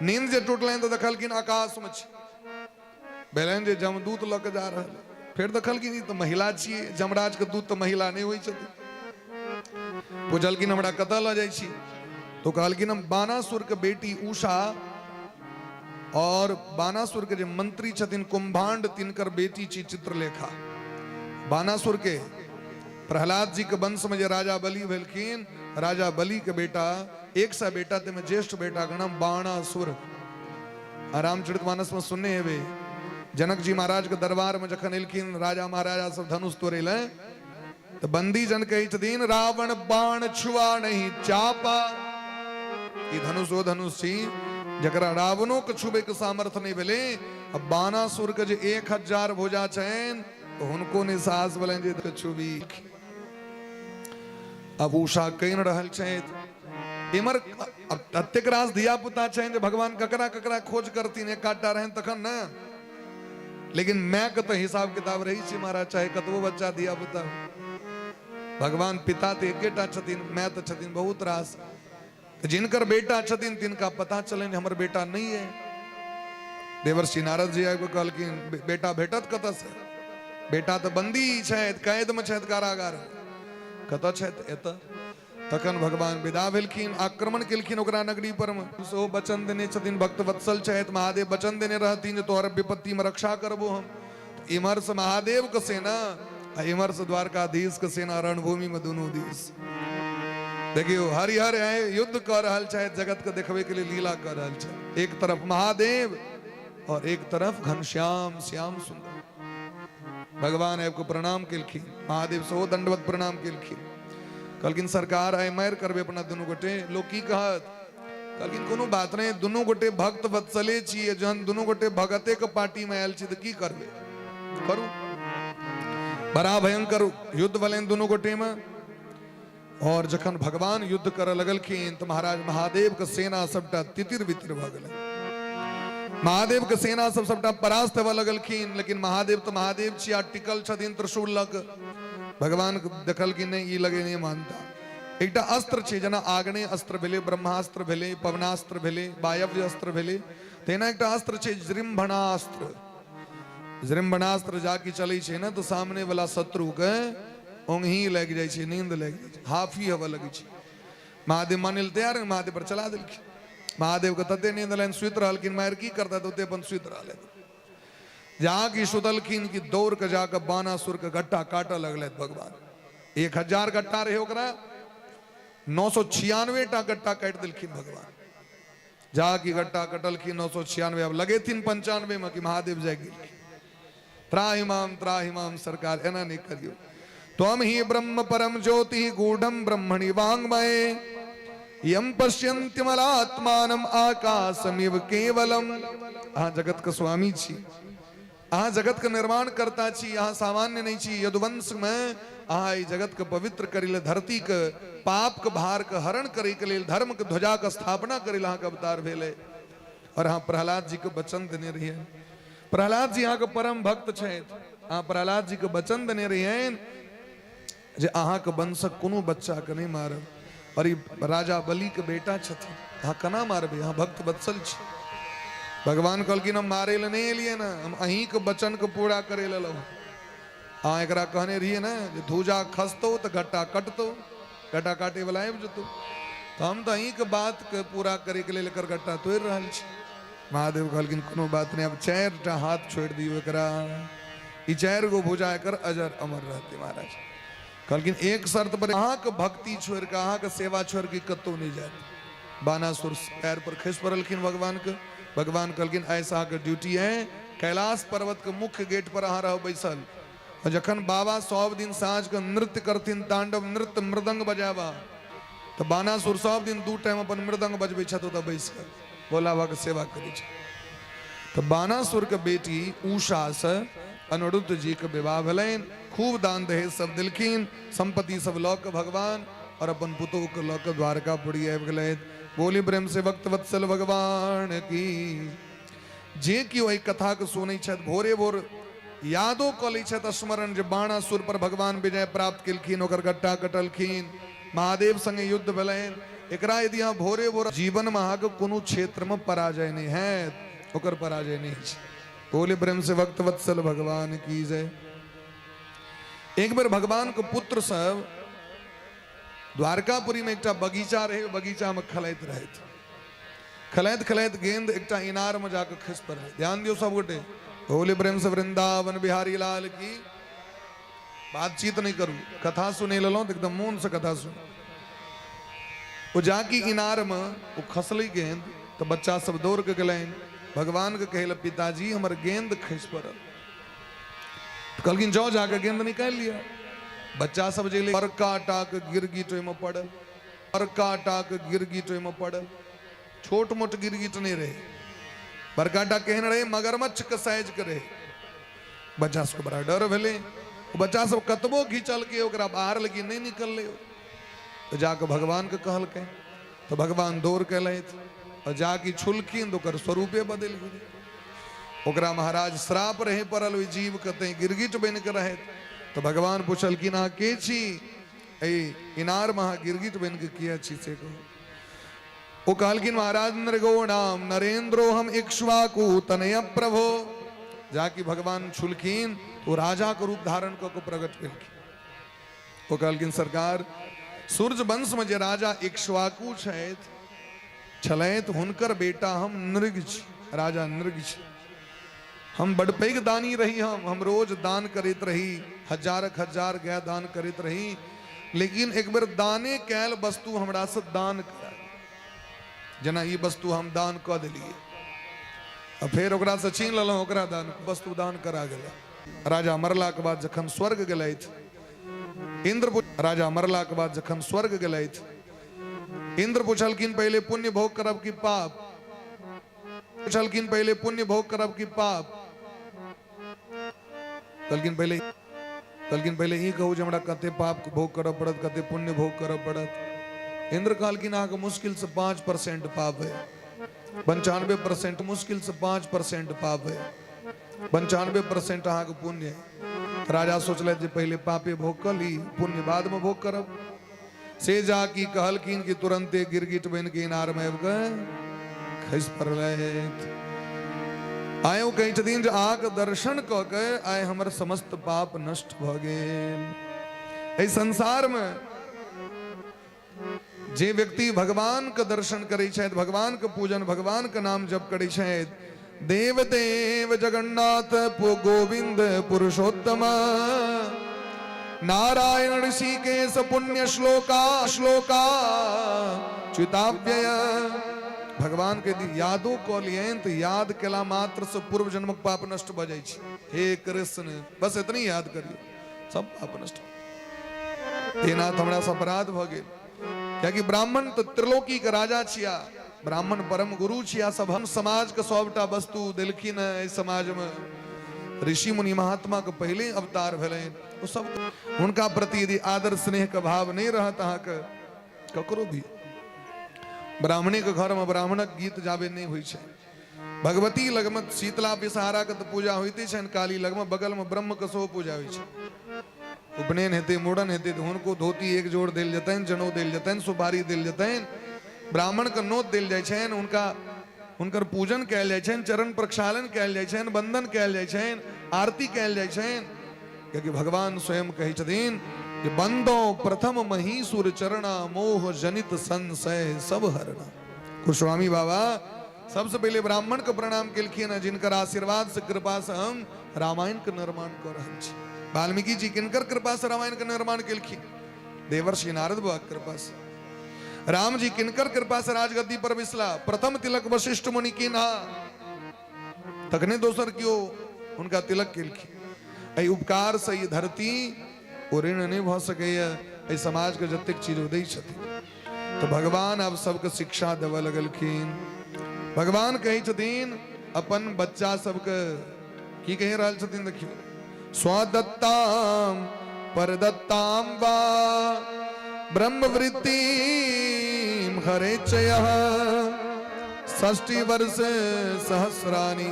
नींद जे टूटल तो देखल कि आकाश में बेलन जे जमदूत लग जा रहा फिर देखल कि तो महिला छी जमराज के दूत तो महिला नहीं हुई पूछल कि हमरा कतऽ ल जाइ छी तो कहल कि हम बानासुर के बेटी उषा और बानासुर के जो मंत्री छथिन कुंभांड तिनकर बेटी छी चित्रलेखा बानासुर के प्रहलाद जी के वंश में जो राजा बलि भेलखिन राजा बलि के बेटा एक सा बेटा ते में ज्येष्ठ बेटा का नाम बाणासुर रामचरितमानस में सुनने हेबे जनक जी महाराज के दरबार में जखन एलखिन राजा महाराजा सब धनुष तोड़े ले तो बंदी जन कही छथिन रावण बाण छुआ नहीं चापा ई धनुष ओ धनुष छी जकरा रावणों के छुबे के सामर्थ्य नहीं भेले अब बाणासुर के जो 1000 भुजा छन तो उनको ने साहस बोले जे छुबी अब उषा कहीं रहल छथि इमर अत्यक रास धिया पुता छन जे भगवान ककरा ककरा खोज करतीन एक काटा रहन तखन न लेकिन मैं के तो हिसाब किताब रही छी महाराज चाहे कतबो बच्चा धिया पुता भगवान पिता तो एकेटा छथिन मैं तो छथिन बहुत रास जिनकर बेटा छथिन तिनका पता चले हमर बेटा नहीं है देवर्षि नारद जी आके कहलखिन बेटा भेटत कत से बेटा तो बंदी छथि कैद में छथि कारागार कत छथि एत तखन भगवान विदा भेलखिन आक्रमण केलखिन ओकरा नगरी पर में सो वचन देने छथिन भक्त वत्सल छथि महादेव वचन देने रहथिन तोहर विपत्ति में रक्षा करबो हम इमहर से महादेव के सेना इमहर से द्वारकाधीश के सेना रणभूमि में दोनों दिस देखियो हरिहर युद्ध कर रहल छथि जगत के देखबे के लिए लीला कर रहल छथि एक तरफ महादेव और एक तरफ घनश्याम श्याम सुंदर भगवान आपको प्रणाम केलखिन महादेव सो दंडवत प्रणाम केलखिन कहलखिन सरकार आय मार करबे अपना दुनू गोटे लोग की कहत कहलखिन कोनो बात नहीं दुनू गोटे भक्त वत्सले छिए जहन दुनू गोटे भगते के पार्टी में आयल छी त की करबे करू बड़ा भयंकर युद्ध भलेन दुनू गोटे में और जखन भगवान युद्ध कर लगलखिन तो महाराज महादेव के सेना सबटा तितिर बितिर भ गेल महादेव के सेना सबटा परास्त हेबे लगलखिन लेकिन महादेव तो महादेव छिया टिकल छथिन त्रिशूल लग भगवान देखल कि नहीं ई लगे नहीं मानता एकटा अस्त्र छै जना आग्नेय अस्त्र भेले ब्रह्मास्त्र भेले पवनास्त्र भेले वायव्य अस्त्र भेले तेना एकटा अस्त्र छै जृंभणास्त्र जृंभणास्त्र जाके चले छै ना तो सामने वाला शत्रु के ओंघी लग जाय छै नींद लग जाय छै हाफी हवा लगे छै महादेव मानिल तैयार महादेव पर चला देलखिन महादेव के तते नींद लाइन सुत रहलखिन मार की करता तो ते अपन सुत रहले जहाँ की सुतलखिन की दौड़ के जाकर बानासुर के गट्टा काट लगल भगवान 1000 गट्टा रहे ओकरा 996 टा गट्टा काट दिलखिन भगवान जहाँ की गट्टा कटलखिन 996 अब लगे 95 में कि महादेव जाग त्राहिमाम सरकार एना नहीं करियो त्वम ही ब्रह्म परम ज्योति गूढ़म ब्रह्मणि वांग्मये यम पश्यन्त्यमलात्मानम आकाशमिव केवलम अहाँ जगत के स्वामी छी अहाँ जगत के निर्माण करता छी अहाँ सामान्य नहीं छी यदुवंश में अहाँ जगत के पवित्र करिले धरती के पाप के भार के हरण करे के लिए धर्म के ध्वजा के स्थापना करिले अहाँ के अवतार भेले और अहाँ प्रहलाद जी के वचन देने रहिए प्रहलाद जी अहाँ के परम भक्त छथि आ प्रहलाद जी के वचन देने रही जे अहाँ के वंशक कोनो बच्चा के नहीं मारब, और ई राजा बलि के बेटा छथिन, अहाँ केना मारबे, अहाँ भक्त वत्सल छी। भगवान कहलखिन हम मारे ले नहीं एलिए ना, हम अहीं के वचन के पूरा करे ले लहु। हाँ एकरा कहने रहिए ना जे धूजा खसतो तो घट्टा कटतो, घट्टा काटे वाला आबि जतो, तो हम तो अहीं के बात के पूरा करे के लेल एकर घट्टा तोड़ रहल छी। महादेव कहलखिन कोनो बात नहीं, अब 4टा हाथ छोड़ दियो एकरा, ई 4 गो भुजा एकर अजर अमर रहते। महाराज कहलखिन एक शर्त पर, अहाँ के भक्ति छोड़ के, अहाँ के सेवा छोड़ के कतो नहीं जाते। बानासुर पैर पर खिस पड़लखिन भगवान के। भगवान कहलखिन ऐसा के ड्यूटी है, कैलाश पर्वत के मुख्य गेट पर अहाँ रहो बैसल, और जखन बाबा 100 दिन साँझ के नृत्य करथिन, तांडव नृत्य मृदंग बजाबा, तो बानासुर 100 दिन 2 टाइम अपन मृदंग बजबै छथि ओतऽ बैस कऽ भोला बाबा के सेवा करै छै। तो बानासुर के बेटी उषा से अनिरुद्ध जी के विवाह भेलनि, खूब दान दहेज सब दिलखिन, संपत्ति सब लऽ के भगवान, और अपन पुतोह के लऽ के द्वारकापुरी आबि गेलथि। बोली प्रेम से भक्त वत्सल भगवान की। जे केओ एहि कथा के सुनै छथि भोरे भोर यादो कऽ लै छथि स्मरण, जे बाणासुर पर भगवान विजय प्राप्त केलखिन, ओकर गट्टा कटलखिन, महादेव संगे युद्ध भेलनि। एकरा यदि अहाँ भोरे भोर जीवन में अहाँके कोनो क्षेत्र में पराजय नहीं है, ओकर पराजय नहीं छै। बोले प्रेम से भक्त वत्सल भगवान की जय। एक बेर भगवान के पुत्र सब द्वारकापुरी में एकटा बगीचा रहे, बगीचा में खेलैत रहैत, खेलैत खेलैत गेंद एकटा इनार में जाकर खसि पड़लै। ध्यान दियो सब गोटे, बोले प्रेम से वृंदावन बिहारी लाल की। बातचीत नहीं करू, कथा सुने लेलौं तो एकदम मोन से कथा सुन। वो जाकी इनार में वो खसली गेंद, तो बच्चा सब दौड़ के गलन, भगवान के कहल पिताजी हमर गेंद खसि पड़ल। तो कहलखिन जाओ जाके गेंद निकाल लिया। बच्चा सब जे बड़का टाक गिरगिट में पड़ल, बड़का टाक गिरगिट में पड़ल, छोट मोट गिरगिट नहीं रहे, बड़का टाक केहन रहे, मगरमच्छ के साइज के रहे। बच्चा सबको बड़ा डर भेले, बच्चा सब कतबो घिंचल के ओकरा बाहर लगी नहीं निकल ले। तो जाके भगवान के कहलकै, तो भगवान दौड़ के लैथ, और जाके छुलखिन तो ओकर स्वरूपे बदल गेल। ओकरा महाराज श्राप रहे पड़ल, ओहि जीव कतई गिरगिट बन के रहे। तो भगवान पूछलखिन अहाँ के छी, इनार में अहाँ गिरगिट बन के किया छी से कहू। वो कहलखिन महाराज नृगो नाम नरेंद्रो हम इक्ष्वाकु तनय प्रभो। जाके भगवान छुलखिन तो राजा के रूप धारण कर प्रकट केलखिन। वो कहलखिन सरकार सूर्य वंश में जे राजा इक्ष्वाकु छलैथ, हुनकर बेटा हम नृग छी, राजा नृग छी। हम बड़ पैघ दानी रही, हम रोज दान करैत रही, हजारक हजार गाय दान करैत रही, लेकिन एक बेर दाने कैल वस्तु हमरा से दान कराय, जेना ई वस्तु हम दान कऽ देलिए, और फिर ओकरा से छीन लेलहुँ, ओकरा दान वस्तु दान करा गेल। राजा मरला के बाद जखन स्वर्ग गेलैथ, राजा मरला के बाद जखन स्वर्ग गेलैथ, इंद्र पूछलखिन पहले पुण्य भोग करब कि पाप, पूछलखिन पहले पुण्य भोग करब कि पाप। कहलखिन पहले ई कहू जे हमरा कते पाप भोग करब पड़त, कते पुण्य भोग करब पड़त। इंद्र कहलखिन अहाँके मुश्किल से 5% पाप है, 95% मुश्किल से 5% पाप है, 95% अहाँके पुण्य है। राजा सोचलथि जे पहले पापे भोग कर ली, पुण्य बाद में भोग करब। से जाकी कहलखिन कि तुरंते गिरगिट बन के इनार में आबि कऽ खसि पड़लथि। आय ओ कहै छथिन जे अहाँके दर्शन कऽ के आय हमर समस्त पाप नष्ट भऽ गेल। एहि संसार में जे व्यक्ति भगवान के दर्शन करै छथि, भगवान के पूजन, भगवान के नाम जप करै छथि, देव देव जगन्नाथ गोविंद पुरुषोत्तम नारायण ऋषिकेश पुण्य श्लोका श्लोका च्युताव्यय। भगवान के यादो कऽ लियन तो याद केला मात्र से पूर्व जन्मक पाप नष्ट भऽ जाइ छै। हे कृष्ण बस इतनी याद करिए, सब पाप नष्ट। हे नाथ हमरा से अपराध भऽ गेल, कियाकि ब्राह्मण तो त्रिलोकी के राजा छिया, ब्राह्मण परम गुरु छिया। सब हम समाज के सबटा वस्तु देलखिन है समाज में। ऋषि मुनि महात्मा के पहले अवतार भेलनि, वो सब उनका प्रति यदि आदर स्नेह का भाव नहीं रहत अहाँके ककरो भी, ब्राह्मणे के घर में ब्राह्मणक गीत जाबे नहीं होइ छै। भगवती लगमत शीतला विषहारा के तो पूजा होती है, काली लगम बगल में ब्रह्म कसो पूजा हुई है। उपनयन हेते मुड़न हेते तो उनको धोती एक जोड़ दिल जतन, जनेऊ दिल जतन, सुपारी दिल जतन, ब्राह्मण के नोत दिल जाय छन, उनका उनकर पूजन कैल जाय छन, चरण प्रक्षालन कैल जाय छन, बंदन कैल जाय छन, आरती कैल जाय छन। क्योंकि भगवान स्वयं कही छथिन कि बंदो प्रथम महीसुर चरणा मोह जनित संशय सब हरणा। गोस्वामी बाबा सबसे पहले ब्राह्मण को प्रणाम केलखिन, जिनकर आशीर्वाद से कृपा से हम रामायण के निर्माण कर रहल छी। वाल्मीकि जी किनकर कृपा से रामायण का निर्माण केलखिन? देवर्षि नारद बाबा के कृपा से। राम जी किनकर कृपा से राजगद्दी पर बिसला? प्रथम तिलक वशिष्ठ मुनि कीन्हा, तकने दोसर क्यों उनका तिलक केलखिन। ऐ उपकार से ये धरती और ऋण नहीं भ सकैया, ऐ समाज के जतेक चीज दै छथिन। तो भगवान अब सबके शिक्षा देव लगलखिन। भगवान कही छथिन अपन बच्चा सबके की कह रहल छथिन, देखियो स्वदत्ताम परदत्ताम वा ब्रह्मवृत्ति हरेचयः षष्टि वर्ष सहस्राणि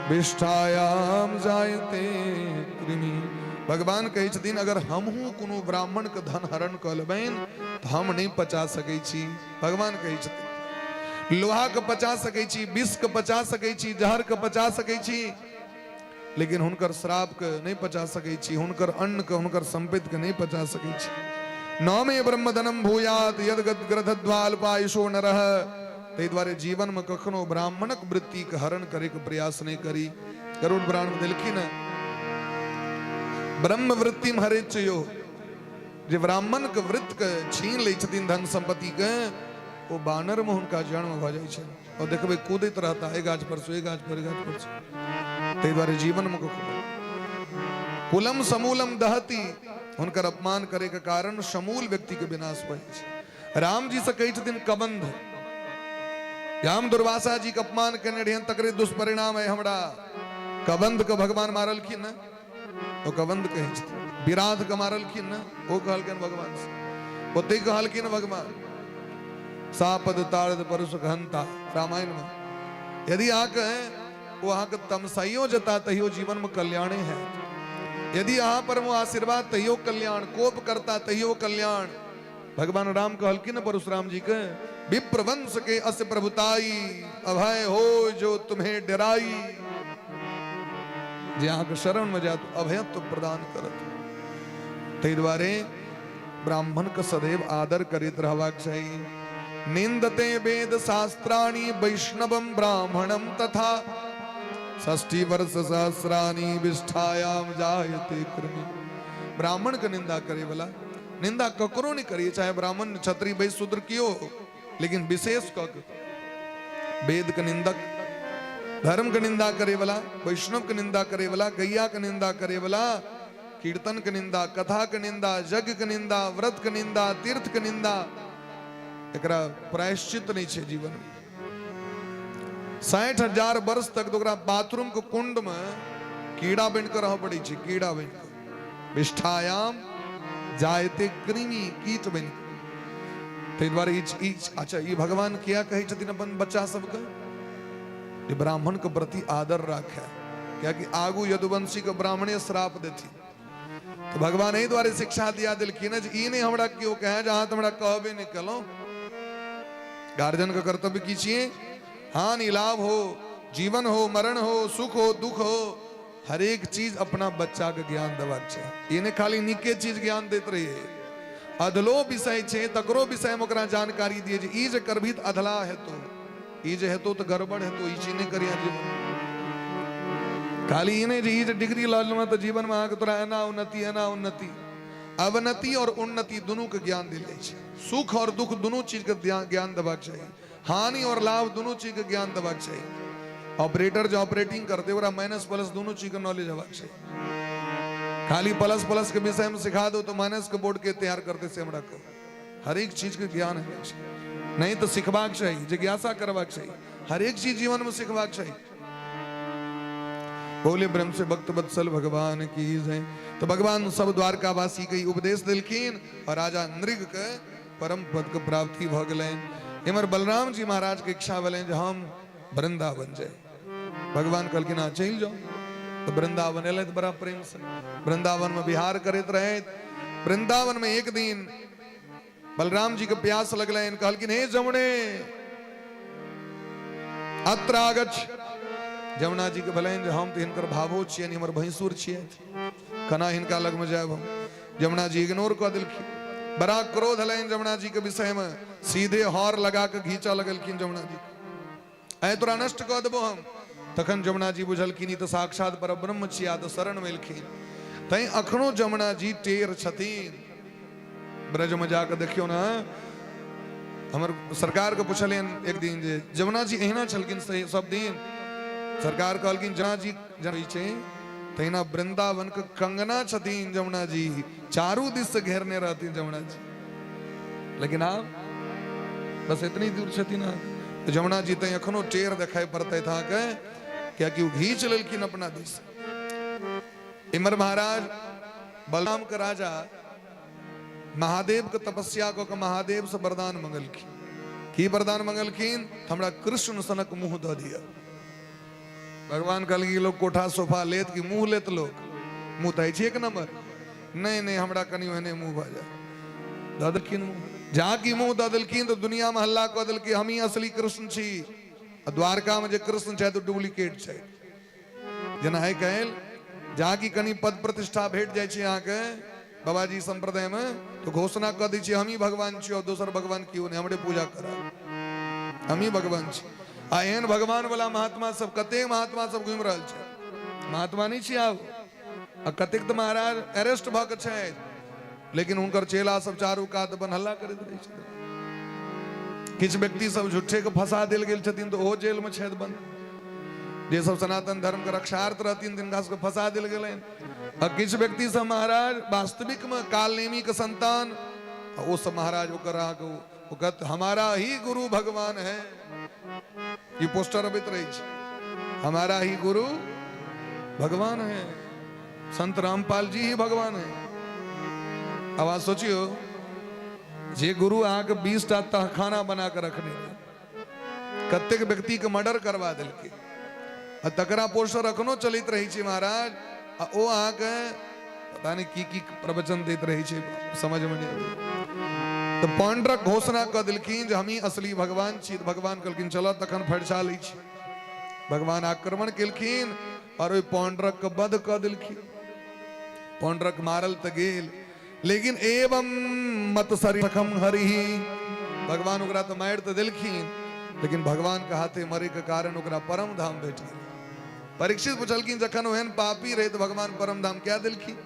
विष्ठायाम जायते कृमि। भगवान कही छथिन अगर हमहू कोनो ब्राह्मण के धन हरण क लेबैन तो हम नहीं पचा सकै छी। भगवान कही छथिन लोहा के पचा सकै छी, विष के पचा सकै छी, जहर के पचा सकै छी, लेकिन हुनकर श्राप के नहीं पचा सकै छी, हुनकर अन्न के हुनकर संपत्ति के नहीं पचा सकै छी। नौमे ब्रह्मधनम भूयात यद्गत ग्रथद्वाल्पायुषो नरः। तै द्वारे जीवन में कखनो ब्राह्मणक वृत्ति के हरण करे के प्रयास नहीं करी। गरुड़ पुराण में देलखिन ब्रह्म वृत्ति हरेचयो, जे ब्राह्मण के वृत्त के छीन ले छथिन धन संपत्ति के, वो बानर में हुनका जन्म भ जाय छै और देखबे कूदैत रहता है गाछ पर से गाछ पर गाछ पर से। तै द्वारे जीवन में कुलम समूलम दहती, हुनकर अपमान करे के कारण समूल व्यक्ति के विनाश भय छै। राम जी से कही छथिन कबंध, राम दुर्वासा जी के अपमान करने रहियन तकरे दुष्परिणाम है हमरा। कबंध के भगवान मारलखिन न, तो कबंध कहे छथिन। विराध के मारलखिन न, वो कहलखिन भगवान से। ओते कहलखिन भगवान सापद ताड़द परुष घंता रामायण में। यदि आके वो आके तमसाइयो जता तहियो जीवन में कल्याणे है, यदि यहाँ पर वो आशीर्वाद तहियो कल्याण, कोप करता तहियो कल्याण। भगवान राम कहलखिन परशुराम जी के विप्रवंश के अस प्रभुताई अभय हो जो तुम्हें डराई। जहाँ के शरण में जा तो अभयत्व प्रदान करत। तै द्वारे ब्राह्मण का सदैव आदर करित रहबाक चाहिए। निंदते वेद शास्त्राणि वैष्णवम ब्राह्मणम तथा षष्टि वर्ष सहस्राणि विष्ठायाम जायते कृमि। ब्राह्मण का निंदा करे वाला निंदा ककरो नहीं करिए, चाहे ब्राह्मण क्षत्रिय वैश्य शूद्र कियो, लेकिन विशेष कक वेद का निंदक, धर्म का निंदा करे वाला, वैष्णव का निंदा करे वाला, गैया का निंदा करे वाला, कीर्तन का निंदा, कथा का निंदा, यज्ञ का निंदा, व्रत का निंदा, तीर्थ का निंदा, एकरा प्रायश्चित नहीं छे जीवन में। 60,000 वर्ष तक तो बाथरूम के कुंड में कीड़ा बन कर रह पड़ी छे, कीड़ा बन कर। विष्ठायाम जायते कृमि, कीट बन। तै द्वारे अच्छा ये भगवान क्या कहे छथिन अपन बच्चा सबके? ये ब्राह्मण के प्रति आदर राखे, क्या कि आगू यदुवंशी के ब्राह्मणे श्राप देती। तो भगवान एहि द्वारे शिक्षा दिया दिलखिन जे ई नहीं हमरा क्यों कहे जहां तुमरा कहबे नहीं कलो। गार्जियन का कर्तव्य की छिए, हानि लाभ हो, जीवन हो, मरण हो, सुख हो, दुख हो, हर एक चीज अपना बच्चा के ज्ञान देबाक छै। इने खाली निके चीज ज्ञान देत रहिए। अधलो विषय छे तकरो विषय में ओकरा जानकारी दिए जे ई जे करभी त अधला हेतो, ई जे हेतो तो गड़बड़ हेतो, ई चीज नहीं करिया जीवन। खाली इने जे ई जे डिग्री ल लेना तो जीवन में आके तोरा एना उन्नति एना उन्नति। अवनति और उन्नति दोनों के ज्ञान दिल जाय छै। सुख और दुख दोनों चीज के ज्ञान देबाक चाहिए। हानि और लाभ दोनों चीज के ज्ञान देबाक चाहिए। ऑपरेटर जो ऑपरेटिंग करते ओकरा माइनस प्लस दोनों चीज के नॉलेज होबाक चाहिए। खाली प्लस प्लस के विषय में सिखा दो तो माइनस के बोर्ड के तैयार करते से हमरा को हर एक चीज के ज्ञान है। नहीं तो सिखबाक चाहिए, जिज्ञासा करबाक चाहिए, हर एक चीज जीवन में सिखबाक चाहिए। बोले ब्रह्म से भक्त वत्सल भगवान की जय। तो भगवान सब द्वारकावासी के उपदेश दिलखिन और राजा नृग के परम पद के प्राप्ति भ गए। इमर बलराम जी महाराज के इच्छा भेल जे हम वृंदावन जाए। भगवान कल की ना चल जाओ तो वृंदावन एल बड़ा प्रेम से वृंदावन में विहार करते रहे। वृंदावन में एक दिन बलराम जी के प्यास लगल, कहल कि हे जमुने अत्र आगछ। जमुना जी के भलन हम तो हिनकर भावो छिए, हमर भैंसुर छिए, कना हिनका लग में जाए। हम जमुना जी इग्नोर कर दिलखिन। बड़ा क्रोध हलन जमुना जी के विषय में, सीधे हौर लगा के घींचा लगलखिन जमुना जी, ऐ तोरा नष्ट कर देबो हम। तखन जमुना जी बुझलखिन तो साक्षात पर ब्रह्म छिया, तो शरण मिलखिन। तई अखनो जमुना जी टेर छथिन। ब्रज में जाकर देखियो ना, हमर सरकार के पूछलियन एक दिन जे जमुना जी एहना छलकिन सही सब दिन। सरकार कहलकिन जमुना जी जन छे तहिना वृंदावन के कंगना छथिन जमुना जी, चारों दिस से घेरने रहती जमुना जी। लेकिन आप बस इतनी दूर छथिन। तो जमुना जी तई अखनो टेर दिखाई पड़ते था के क्या कि घींच लेलकिन अपना दिस। इमर महाराज बलराम के राजा महादेव के तपस्या को महादेव से वरदान मंगलखिन। की वरदान मंगलखिन? हमरा कृष्ण सनक मुंह द दिया। भगवान कहल कि लोग कोठा सोफा लेत कि मुंह लेत लोग, मुंह तो एक नंबर। नहीं नहीं हमरा कनी ओहने मुंह भजा ददलखिन मुंह। जाकि मुंह ददलखिन तो दुनिया में हल्ला कह दिल कि हम ही असली कृष्ण छी, द्वारका में जे कृष्ण छै तो डुप्लीकेट छै। जना है कहल जाकि कनी पद प्रतिष्ठा भेट जाय छै अहाँ के बाबाजी संप्रदाय में, तो घोषणा कर दी छी हम ही भगवान छी और दोसर भगवान क्यों नहीं, हमरे पूजा करा, हम ही भगवान छी। आ एहन भगवान वाला महात्मा सब कते महात्मा सब घूम रहल छै। महात्मा नहीं छी आब, आ कतेक तो महाराज अरेस्ट भ के छै, लेकिन उनकर चेला सब चारू कात बन हल्ला करैत रहै छै। किछ व्यक्ति सब झूठे के फंसा देल गेल छथिन तो ओहो जेल में छेद बंद। जे सब सनातन धर्म के रक्षार्थ रहथिन तिनका सबके फंसा देल गेलैन। आ किछ व्यक्ति सब महाराज वास्तविक में काल नेमी के संतान, वो सब महाराज ओकर वो कहते हमारा ही गुरु भगवान है। ये पोस्टर अबित रही है, हमारा ही गुरु भगवान है, संत रामपाल जी ही भगवान है। अब आप सोचियो जे गुरु आके 20 टा तहखाना बना कर रखने, कतेक व्यक्ति के मर्डर करवा दिल के, तकरा पोस्टर अखनो चलित रही है महाराज। ओ आके पता नहीं की प्रवचन देत रही है, समझ में नहीं आवे। तो पांडरक घोषणा कर दिलखिन जे हम ही असली भगवान छी। भगवान कहलखिन चलो तखन फरसा लै छी। भगवान आक्रमण केलखिन और ओई पांडरक के वध कर दिलखिन। पांडरक मारल त गेल, लेकिन एवं मत सरिखम हरि, भगवान ओकरा तो मार तो दिलखिन, लेकिन भगवान के हाथे मरे के कारण ओकरा परम धाम भेट गेल। परीक्षित पूछलखिन जखन ओहन पापी रहे तो भगवान परम धाम क्या दिलखिन?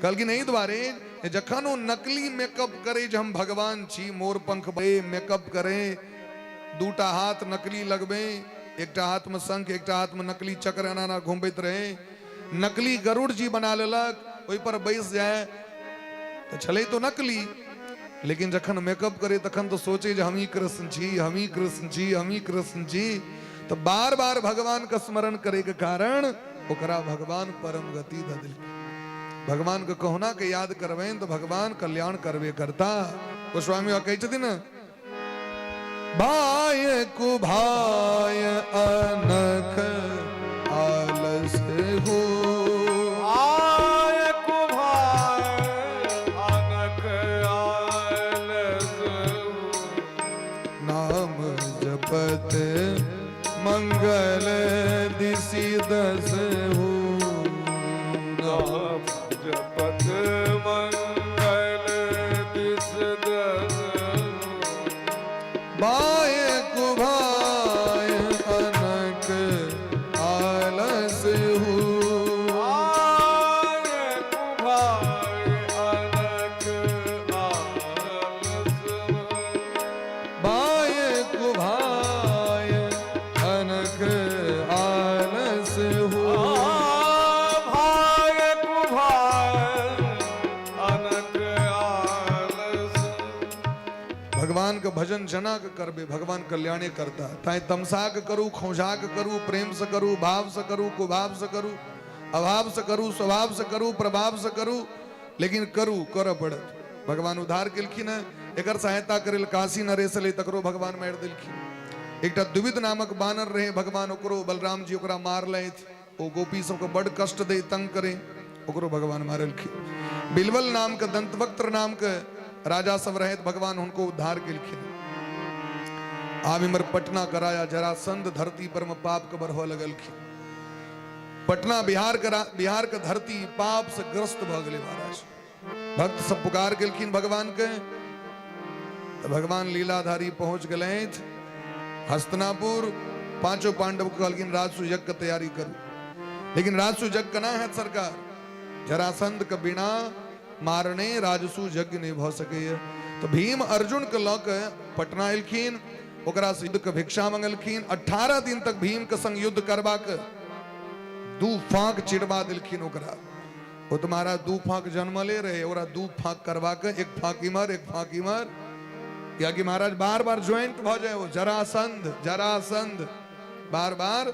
कहलखिन नहीं द्वारे जखन वो नकली मेकअप करे जे हम भगवान छी, मोर पंख बे मेकअप करे, दूटा हाथ नकली लगबे, एकटा हाथ में शंख एकटा हाथ में नकली चक्र एना घूमबैत रहे, नकली गरुड़ जी बना लेलक, ओहि पर बैस जाए तो छले तो नकली, लेकिन जखन मेकअप करे तखन तो सोचे जे हम ही कृष्ण छी, हम ही कृष्ण छी, हम ही कृष्ण छी। तो बार बार भगवान का स्मरण करे के कारण ओकरा भगवान परम गति द दिल। भगवान के कहना के याद करबेन तो भगवान कल्याण करबे करता। गोस्वामी कहे छथिन भाय कुभाय अनख आलस हो, आय कुभाय अनख आलस हो, नाम जपत मंगल दिशि दस हो, नाम जपत मंगल दिस दस हो, बाय कुभाय अनक आलस हो, आय कुभाय अनख आलस हो, बाय कुभाय अनक आलस हो, भाय कुभाय अनख आलस। भगवान का भजन जना के करबे भगवान कल्याणे करता। ताई तमसा के करू, खोजा के करू, प्रेम से करू, भाव से करू, कुभाव से करू, अभाव से करू, स्वभाव से करू, प्रभाव से करू, लेकिन करू कर पड़त। भगवान उद्धार केलखिन है, एकर सहायता करेल काशी नरेश ले तकरो भगवान मार दिलखिन। एक द्विविध नामक बानर रहे भगवान ओकरो बलराम जी ओकरा मार ले ओ गोपी सबको बड़ कष्ट दे तंग करे ओकरो भगवान मारलखिन। बिलवल नाम के दंतवक्त्र नाम के राजा सब रहे भगवान उनको उद्धार केलखिन। आविमर पटना कराया जरासंध धरती पर में पाप के बरहो लगलखिन। पटना बिहार का धरती पाप से ग्रस्त भ गए महाराज। भक्त सब पुकार गेलखिन भगवान के तो भगवान लीलाधारी पहुंच गए हस्तनापुर। पांचों पांडव को कहलखिन राजसु यज्ञ की तैयारी करू, लेकिन राजसु यज्ञ कना है सरकार, जरासंध के बिना मारने राजसु यज्ञ नहीं भ सके। तो भीम अर्जुन के लऽ के पटना एलखिन, ओकरा से युद्ध के भिक्षा मंगलखिन। 18 दिन तक भीम के संग युद्ध करबा के 2 फांक चिड़वा दिलखिन ओकरा। वो तुम्हारा 2 फांक जन्मले रहे, ओकरा 2 फांक करवा के 1 फांक इमर 1 फांक इमर, या कि महाराज बार बार ज्वाइंट भ जाए, वो जरासंध बार बार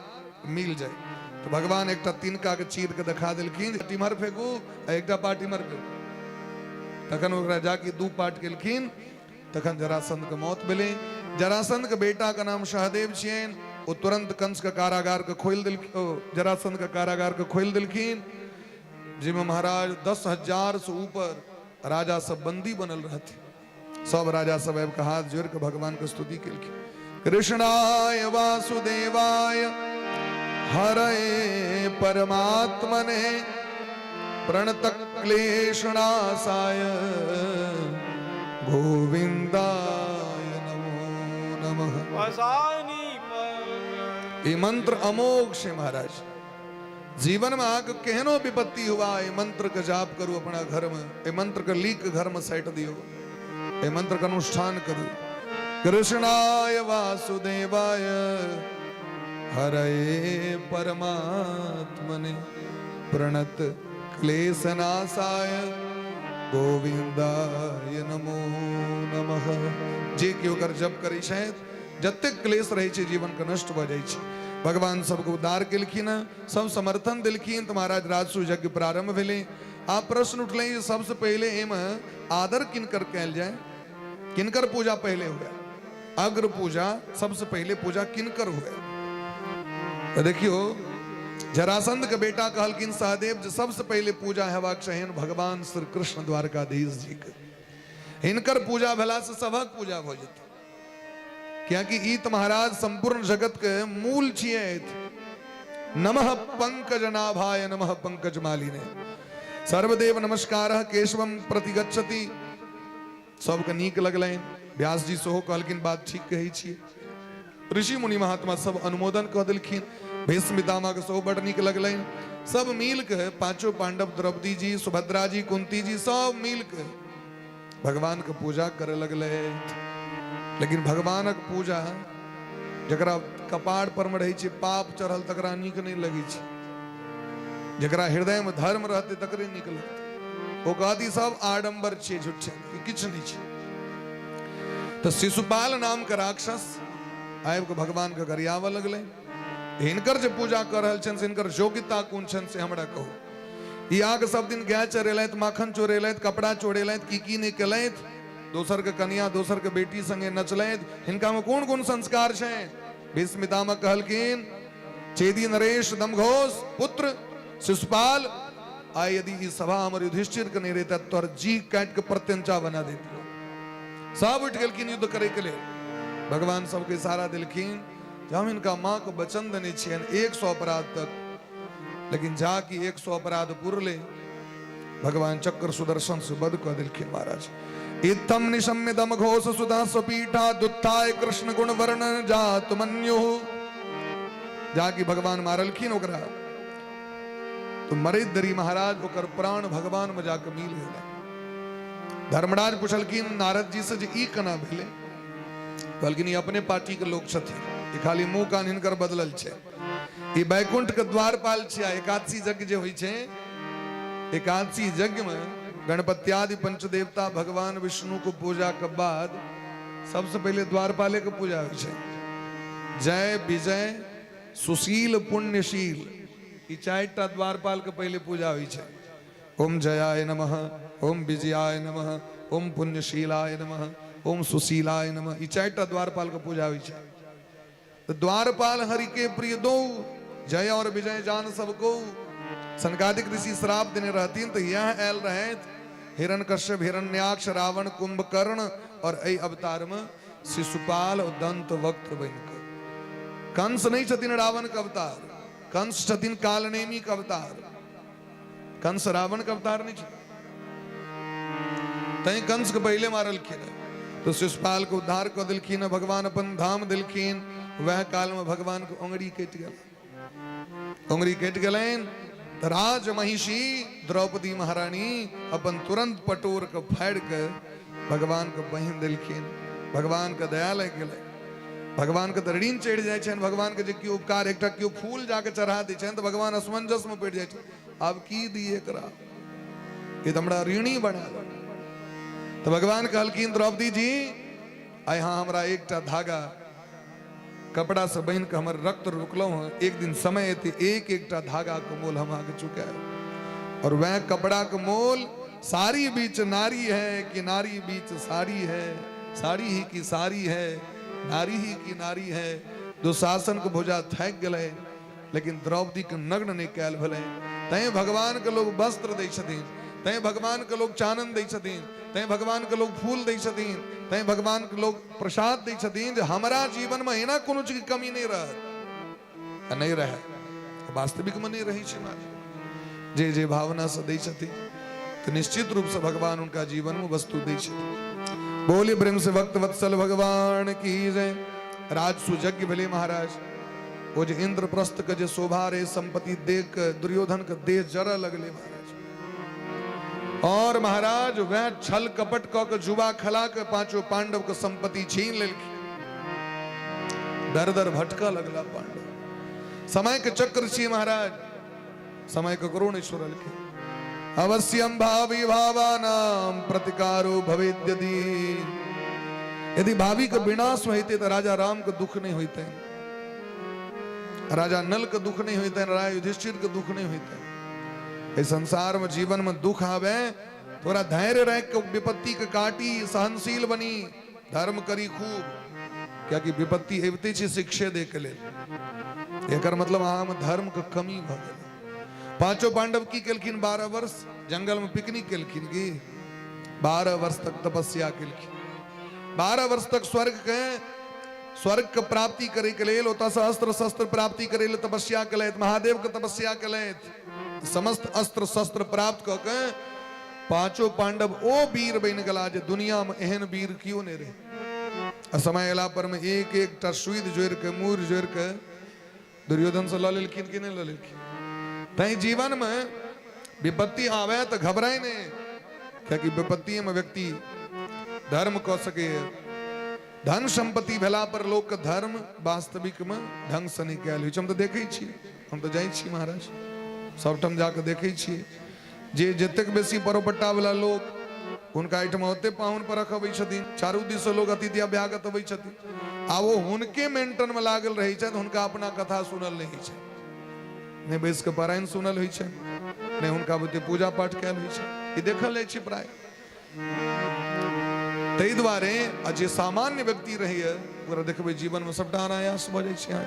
मिल जाए। तो भगवान एक तिनका के चीर के दिखा दिलखिन, टिमर फेंकू एक पार्ट इमर फेंकू। तखन ओकरा जाके 2 पार्ट केलखिन, तखन जरासंध के मौत भेलै। जरासंध के बेटा का नाम सहदेव छियन, वो तुरंत कंस का कारागार के खोल दिलखिन, जरासंध का कारागार के खोल दिलखिन, जिसमें महाराज 10,000 से ऊपर राजा सब बंदी बनल रहते। सब राजा सब का हाथ जोड़ के भगवान की स्तुति केलखिन। कृष्णाय वासुदेवाय हरये परमात्मने प्रणत क्लेशनाशाय गोविंदाय नमो नमः। ये मंत्र अमोघ से महाराज, जीवन में आके केहनो विपत्ति हुआ ये मंत्र का जाप करो अपना घर में, ये मंत्र का लीक घर में सेट दियो, ये मंत्र का अनुष्ठान करो। कृष्णाय वासुदेवाय हरये परमात्मने प्रणत क्लेशनाशाय गोविंदाय नमो नमः। जे केओ कर जप करै छथि जतेक क्लेश रहै छै जीवन के नष्ट भ जाइ छै। भगवान सबको उद्धार केलखिन, सब समर्थन दिलखिन। तो महाराज राजसु यज्ञ प्रारंभ भेलै। आप प्रश्न उठले सबसे पहले एम आदर किनकर कैल जाए, किनकर पूजा पहले हुए, अग्र पूजा सबसे पहले पूजा किनकर हुए। तो देखियो जरासंध के बेटा कहलखिन सहदेव जो सबसे पहले पूजा हेबाक चाहिए भगवान श्री कृष्ण द्वारकाधीश जी के, हिनकर पूजा भेला से सभक पूजा भ जेतै। क्या कि ई तो महाराज संपूर्ण जगत के मूल छिए। नमः पंकजनाभाय नमः पंकजमालिने सर्वदेव नमस्कारः केशवम प्रतिगच्छति। सबके नीक लगलनि। व्यास जी सेहो कहलखिन बात ठीक कहै छियै। ऋषि मुनि महात्मा सब अनुमोदन कह देलखिन। भीष्म पितामह के सेहो बड़ नीक लगलनि। सब मिल के पांचों पांडव द्रौपदी जी सुभद्रा जी कुंती जी सब मिल के भगवान के पूजा करे लगले। लेकिन भगवानक पूजा जकरा कपाड़ पर में रही छै पाप चढ़ल तकरा नीक नहीं लगी छै, जकरा हृदय में धर्म रहते तकरे नीक लगते। वो कहती सब आडंबर छे झूठे किछ नहीं छे। तो शिशुपाल नाम के राक्षस आबि के भगवान के गरियाव लगले। हिनकर जे पूजा कर रहल छन से हिनकर योग्यता कोन छन से हमरा कहू। ई आग सब दिन गाय चरेलैत, माखन चोरेलैत, कपड़ा चोरेलैत, की नहीं केलैत, दोसर के कन्या दोसर के बेटी संगे नचलैत, हिनका में कोन कोन संस्कार छै। भीष्म पितामह कहलखिन चेदी नरेश दमघोष पुत्र शिशुपाल आय यदि ई सभा हमर युधिष्ठिर के नहीं रहता तोर जी काट के प्रत्यंचा बना देती। सब उठ गेलखिन युद्ध करे के लिए। भगवान सबके इशारा दिलखिन हम इनका माँ को वचन देने छियन 100 अपराध तक, लेकिन जाकि 100 अपराध पुरले भगवान चक्र सुदर्शन से बध कह दिलखिन महाराज। इत्थम निशम्य दमघोष सुधा स्वपीठा दुत्थाय कृष्ण गुण वर्ण जात मन्यु। जाकि भगवान मारलखिन ओकरा तो मरे दरी महाराज ओकर प्राण भगवान में जाके मिल गए। धर्मराज पूछलखिन नारद जी से जे ई कना भेले, कहलखिन अपने पार्टी के लोग छथिन, ई खाली मुंह कान हिनकर बदलल छै। ई बैकुंठ के द्वारपाल छै। एकादशी यज्ञ जे होई छै, एकादशी यज्ञ में गणपत्यादि पंचदेवता भगवान विष्णु को पूजा के बाद सबसे पहले द्वारपाले के पूजा होई छै। जय विजय सुशील पुण्यशील ई 4टा द्वारपाल के पहले पूजा हुई है। ओम जयाय नमः, ओम विजयाय नमः, ओम पुण्यशीलाय नमः, ओम सुशीलाय नमः। ई 4टा द्वारपाल के पूजा हुई है। तो द्वारपाल हरि के प्रिय दो, जय और विजय जान सबको। सनकादिक ऋषि श्राप देने रहती तो यह एल रहे हिरण्यकश्यप, हिरण्याक्ष, रावण, कुंभकर्ण और ऐ अवतार में शिशुपाल और दंत वक्त बनकर। कंस नहीं छतीन रावण का अवतार, कंस छतीन कालनेमी का अवतार, कंस रावण का अवतार नहीं छे। तई कंस के पहले मारल खीन तो शिशुपाल को उद्धार कर दिलखीन, भगवान अपन धाम दिलखीन। वह काल में भगवान को उंगली कट गल, उंगली कट गलन तो राज महिषी द्रौपदी महारानी अपन तुरंत पटोर के फाड़ कर भगवान को बहन दिलखीन। भगवान का दया लग गए, भगवान के ऋण चढ़ जाए, भगवान के जो उपकार एक क्यों फूल जाके चढ़ा दी तो भगवान असमंजस में पड़ जाए। अब की दिए करा ये तो हमरा ऋणी बना। तो भगवान कहलखिन द्रौपदी जी आय हाँ हमरा एक धागा कपड़ा से बहन के हमर रक्त रुकलो है, एक दिन समय थे एक एक धागा का मोल हम आगे चुका है। और वह कपड़ा का मोल सारी बीच नारी है कि नारी बीच साड़ी है, साड़ी ही की सारी है, नारी ही की नारी है। दुशासन को भुजा थक गए लेकिन द्रौपदी के नग्न नहीं कैल भले। तय भगवान के लोग वस्त्र दे छथिन, तय भगवान के लोग चानन दे छथिन, तय भगवान के लोग फूल दे छथिन, तय भगवान के लोग प्रसाद दे छथिन। हमारा जीवन में है ना कोनो चीज की कमी नहीं रह, नहीं रहे वास्तविक में नहीं रही छे। जे जे भावना से दे छथिन तो निश्चित रूप से भगवान उनका जीवन में वस्तु दे छथिन। बोलिए प्रेम से भक्त वत्सल भगवान की जय। राजसु यज्ञ भले महाराज वो जो इंद्रप्रस्थ का जो शोभा रे संपत्ति देख दुर्योधन का देह जरा लगले महाराज। और महाराज वह छल कपट क जुबा खला के पांचों पांडव को संपत्ति छीन लेलखिन। दर दर भटका लगला पांडव। समय के चक्र छी महाराज, समय के करुण ईश्वर लिखे अवश्यम भावी भावानाम प्रतिकारो भवेद। यदि भावी का विनाश होते तो राजा राम का दुख नहीं होते, राजा नल का दुख नहीं होते, राजा युधिष्ठिर का दुख नहीं होते। इस संसार में जीवन में दुख आवे थोड़ा धैर्य रह के विपत्ति के काटी, सहनशील बनी, धर्म करी खूब। क्या कि विपत्ति एवते छी शिक्षे दे के ले एकर मतलब आम धर्म का कमी भ गई। पांचों पांडव की केलखिन 12 वर्ष जंगल में पिकनिक केलखिन की 12 वर्ष तक तपस्या केलखिन। 12 वर्ष तक स्वर्ग के प्राप्ति करे के लेल ओता से अस्त्र शस्त्र प्राप्ति करे ले तपस्या कलैत, महादेव के तपस्या कलैत। समस्त अस्त्र शस्त्र प्राप्त क के पांचों पांडव ओ वीर बन गला जे दुनिया में एहन वीर क्यों नहीं रहे। समय अला पर में एक एक टा सुईद जोड़ के मूर जोड़ के दुर्योधन से ल लेलखिन कि नहीं ल लेलखिन। तई जीवन में विपत्ति आवे तो घबराए नहीं, क्योंकि विपत्ति में व्यक्ति धर्म कह सके। धन संपत्ति भेला पर लोग के धर्म वास्तविक में ढंग से नहीं कल। हम तो देखे छी, हम तो जाए छी महाराज सबठाम जाके देखे छी जे जतेक बेसी परोपट्टा वाला लोग उनका आइटम होते पाहुन पर रखबै छथिन। चारू दिस लोग अतिथि अभ्यागत अबै छथिन आ वो हुनके मेंटन में लागल रही छथि। हुनका अपना कथा सुनल नहीं छै, नहीं बैस के पारायण सुनल होइ छै, नहीं हुनका बुते पूजा पाठ कैल होइ छै। ई देखल जाइ छै प्राय। तै दुआरे जे सामान्य व्यक्ति रहैए ओकरा देखबै जीवन में सबटा अनायास भ जाइ छै।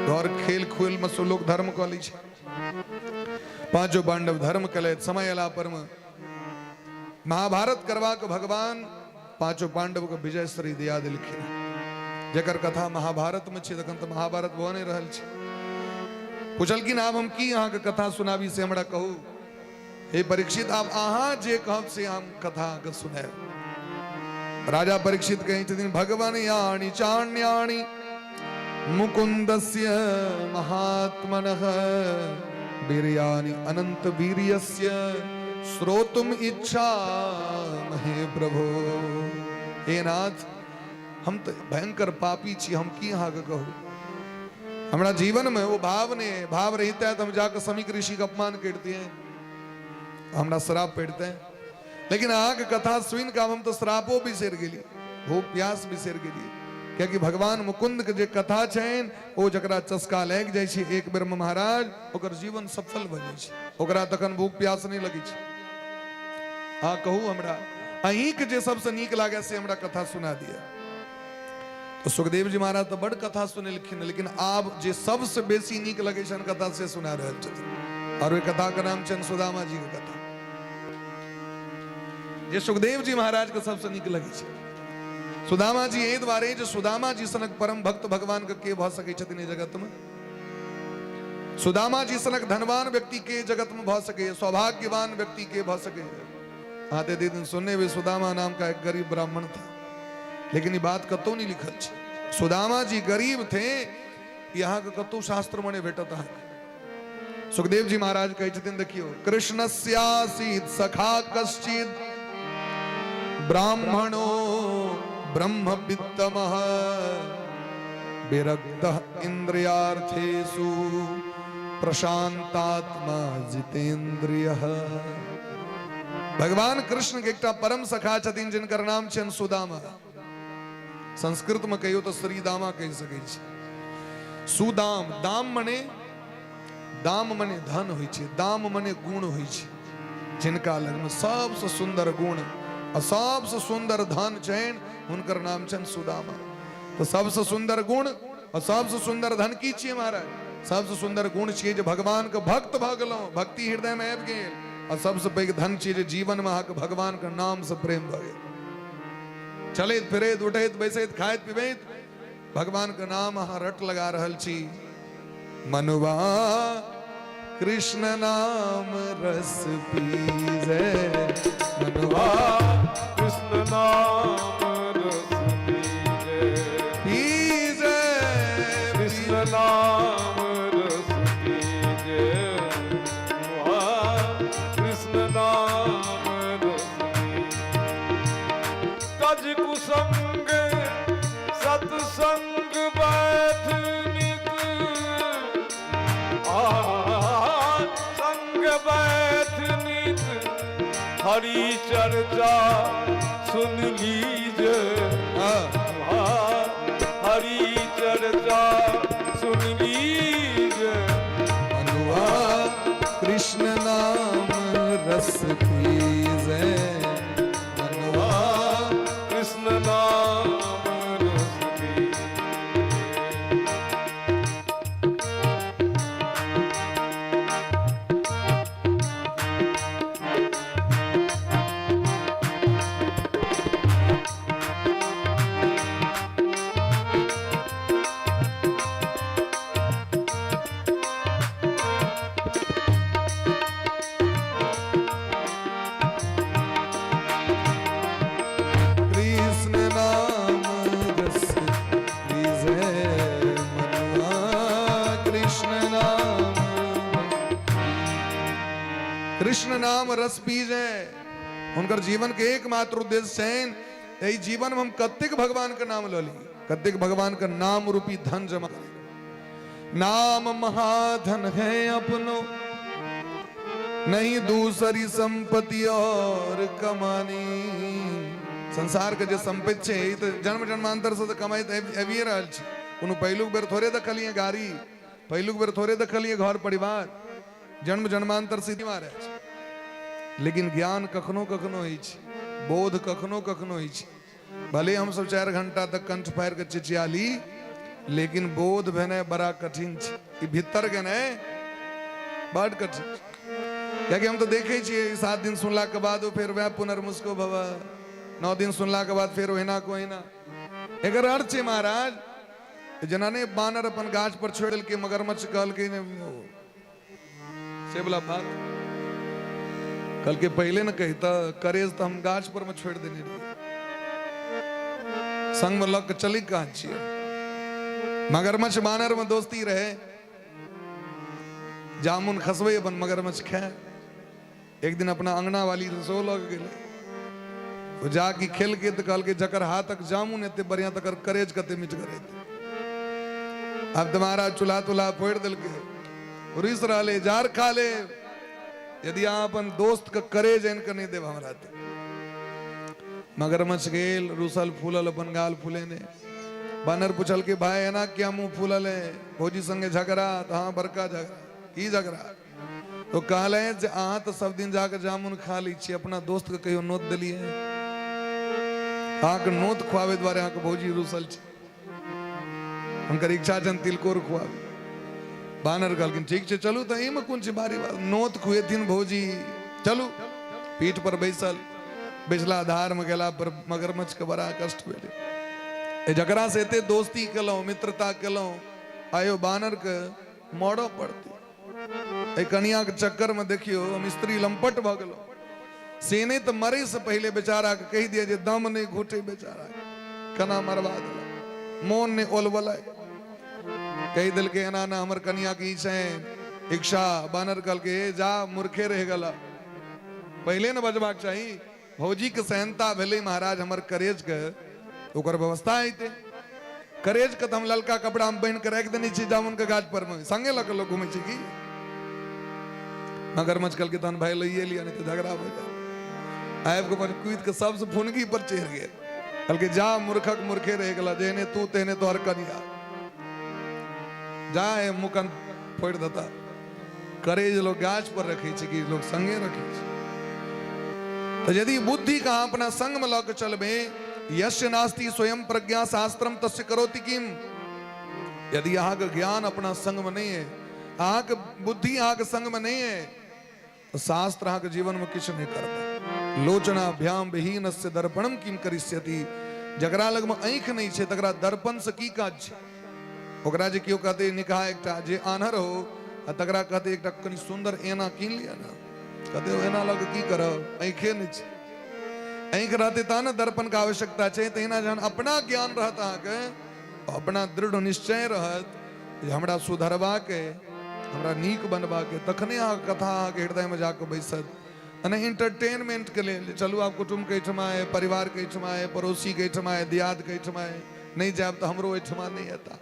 घर खेल खुल में सो लोग धर्म कऽ लै छै। पांचों पांडव धर्म कलैत। समय अला पर में महाभारत करवा के भगवान पांचों पांडव को विजय श्री दिया दिलखिन। जकर कथा महाभारत में छै तखन तो महाभारत भ नहीं रहल छै। पूछलखिन आब हम की अहाँ के कथा सुनाबी से हमरा कहू। हे परीक्षित आब अहाँ जे कहब से हम कथा के सुनाएब। राजा परीक्षित कहै छथिन भगवान यानी चाण्याणि मुकुंदस्य महात्मनः वीर्यानि अनंत वीर्यस्य श्रोतुम इच्छा महे प्रभो। हे नाथ हम तो भयंकर पापी छी, हम की अहाँ के कहू। हमारा जीवन में वो भाव ने भाव रहता है तो हम जाकर समीक ऋषि का अपमान करते हैं, हमारा श्राप पड़ते हैं। लेकिन अहाँ के कथा सुन का हम तो श्रापो बिसर गेली, भूख प्यास बिसर गेली। क्योंकि भगवान मुकुंद के जे कथा छैन ओ जकरा चस्का लग जाय छै एक बेर में महाराज ओकर जीवन सफल भ जाय छै, ओकरा तखन भूख प्यास नहीं लगी छै। हाँ कहू हमरा अहीं के जे सबसे नीक लागे से हमरा कथा सुना दिया। तो सुखदेव जी महाराज तो बड़ कथा सुनलखिन, लेकिन आप जे सबसे बेसी नीक लगे छन कथा से सुना रहल छथिन, और वे कथा का नाम छन सुदामा जी के कथा, जे सुखदेव जी महाराज के सबसे नीक लगे छे। सुदामा जी एहि द्वारे जे सुदामा जी सनक परम भक्त भगवान के भ सकै छथिन ई जगत में। सुदामा जी सनक धनवान व्यक्ति के जगत में भ सके, सौभाग्यवान व्यक्ति के भ सके। आते दिन सुनने वे सुदामा नाम का एक गरीब ब्राह्मण था, लेकिन ये बात कतो नहीं लिखल छे। सुदामा जी गरीब थे, यहाँ के कतो शास्त्र मने भेटत है। सुखदेव जी महाराज कहे छथिन, देखियो, कृष्णस्यासीत सखा कश्चित ब्राह्मणो ब्रह्मवित्तमः विरक्तः इंद्रियार्थेषु प्रशांतात्मा जितेन्द्रियः। भगवान कृष्ण के एकटा परम सखा छथिन जिनकर नाम छन सुदामा। संस्कृत में कहियो तो श्रीदामा कह सकै छी। सुदाम, दाम मने धन होइ छै, दाम मने गुण होइ छै, जिनका लग में सबसे सुंदर गुण और सबसे सुंदर धन छन, हुनकर नाम छन सुदामा। तो सबसे सुंदर गुण और सबसे सुंदर धन की छियै महाराज? सबसे सुंदर गुण छियै जे भगवान के भक्त भ गेलहुं, भक्ति हृदय में आबि गेल, और सबसे पैघ धन छियै जे जीवन में अहाँके भगवान के नाम से प्रेम भ गेल। चलैत फिरैत उठैत बैसैत खाइत पीबैत भगवान के नाम अहाँ रट लगा रहल छी। मनुआ कृष्ण नाम रस पीजे, मनुआ कृष्ण नाम रस पीजे, कृष्ण नाम रस पीजे, कृष्ण नाम रस पीजे। तज कुसंग सत्संग बैठ नित, संग बैठ नित हरि चर्चा सुन लीजे, हरि चर्चा सुन लीजे। मनुआ कृष्ण नाम रस पीजे, मनुआ कृष्ण नाम रस पीजे। कृष्ण नाम रस पीजे, मनुआ कृष्ण नाम, कृष्ण नाम रस पीजे। हुनकर जीवन के एकमात्र उद्देश्य छनि, एहि जीवन में हम कतेक भगवान के नाम लली, कतेक भगवान का नाम रूपी धन जमा करें। नाम महाधन है अपनो, नहीं दूसरी संपत्ति और कमानी। संसार के जे संपत्ति छे ई तो जन्म जन्मांतर से तो कमाई अबिए रहल छी। कोनो पहिलुक बेर थोड़े देखलिए गाड़ी, पहिलुक बेर थोड़े देखलिए घर परिवार, जन्म जन्मांतर से मारे छै। लेकिन ज्ञान कखनो कखनो होइ छै, बोध कखनो कखनो होइ छै। भले हम सब 4 घंटा तक कंठ फाड़ के चिचियाली, लेकिन बोध भेने बड़ा कठिन छै। ई भीतर के ने बड़ कठिन, क्योंकि हम तो देखे छिए 7 दिन सुनला के बाद फिर वह पुनर्मुस्को भव, 9 दिन सुनला के बाद फिर ओहिना को ओहिना। एकर अर्थ छै महाराज, जना ने बानर अपन गाछ पर छोड़ के मगरमच्छ कहल के से बोला बात, कल के पहले न कहता करेज तो हम गाछ पर में छोड़ देने रही, संग में लग चली कहा छिए। मगरमच्छ बानर में दोस्ती रहे, जामुन खसबे अपन मगरमच्छ खाए। एक दिन अपना अंगना वाली रसो लग गए, वो जाके खेल के तो कल के जकर हाथ तक जामुन एते बढ़िया तक करेज कते मिट करे। अब तुम्हारा चूल्हा तुल्हा फोड़ दिल के रिस रहा जार खा ले, यदि आप अपन दोस्त का करेज इनका नहीं देव हमरा। मगरमच्छ गेल रूसल फूलल अपन गाल फूले ने। बानर पूछल के भाई है ना क्या मुंह फूलल है, भौजी संगे झगड़ा? तो हाँ बड़का झगड़ा। की झगड़ा? तो कहले जे अहाँ तो सब दिन जाकर जामुन खा ली छी, अपना दोस्त के कहियो नोत दिलिए? अहाँ के नोत खुआवे द्वारे अहाँ के भौजी रूसल छी। उनकर इच्छा जन तिलकोर खुआवे बानर कहलखिन ठीक छे चलू तो एमे कोन छी बारी बात नोत खुएथिन भौजी चलू पीठ पर बैसल बिजला धार में गेला पर मगरमच्छ के बड़ा कष्ट भेले ए जकरा से एते दोस्ती केलौं मित्रता केलौं आयो बानर के मोड़ो पड़ती ए कन्या के चक्कर में देखियो हम स्त्री लंपट भ गेलो से नहीं तो मरे से पहले बेचारा के कह दिया जे दम नहीं घुटे बेचारा कना मरवा दिला मोन ने ओलवला कह दिल के एना ना हमर कन्या की इच्छा बानर कल के जा मूर्खे रह गला पहले न बजबाक चाहिए भौजी के सहनता भेले महाराज हमर करेज के ओकर व्यवस्था हेते करेज के हम ललका कपड़ा हम पहन के रख देनी छी जामुन के गाछ पर में संगे लग लोग घूमे छी की मगरमच्छ कल के तहन भाई लइए लिया नहीं तो झगड़ा हो जाए आब के पर कूद के सबसे फुनगी पर चढ़ गए कल के जा मूर्खक मूर्खे रह गला जेने तू तेने तोहर कनिया जा मुकन फोड़ देता करेज लोग गाछ पर रखे छी कि लोग संगे रखे छी तो यदि बुद्धि का अपना संग में लग चलबे यस्य नास्ति स्वयं प्रज्ञा शास्त्रम तस्य करोति किम यदि यहाँ का ज्ञान अपना संग में नहीं है यहाँ के बुद्धि यहाँ के संग में नहीं है तो शास्त्र यहाँ के जीवन में कुछ नहीं करता लोचना भ्याम विहीन से दर्पणम किम करिष्यति जकरा लग में आँख नहीं छे तकरा दर्पण से की काज छे ओकरा जे क्यों कहते निकाह एकटा जे आन्हर हो तकरा कहते एकटा कनी सुंदर एना कीन लिया ना कहते एना लग की करब आँखे नहीं छे आँख रहते ता ना दर्पण का आवश्यकता छे तहिना जहन अपना ज्ञान रहत अहाँके अपना दृढ़ निश्चय रहत जे हमरा सुधरबा के हमरा नीक बनबा के तखने अहाँ कथा अहाँके हृदय में जाके बैसत अने इंटरटेनमेंट के लिए चलू आप कुटुंब के ठमा है परिवार के ठमा है पड़ोसी के ठमा है दियाद के ठमा है नहीं जाब तो हमरो ठमा नहीं आता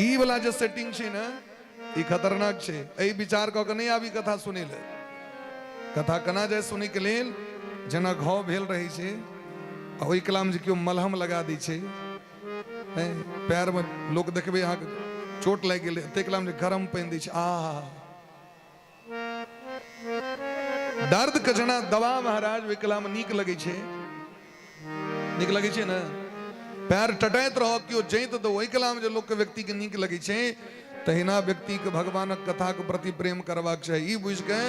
ई वाला जो सेटिंग छे ना ई खतरनाक छे एई विचार क के नहीं आबी कथा सुने ले कथा कना जाय सुने के लेल जना घाव भेल रही छे आ ओई कलाम जे क्यों मलहम लगा दी छे पैर में लोग देखबे यहाँ चोट लाग गेले ते कलाम जे गरम पहिन दी छे आ दर्द के जना दवा महाराज ओई कलाम नीक लगे छे नीक लगे छे ना पैर टटाइत रहो क्यों जैत तो वही कलाम जो लोग के व्यक्ति के नीक लगे छे तहिना व्यक्ति के भगवानक कथा के प्रति प्रेम करबाक चाहिए ई बुझ के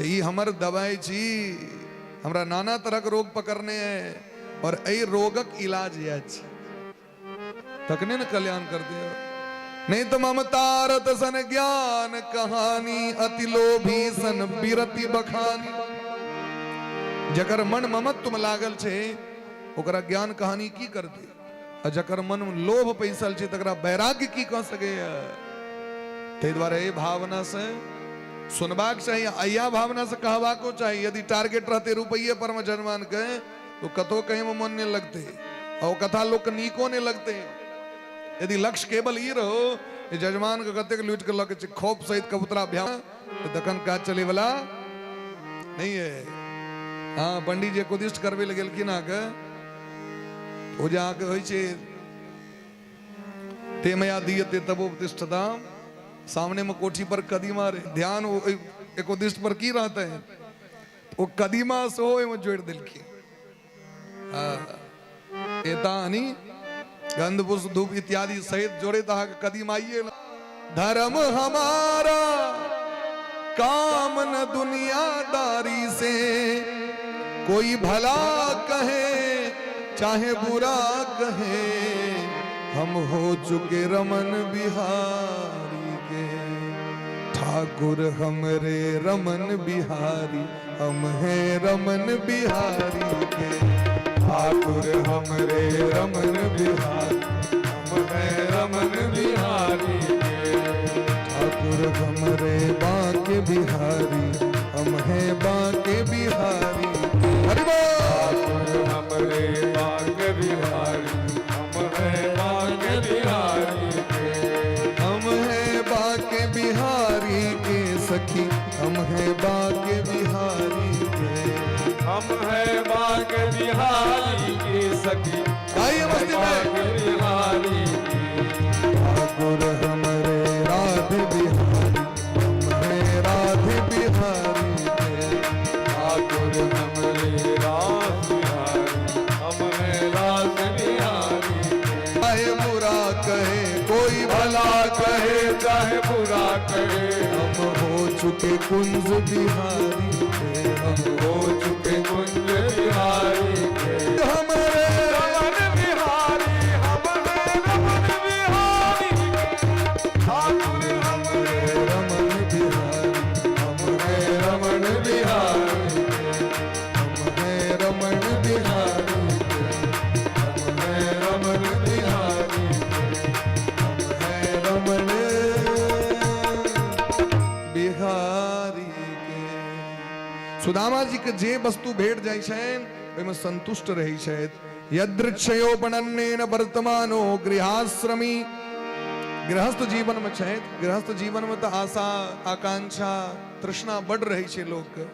ई हमर दवाई छी हमरा नाना तरह के रोग पकड़ने है और ए रोगक इलाज यह छी तकने न कल्याण कर दे नहीं तो ममतारत सन ज्ञान कहानी अति लोभी सन बिरति बखानी जकर मन ममत्व में लागल छे ओकरा ज्ञान कहानी की कर दे जकर मन में लोभ पैसल छे तकरा वैराग्य की कह सके ते द्वारा ए भावना से सुनबाक चाहिए अया भावना से कहबाको चाहिए यदि टारगेट रहते रुपये पर में जजमान के तो कतो कहीं में मन नहीं लगते और कथा लोग नीको नहीं लगते यदि लक्ष्य केवल ये रहो जजमान के कते लूट के लगे खोप सहित कबूतरा भ्या तो दखन का चले वाला नहीं है हाँ पंडित जी कुदिष्ट करवे लगे कि ना के पूजा के होई छे ते मया दियते तबो प्रतिष्ठताम सामने में कोठी पर कदीमा रे ध्यान एक उद्दिष्ट पर की रहता है वो कदीमा सो में जोड़ दिल की एतानी गंध पुष्प धूप इत्यादि सहित जोड़े तहा कदीमाइए धर्म हमारा काम न दुनियादारी से कोई भला कहे चाहे बुरा कहे हम हो चुके रमन बिहारी के ठाकुर हमरे रमन बिहारी हम हैं रमन बिहारी के ठाकुर हमरे रमन बिहारी हम हैं रमन बिहारी के ठाकुर हमरे बांके बिहारी हम हैं बांके बिहारी हरि बोल ठाकुर हमरे बांके बिहारी हम हैं बांके बिहारी के सखी हम हैं बांके बिहारी के हम हैं बांके बिहारी के सखी आइए मस्ती में बिहारी ठाकुर हमरे राधे बिहारी हम हैं राधे बिहारी के ठाकुर हमरे रास बिहारी हम हैं रास बिहारी आए बुरा कहे पूरा करे। हम हो चुके कुंज बिहारी के, हम हो चुके कुंज बिहारी के। हमारे रमन बिहारी हमरे रमन बिहारी के। ठाकुर हमरे रमन बिहारी, हमरे रमन बिहारी के। हमें रमन बिहारी, हमरे रमन बिहारी के। हमें रमन बिहारी के। सुदामा जी के जे वस्तु भेट जाय छनि ओहिमे संतुष्ट रहै छथि। यदृक्षयोपनन्नेन वर्तमानो गृहाश्रमी, गृहस्थ जीवन में छथि। गृहस्थ जीवन में तो आशा आकांक्षा तृष्णा बढ़ रही छै लोक के,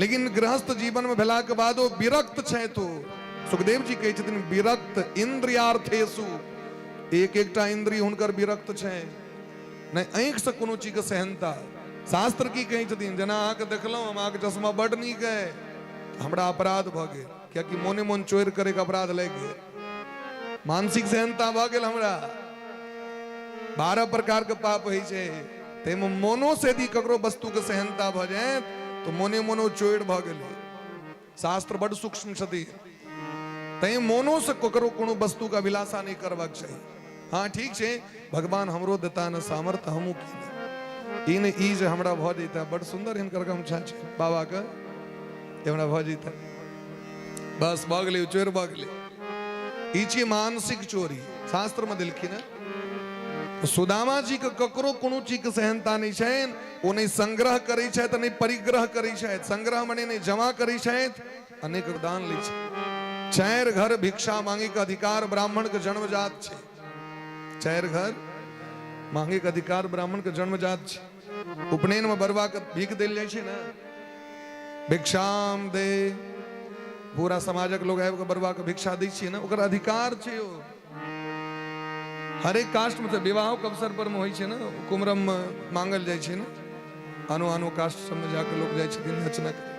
लेकिन गृहस्थ जीवन में भेला के बादो विरक्त छथि। ओ सुखदेव जी कहै छथिन विरक्त इंद्रियार्थेषु, एक एकटा इंद्रिय हुनकर विरक्त छै, नहीं आंखि से कोनो चीज के सहनता। शास्त्र की कहै छथिन जेना अहाँके देखलहुँ हम अहाँके चश्मा बड नीक है, हमरा अपराध भ गेल, कियाकि मोने मोन चोरी करे के अपराध लागि गेल, मानसिक सहनता भ गेल हमरा। 12 प्रकार के पाप होइ छै, तैमे मोनो से यदि ककरो वस्तु के सहनता भ जाए तो मोने मोनो चोर भ गेलै। शास्त्र बड़ सूक्ष्म छथिन, तै मोनो से ककरो कोनो वस्तु के अभिलाषा नहीं करबाक चाहिए। हाँ ठीक छै, भगवान हमरो देता न सामर्थ्य, हमहू की इन ई जे हमरा भ जैता, बड़ सुंदर हिनकर गमछा छै बाबा के, हमरा भ जैता, बस भ गेलै, चोर भ गेलै। ई छै मानसिक चोरी, शास्त्र में देलखिन है। सुदामा जी के ककरो कोनो चीज के सहनता नहीं छनि, ओ नहीं संग्रह करै छथि, नहीं परिग्रह करै छथि। संग्रह मने नहीं जमा करै छथि, अनेक दान लै छथि। 4 घर भिक्षा मांगे के अधिकार ब्राह्मण के जन्मजात छै। 4 घर मांगे के अधिकार ब्राह्मण के जन्मजात छै। उपनयन में बरवा के भीख देल जाइ छै ना, भिक्षाम दे, पूरा समाजक लोग आबि के बरवा के भिक्षा दै छियै ना, ओकर अधिकार छै। ओ हरेक कास्ट में विवाह के अवसर पर में होइ छै ना, कुमरम में मांगल जाइ छै ना, आनो आनो कास्ट सब में जाके लोग जाइ छथिन याचना करे,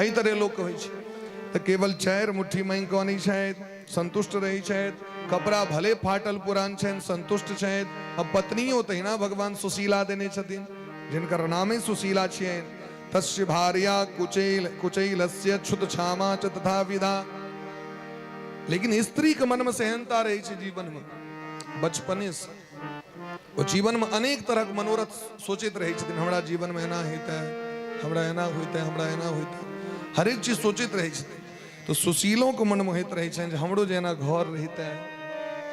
एहि तरह लोग के होइ छै। तो केवल 4 मुट्ठी मांगि के आनै छथि, संतुष्ट रहै छथि। कपड़ा भले फाटल पुरान छनि, संतुष्ट छथि। अब पत्नियों तहिना भगवान सुशीला देने छथिन, जिनकर नामे सुशीला छियनि। तस्य भार्या कुचैलस्य क्षुत क्षामा च तथा विधा। लेकिन स्त्री के मन में सहनता रही छै जीवन में, बचपने से वो जीवन में अनेक तरह के मनोरथ सोचित रही छथिन। हमरा जीवन में एना होता है, हमरा एना होता है, हमरा एना होता है, हर एक चीज सोचित रही छथिन। तो सुशीलों को मन मोहित रही छनि, हमरो जे एना घर रहता है,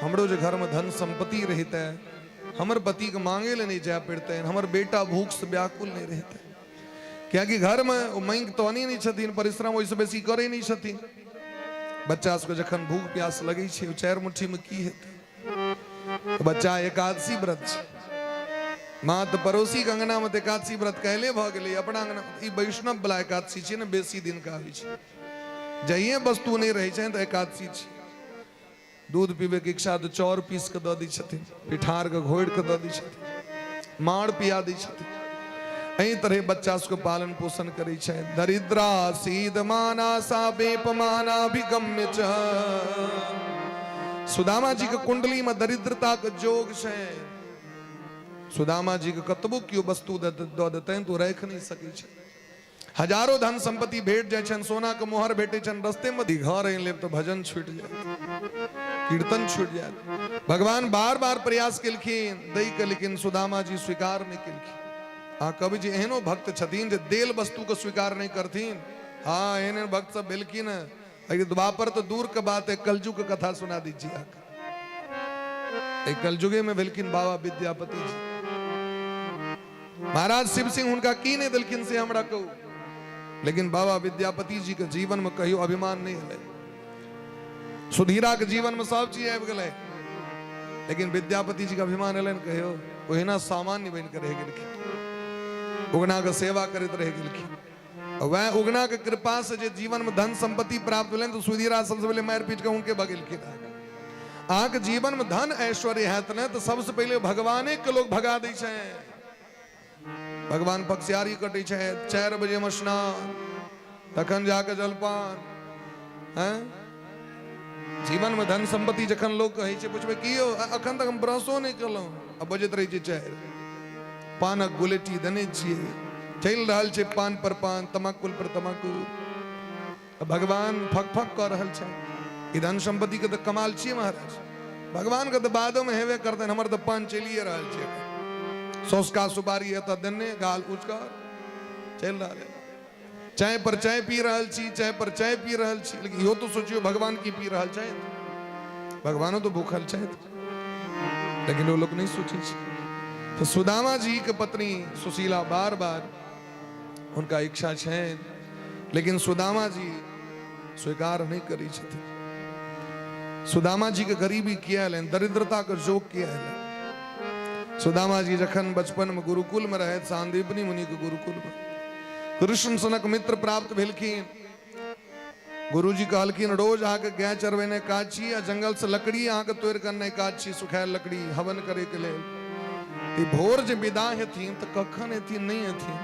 हमरो जे घर में धन संपत्ति रहता है, हमर पति के मांगे ले नहीं जाए पड़ते हैं, हमर बेटा भूख से व्याकुल नहीं रहता है। क्योंकि घर में मांग तो आनी नहीं छथिन, परिश्रम ओहिसे बेसी करे नहीं छथिन। बच्चा सबके जखन भूख प्यास लगे छै, 4 मुट्ठी में की हेतै? तो बच्चा एकादशी व्रत छै, माँ तो पड़ोसी के अंगना में एकादशी व्रत कहले भ गेलै, अपना अंगना ई वैष्णव वाला एकादशी छै ने, बेसी दिन का होइ छै। जहिए वस्तु नहीं रहे छै तो एकादशी छै। दूध पीबे के इच्छा तो चाउर पीस के द दै छथिन, पिठार के घोड़ के द दै छथिन, माड़ पिया दै छथिन। एहि तरह बच्चा सबके पालन पोषण करे छै। दरिद्रा सीद माना सा बेपमाना भिगम्य च। सुदामा जी के कुंडली में दरिद्रता के जोग छै। सुदामा जी के कतबो कियो वस्तु द देतनि तो राख नहीं सकै छै। हजारों धन संपत्ति भेट जाय छनि, सोना के मोहर भेटे छनि, रस्ते में घर आनि लेब तो भजन छूट जाए, कीर्तन छूट जाए। भगवान बार बार प्रयास केलखिन दै के, लेकिन सुदामा जी स्वीकार नहीं केलखिन। हाँ कवि जी एहनो भक्त छथिन जे देल वस्तु को स्वीकार नहीं करथिन। हाँ एहन भक्त सब भेलखिन है। द्वापर तो दूर के बात है, कलयुग के कथा सुना दीजिए। कलयुगे में भेलखिन बाबा विद्यापति जी। महाराज शिव सिंह उनका की नहीं दिलखिन से हमरा कहू, लेकिन बाबा विद्यापति जी के जीवन में कहियो अभिमान नहीं हले। सुधीरा के जीवन में सब चीज आबि गेलै, लेकिन विद्यापति जी के अभिमान हलन कहियो ओहिना सामान्य बन के रह गेलखिन, उगना के सेवा करते रह गेलखिन। वह उगना के कृपा से जे जीवन में धन संपत्ति प्राप्त भेलन तो सुधीरा सबसे पहले मार पीट के उनके भगेलखिन। अहाँ के जीवन में धन ऐश्वर्य है तो सबसे पहले भगवाने के लोग भगा दै छै। भगवान पक्षियारी कटे छै, 4 बजे में स्नान, तखन जाके जलपान है। जीवन में धन संपत्ति जखन लोग कहे छै, पूछबे की हो अखन तक हम ब्रशो नहीं कलहुं, अब बजत रही छै 4। पानक गुलेटी देने छिए, चल रहल छे पान पर पान, तमाकुल पर तमाकुल। भगवान फक फक कर रहल छे। ई धन संपत्ति के तो कमाल छिए महाराज, भगवान के तो बादो में हेवे करते, हमर तो पान चलिए रहल छे। सोसका सुपारी है तो देने गाल ऊंच कर चल रहा है। चाय पर चाय पी रहल छी, चाय पर चाय पी रहल छी, लेकिन यो तो सोचियो भगवान की पी रहल चाय, भगवानो तो भूखल चाय, लेकिन वो लोग नहीं सोचे छी। तो सुदामा जी के पत्नी सुशीला बार बार उनका इच्छा है, लेकिन सुदामा जी स्वीकार नहीं करी छथिन। सुदामा जी के गरीबी किया है, दरिद्रता के जोक किया है। सुदामा जी जखन बचपन में गुरुकुल में रहे, सांदीपनी मुनि के गुरुकुल में कृष्ण सनक मित्र प्राप्त भेलखिन। गुरुजी कहलखिन रोज आके गाय चरवेने काज छी, आ जंगल से लकड़ी आके तोड़ करने काज छी, सुखायल लकड़ी हवन करे के लेल। ई भोर जे विदा हेथिन तो कखन हेथिन नहीं हेथिन,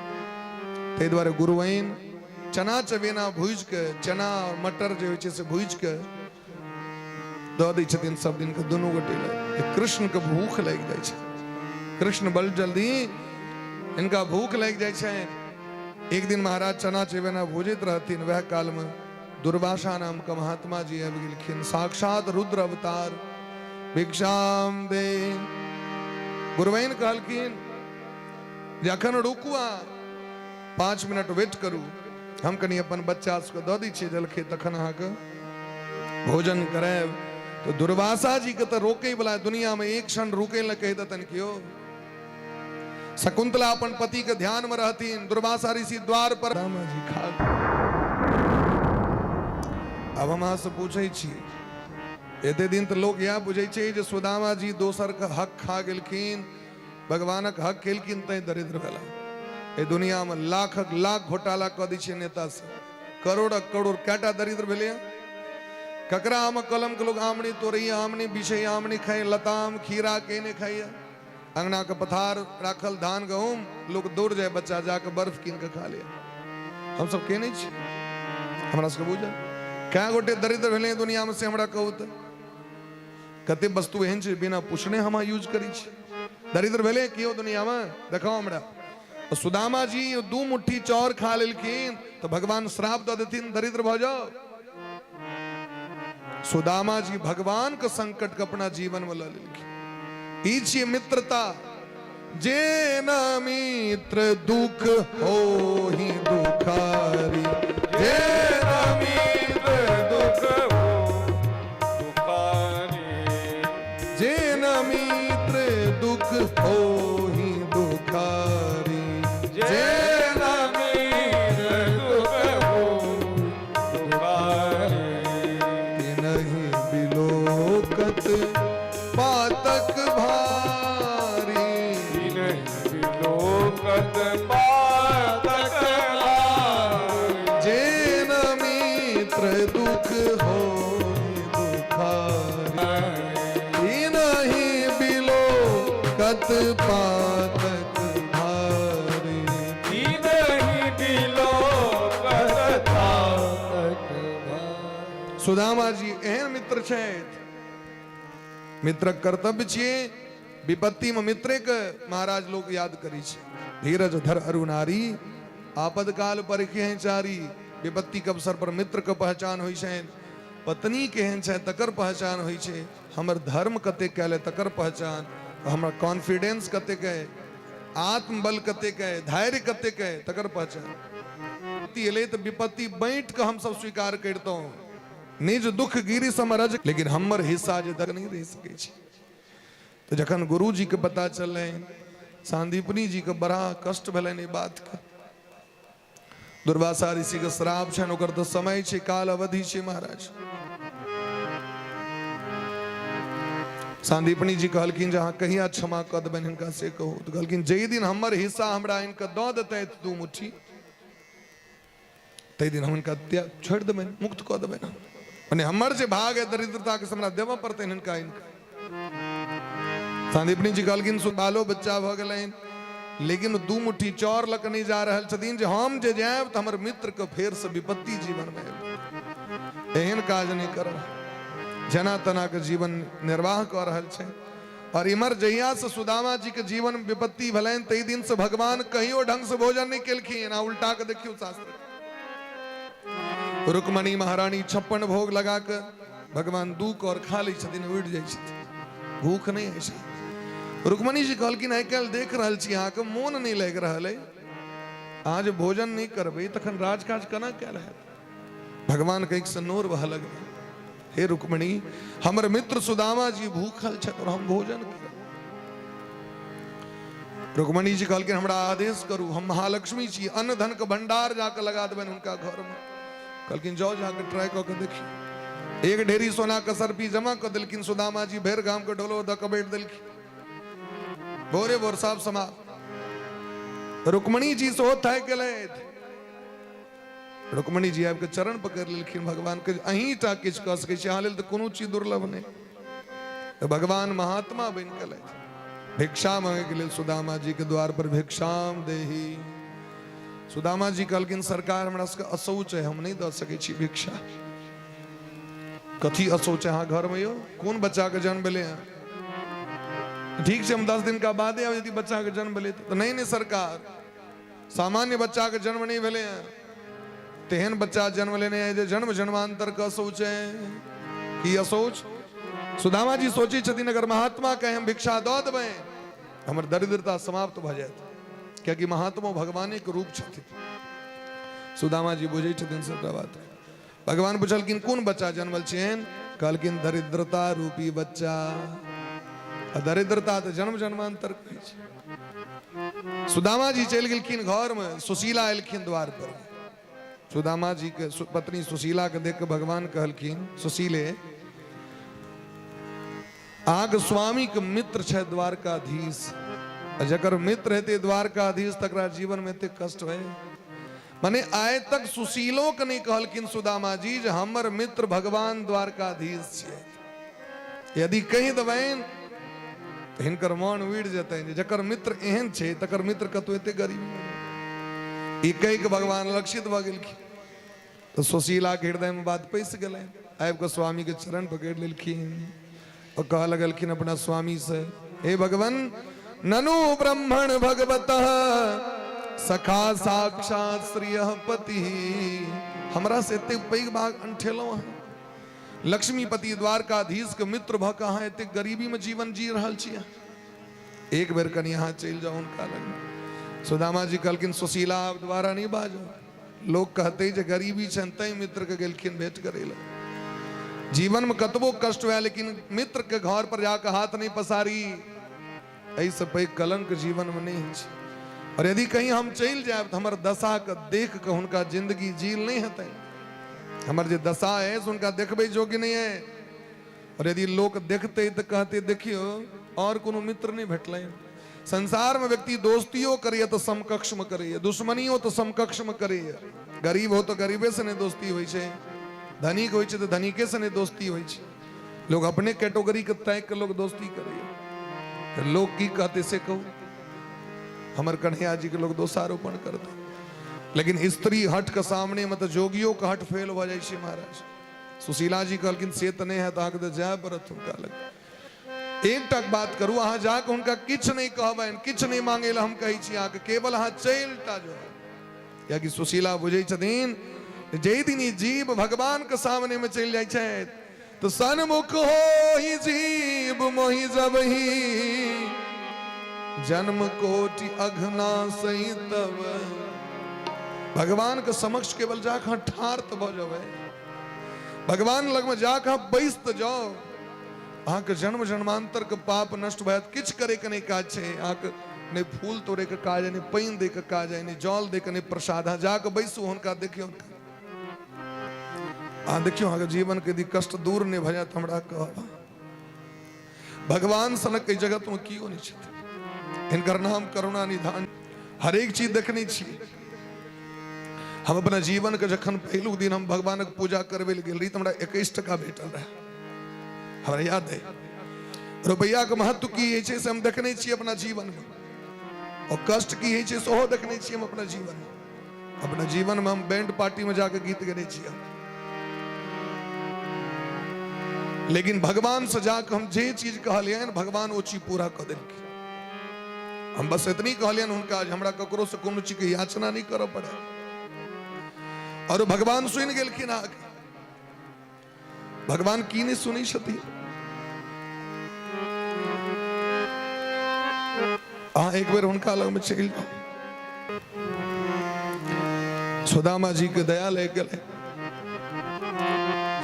ताहि दुआरे गुरुआइन चना चवेना भूज के, चना और मटर जे होइ छै से भूज के दऽ दै छथिन सब दिन के दुनू गोटे ले। कृष्ण के भूख लागि जाइ छै, कृष्ण बल जल्दी इनका भूख लागि जाइ छै। एक दिन महाराज चना चवेना भूजित रहथिन, वह काल में दुर्वासा नाम का महात्मा जी आबि गेलखिन, साक्षात रुद्र अवतार। भिक्षाम दे। गुरुवाइन कहलखिन जखन रुकुआ 5 मिनट वेट करू, हम कनी अपन बच्चा सबके दऽ दै छियै जलखै, तखन अहाँके भोजन करायब। तो दुर्वासा जी के तो रोके वाला दुनिया में एक क्षण रुके ल कह देतन कियो। शकुंतला अपन पति के ध्यान में रहतीन, दुर्वासा ऋषि द्वार पर रामा जी खा। अब हम अहाँ से पूछे छी, एते दिन तो लोग यह बुझे छे जे सुदामा जी दोसर के हक खा गेलखिन, भगवानक हक खेलखिन तै दरिद्र भेला। ए दुनिया में लाखक लाख घोटाला क दै छै नेता से, करोड़क करोड़ कैटा दरिद्र भेले। ककरा आम कलम के लोग आमनी तोड़ैया, आमनी बिछैया, आमनी खाए, लताम खीरा के ने खाइया। अंगना के पथार राखल धान गहूम, लोग दौड़ जाए बच्चा जाके बर्फ कीन के खा लिया। हम सब के नहीं छी, हमरा सबके बुझल क्या गोटे दरिद्र भेले दुनिया में से हमरा कहू तो कते वस्तु एहन छै बिना पूछने हम यूज करी छी। दरिद्र भेले कियो दुनिया में देखाओ हमरा। तो सुदामा जी 2 मुट्ठी चाउर खा लेलखिन तो भगवान श्राप दऽ देथिन, दरिद्र भऽ जाओ। सुदामा जी भगवान के संकट के अपना जीवन में लऽ लेलखिन। ई छियै मित्रता। जे न मित्र दुख हो ही दुखारी, जे न मित्र दुख हो दुखारी, जे न मित्र दुख हो ही दुखारी, जे न मित्र दुख हो दुखारी, तिनहि बिलोकत पातक भारी, तिनहि बिलोकत पातक भारी, जे न मित्र दुख हो दुखारी, तिनहि बिलोकत पातक भारी, तिनहि बिलोकत पातक भारी। सुदामा जी एहन मित्र छथि। मित्र कर्तव्य छिए, विपत्ति में मित्रे के महाराज लोग याद करी छे। धीरज धर अरु नारी, आपद काल परखे चारी। विपत्ति के अवसर पर मित्र के पहचान होई छे, पत्नी केहन छे तकर पहचान होई छे, हमर धर्म कते कैले तकर पहचान, हमर कॉन्फिडेंस कते के, आत्मबल कते के, धैर्य कते के तकर पहचान। एले तो विपत्ति बैठ के हम सब स्वीकार करतो, निज दुख गिरी समरज, लेकिन हमर हिस्सा जे तक नहीं रह सके छी। तो जखन गुरु जी के पता चले, सांदीपनी जी के बड़ा कष्ट भेलन ई बात के। दुर्वासा ऋषि के श्राप छन, ओकर तो समय छे, काल अवधि छे महाराज। सांदीपनी जी कहलखिन जहाँ कहिया क्षमा क देबनि हिनका से कहू। तो कहलखिन जे दिन हमर हिस्सा हमरा इनका दऽ देतै 2 मुट्ठी, तै दिन हम इनका छोड़ देबनि, मुक्त क देबनि। माने हमर जे भाग है दरिद्रता के हमरा देवा पड़ते इनका। सांदीपनी जी कहलखिन बालो बच्चा भ गेलैन, लेकिन 2 मुट्ठी चाउर लक नहीं जा रहल छथिन जे हम जे जायब त हमर मित्र के फेर से विपत्ति जीवन में एहन काज नहीं करब। जना तना के जीवन निर्वाह कर रहल छै। और इमर जहिया से सुदामा जी के जीवन में विपत्ति भलन तई दिन से भगवान कहियो ढंग से भोजन नहीं केलखिन ना उल्टा के देखियो शास्त्र रुक्मणी महारानी 56 भोग लगा कर भगवान दूक और खा ली छथिन उठ जाइ छथिन भूख नहीं ऐसा रुक्मणी जी कहलखिन आइ काल्हि देख रहल छी अहाँ के मोन नहीं लागि रहल है आज भोजन नहीं करबै तखन राजकाज केना कैल हैत भगवान के एक से नोर बह लगल हे रुक्मणी हमर मित्र सुदामा जी भूखल छथि और हम भोजन करब रुक्मणी जी कहलखिन हमरा आदेश करू हम महालक्ष्मी छी अन्न धन के भंडार जाके लगा देबनि उनका घर में कहलखिन जाओ जाके ट्राई कऽ के देखिए एक ढेरी सोना के सरपी जमा कर दिलखिन सुदामा जी भैर गाम के ढोलो द के बैठ दिलखिन भोरे भोर साफ समा रुक्मणी जी से थाय गेलथि रुक्मणी जी आपके चरण पकड़ लेलखिन भगवान के अहीं टा किछ कह सकै छी अहाँ लेल तऽ कोनो चीज दुर्लभ नहीं तो भगवान महात्मा बन गेल भिक्षा मांगे के लेल सुदामा जी के द्वार पर भिक्षाम देही सुदामा जी कहलखिन सरकार हमरा सबके अशौच है हम नहीं दे सकै छी भिक्षा कथी अशौच है अहाँ घर में यो कोन बच्चा के जन्म भेले हैं ठीक से हम 10 दिन का बाद यदि बच्चा के जन्म भेले तो नहीं सरकार सामान्य बच्चा के जन्म नहीं भेले हैं तेहन बच्चा जन्म लेने है जन्म जन्मांतर का सोच है कि असोच सुदामा जी सोची छथिन अगर महात्मा कहे हम भिक्षा दऽ देबै हमर दरिद्रता समाप्त भ जायत क्योंकि महात्मा भगवान के रूप छथिन सुदामा जी बुझै छथिन सबटा बात भगवान पूछलखिन कोन बच्चा जन्मल छियन कहलखिन दरिद्रता रूपी बच्चा दरिद्रता तो जन्म जन्मांतर कहै छै सुदामा जी चलि गेलखिन घर में सुशीला एलखिन द्वार पर सुदामा जी के पत्नी सुशीला के देख के भगवान कहलखिन सुशीले आग स्वामी के मित्र छे द्वारकाधीश जकर मित्र हेते द्वारकाधीश तकरा जीवन में एते कष्ट है माने आय तक सुशीलो के नहीं कहलखिन सुदामा जी जे हमर मित्र भगवान द्वारकाधीश छे यदि कहि देबैन तो हिनकर मन उड़ि जेतैन जकर मित्र एहन छे तकर मित्र कतौ एते गरीब ई कहि के भगवान लक्षित भ गेलखिन तो सुशीला के हृदय में बात पैस गए आबि के स्वामी के चरण पकड़ लेलखिन और कह लगलखिन अपना स्वामी से हे भगवान ननु ब्रह्मण भगवतः सखा साक्षात श्रियः पति हमरा से एते पैघ भाग अंठेलौ है लक्ष्मीपति द्वारकाधीश के मित्र भ के अहाँ एते गरीबी में जीवन जी रहल छियै एक बेर कनी यहाँ चलि जाओ उनका लग सुदामा जी कहलखिन सुशीला आप द्वारा नहीं बाजो लोग कहते जे गरीबी छन तई मित्र के गेलखिन भेंट करे ला जीवन में कतबो कष्ट हुआ लेकिन मित्र के घर पर जाकर हाथ नहीं पसारी ऐसे पैघ कलंक जीवन में नहीं है और यदि कहीं हम चल जाए तो हमारे दशा के देख के उनका जिंदगी जील नहीं हेतै हमारे जो दशा है उनका देखबे जोग्य नहीं है और यदि लोग देखते तो कहते देखियो और कोनो मित्र नहीं भेटलै संसार में व्यक्ति दोस्तियों करिए तो समकक्ष में करिए दुश्मनियों तो समकक्ष में करिए गरीब हो तो गरीबे से नहीं दोस्ती होई छे धनिक होई छे तो धनिके से नहीं दोस्ती होई छे लोग अपने कैटेगरी के तय के लोग दोस्ती करिए तो लोग की कहते से कहो हमर कन्हैया जी के लोग दोषारोपण करते लेकिन स्त्री हट के सामने मतलब जोगियों का हट फेल हो जाए छे महाराज सुशीला जी कहलखिन से तो नहीं है तो जाए पड़त हुनका लग एक तक बात करू अहाँ जाके उनका किछ नहीं कहबैन किछ नहीं मांगे हम कही छी अहाँ केवल अहाँ चलता जो या कि सुशीला बुझे छथिन जे दिन ई जीव भगवान के सामने में चल जाय छै तो सन्मुख हो ही जीव मोहि जबहि जन्म कोटि अघना सही तब भगवान के समक्ष केवल जाके ठार तो भ जावे भगवान लग में जाके बैस तो जाओ अहाँ के जन्म जन्मांतर के पाप नष्ट भयत किछ करे के नहीं काज छे अहाँ के नहीं फूल तोड़े के काज है नहीं पानी दे के काज है नहीं जल दे के नहीं प्रसाद है जाके बैसू हुनका देखियो अहाँ देखियो अहाँ के जीवन के यदि कष्ट दूर नहीं भ जात हमरा कहब भगवान सनक के जगत में कियो नहीं छथि इनकर नाम करुणा निधान हर एक चीज देखनी छी हम अपना जीवन के जखन पहलू दिन हम भगवान के पूजा करबे गेल रही तो हमरा 21 टका भेटल रहे हमरा याद है रुपया के महत्व की है से हम देखने छी अपना जीवन में और कष्ट की है सेहो देखने छी हम अपना जीवन में हम बैंड पार्टी में जाकर गीत गने छी लेकिन भगवान से जाकर हम जे चीज कहलियन भगवान वो चीज पूरा कर देलखिन। हम बस इतनी कहलियन उनका आज हमरा ककरो से कोनो चीज के याचना नहीं करऽ पड़े और भगवान सुन गेलखिन। आके भगवान की नहीं सुनी छथि। एक बेर उनका लग में चल जाओ। सुदामा जी के दया ले गए।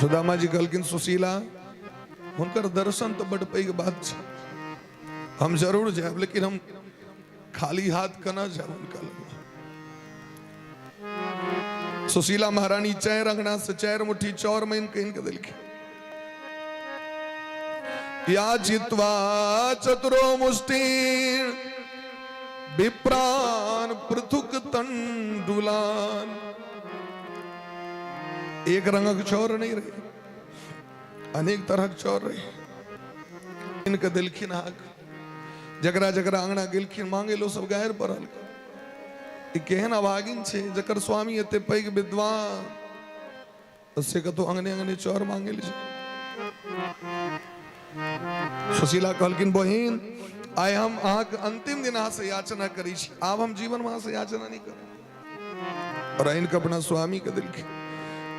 सुदामा जी कहलखिन सुशीला हुनकर दर्शन तो बड़ पैघ बात छै, हम जरूर जाएब लेकिन हम खाली हाथ केना जाएब हुनका लग। सुशीला महारानी चार अंगना से 4 मुट्ठी चौर में इनके दिलखिन। या जित्वा चतुरो मुष्टि विप्रान पृथुक तंडुलान। एक रंगक चौर नहीं रहे, अनेक तरह चौर रहे। इनके दिलखिन आग जकरा जकरा अंगना गेलखिन मांगे लो सब गायर पड़ल। केहन अभागिन छे जकर स्वामी एते पैघ विद्वान से कतो अंगने अंगने चौर मांगे ली। सुशीला कहलखिन बहिन आइ हम अहाँके अंतिम दिन अहाँ से याचना करी छी, आब हम जीवन में अहाँ से याचना नहीं कर। और इनके अपना स्वामी के दिलखिन।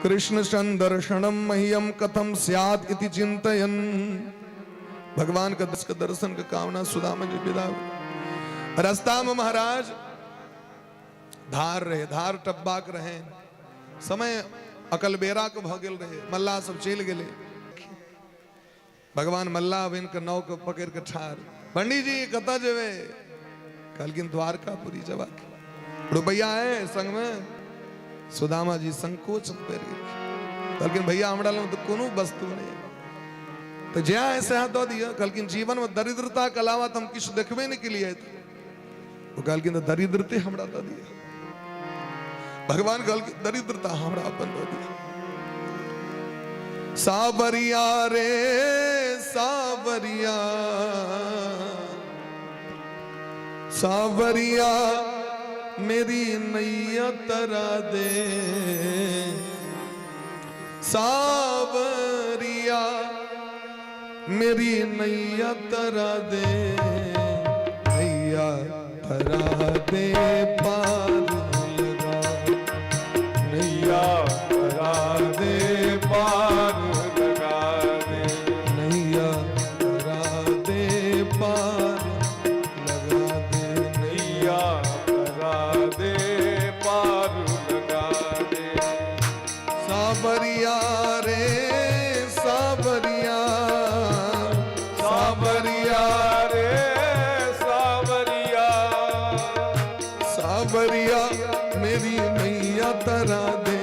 कृष्ण दर्शनम मह्यम कथम स्यात् इति चिंतयन्। भगवान का दर्शन का कामना सुदामा जी विदा। रास्ता में महाराज धार रहे, धार टब्बाक रहे। समय अकल बेरा के भ गेल रहे, मल्लाह सब चल गेले। भगवान मल्लाह अब इनके नाव के पकड़ के ठार। पंडित जी कता जेवे? कहलखिन द्वारकापुरी जबाक। रुपया है संग में? सुदामा जी संकोच कर गए। कहलखिन भैया हमरा लग तो कोनो वस्तु नहीं, तो जहाँ ऐसे हाथ दो दिया। कहलखिन जीवन में दरिद्रता के अलावा तो हम किछ देखबे नहीं के लिए। वो कहलखिन तो दरिद्रते हमरा दो दिया। भगवान कहलखिन दरिद्रता हमरा अपन दो दिया। सावरिया रे सावरिया सावरिया मेरी नैया तरा दे। सावरिया मेरी नैया तरा दे। नैया तरा दे पार लगा। नैया तरा दे पार लगा दे। नैया तरा दे पार लगा दे। नैया तरा दे पार लगा दे। सावरिया रे सावरिया सावरिया रे सावरिया सावरिया मेरी नैया तरा दे।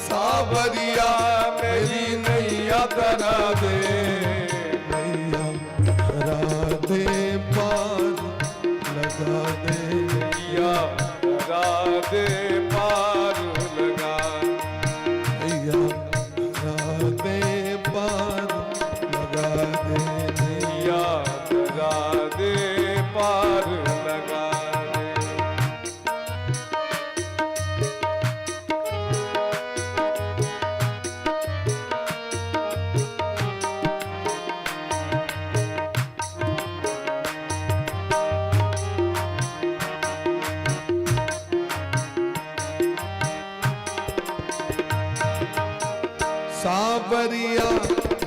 सावरिया मेरी नैया तरा दे। नैया तरा दे पार लगा दे। नैया तरा दे पार लगा नैया तरा दे पार लगा दे। नैया तरा दे पार लगा दे। सावरिया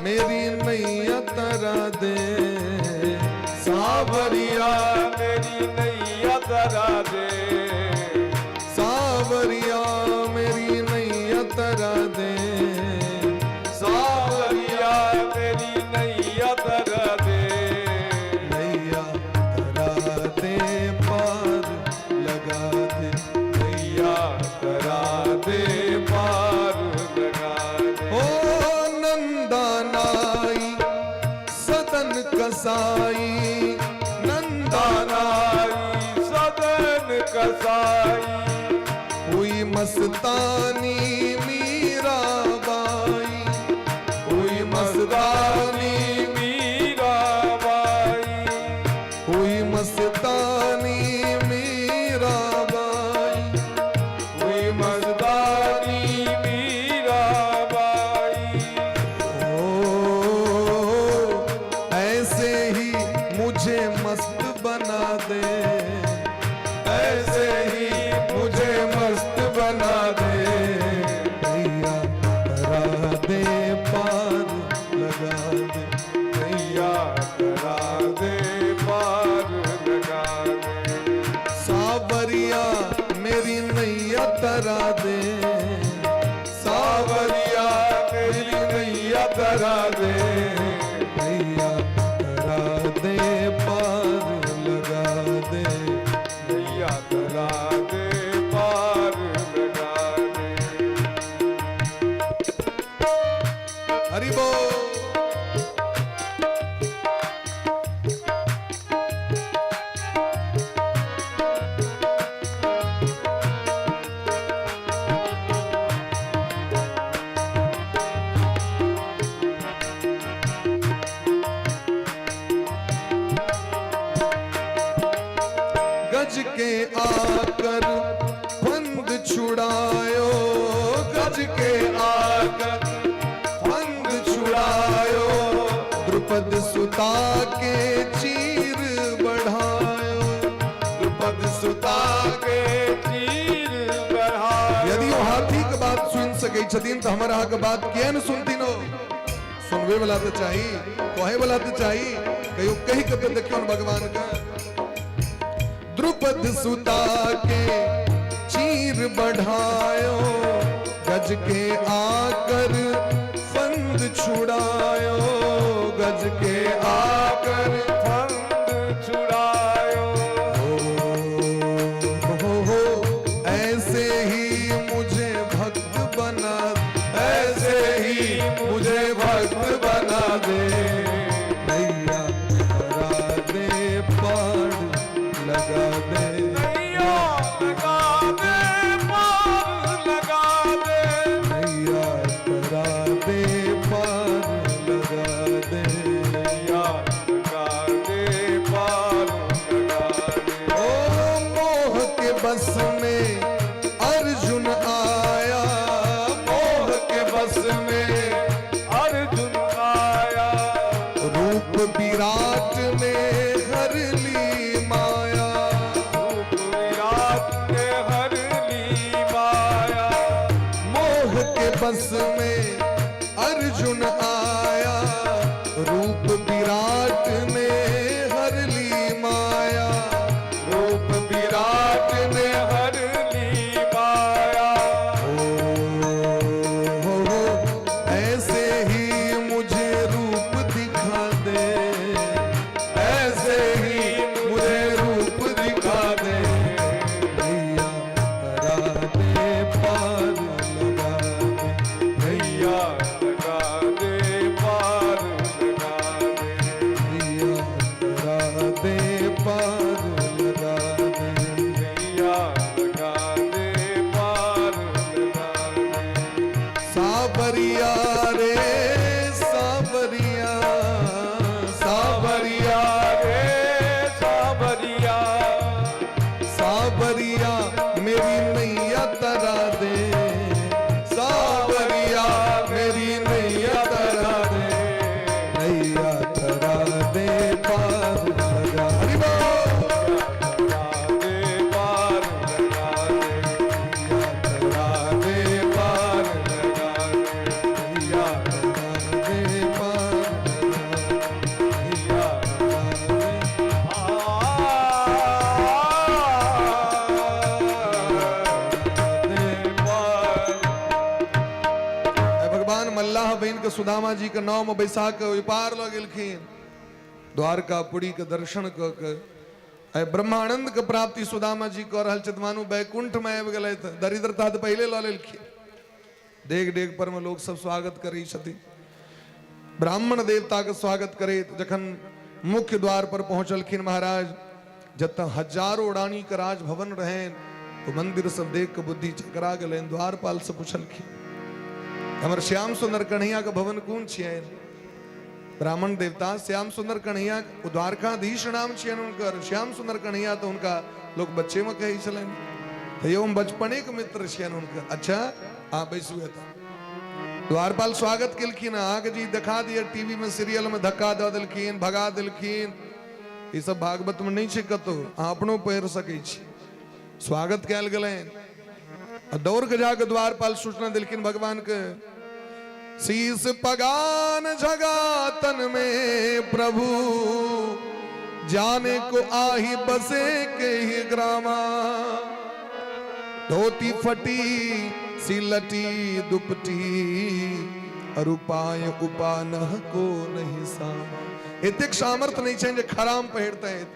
मेरी नैया तरा दे। सावरिया मेरी नैया तरा दे। सावरिया मेरी नैया तरा दे। सावरिया मेरी नैया तरा दे। नैया तरा दे पार लगा दे। नैया तरा दे पार लगा दे। ओ नंदा नाई सदन कसाई। नंदा नाई सदन कसाई। हुई मस्तानी मीराबाई। हुई मस्तानी मीराबाई। हुई मस्तानी मीराबाई। हुई मस्तानी मीराबाई। ओ करा दे पार लगा दे, नैया करा दे पार लगा दे। हरि बोल। गज के आकर फंद छुड़ायो, गज के आकर फंद छुड़ायो, द्रुपद सुता के चीर बढ़ायो, द्रुपद सुता के तीर बढ़ायो। यदि वो हाथी के बात सुन सके छतीन तो हमारा के बात किया न सुनती नो। सुनवे वाला तो चाहिए, कहे वाला तो चाहिए, कहीं कहीं कभी देखियो भगवान का। द्रुपद सुता के चीर बढ़ायो, गज के आकर फंद छुड़ायो, गज के आकर फंद छुड़ायो। हो ऐसे ही मुझे भक्त बना, ऐसे ही मुझे भक्त बना दे, नैया करा दे पार लगा दे, नैया लगा दे पार लगा दे, नैया करा दे पार लगा दे। नैया लगा दे पार लगा दे। ओ मोह के बस में अर्जुन आया, मोह के बस में अर्जुन आया, रूप विराट ने हर ली माया, रूप विराट ने हर ली माया। मोह के बस में अर्जुन आया, रूप विराट ने हर ली माया, रूप विराट ने हर ली माया। हो ऐसे ही मुझे रूप दिखा दे, ऐसे ही मुझे रूप दिखा दे, नैया करा दे पार लगा दे, नैया लगा दे पार लगा दे, नैया करा दे पार लगा दे। नैया लगा दे पार लगा दे। सावरिया रे सावरिया, सावरिया रे सावरिया, सावरिया मेरी नैया तरा दे, सावरिया मेरी नैया तरा दे, नैया तरा दे पार लगा। हरि बोल। लगा दे पार लगा दे, नैया तरा दे पार लगा दे, नैया तरा दे पार लगा दे, नैया भगवान मल्लाह बहन के सुदामा जी के नाम बैसाख के व्यापार लग गेलखिन, द्वारकापुरी के दर्शन क के ब्रह्मानंद के प्राप्ति सुदामा जी कर रहल छथि, मानू बैकुंठ में आबि गेलै त दरिद्रता तो पहले ल लेलखिन। डेग डेग पर में लोग सब स्वागत करै छथिन, ब्राह्मण देवता के स्वागत करैत जखन मुख्य द्वार पर पहुंचलखिन महाराज, जत हजारों रानी के राजभवन रहेन, तो मंदिर सब देख के बुद्धि चकरा गेलैन। द्वारपाल से पूछलखिन, हमर श्याम सुंदर कन्हैया के भवन कौन छियन? ब्राह्मण देवता श्याम सुंदर कन्हैया द्वारकाधीश नाम छियन उनकर, श्याम सुंदर कन्हैया तो उनका लोग बच्चे में कही चलन, तो ये बचपने के मित्र छियन उनका। अच्छा हाँ बैसु था। द्वारपाल स्वागत केलखिन, आगे जी दिखा दिया टीवी में सीरियल में धक्का दे दिलखिन, भगा दिलखिन, ये सब भागवत में नहीं छै कतो, अहाँ अपनो पढ़ सकै छी। स्वागत कैल गेलैन, दौड़ के जाके द्वारपाल सूचना दिलखिन भगवान के, शीस पगान जगातन में प्रभु, जाने को आही बसे के ही ग्रामा, धोती फटी सिलटी दुपटी, अरुपाय उपानह को नहीं सामा। एतेक सामर्थ नहीं छे जे खराम पहिरते हैं,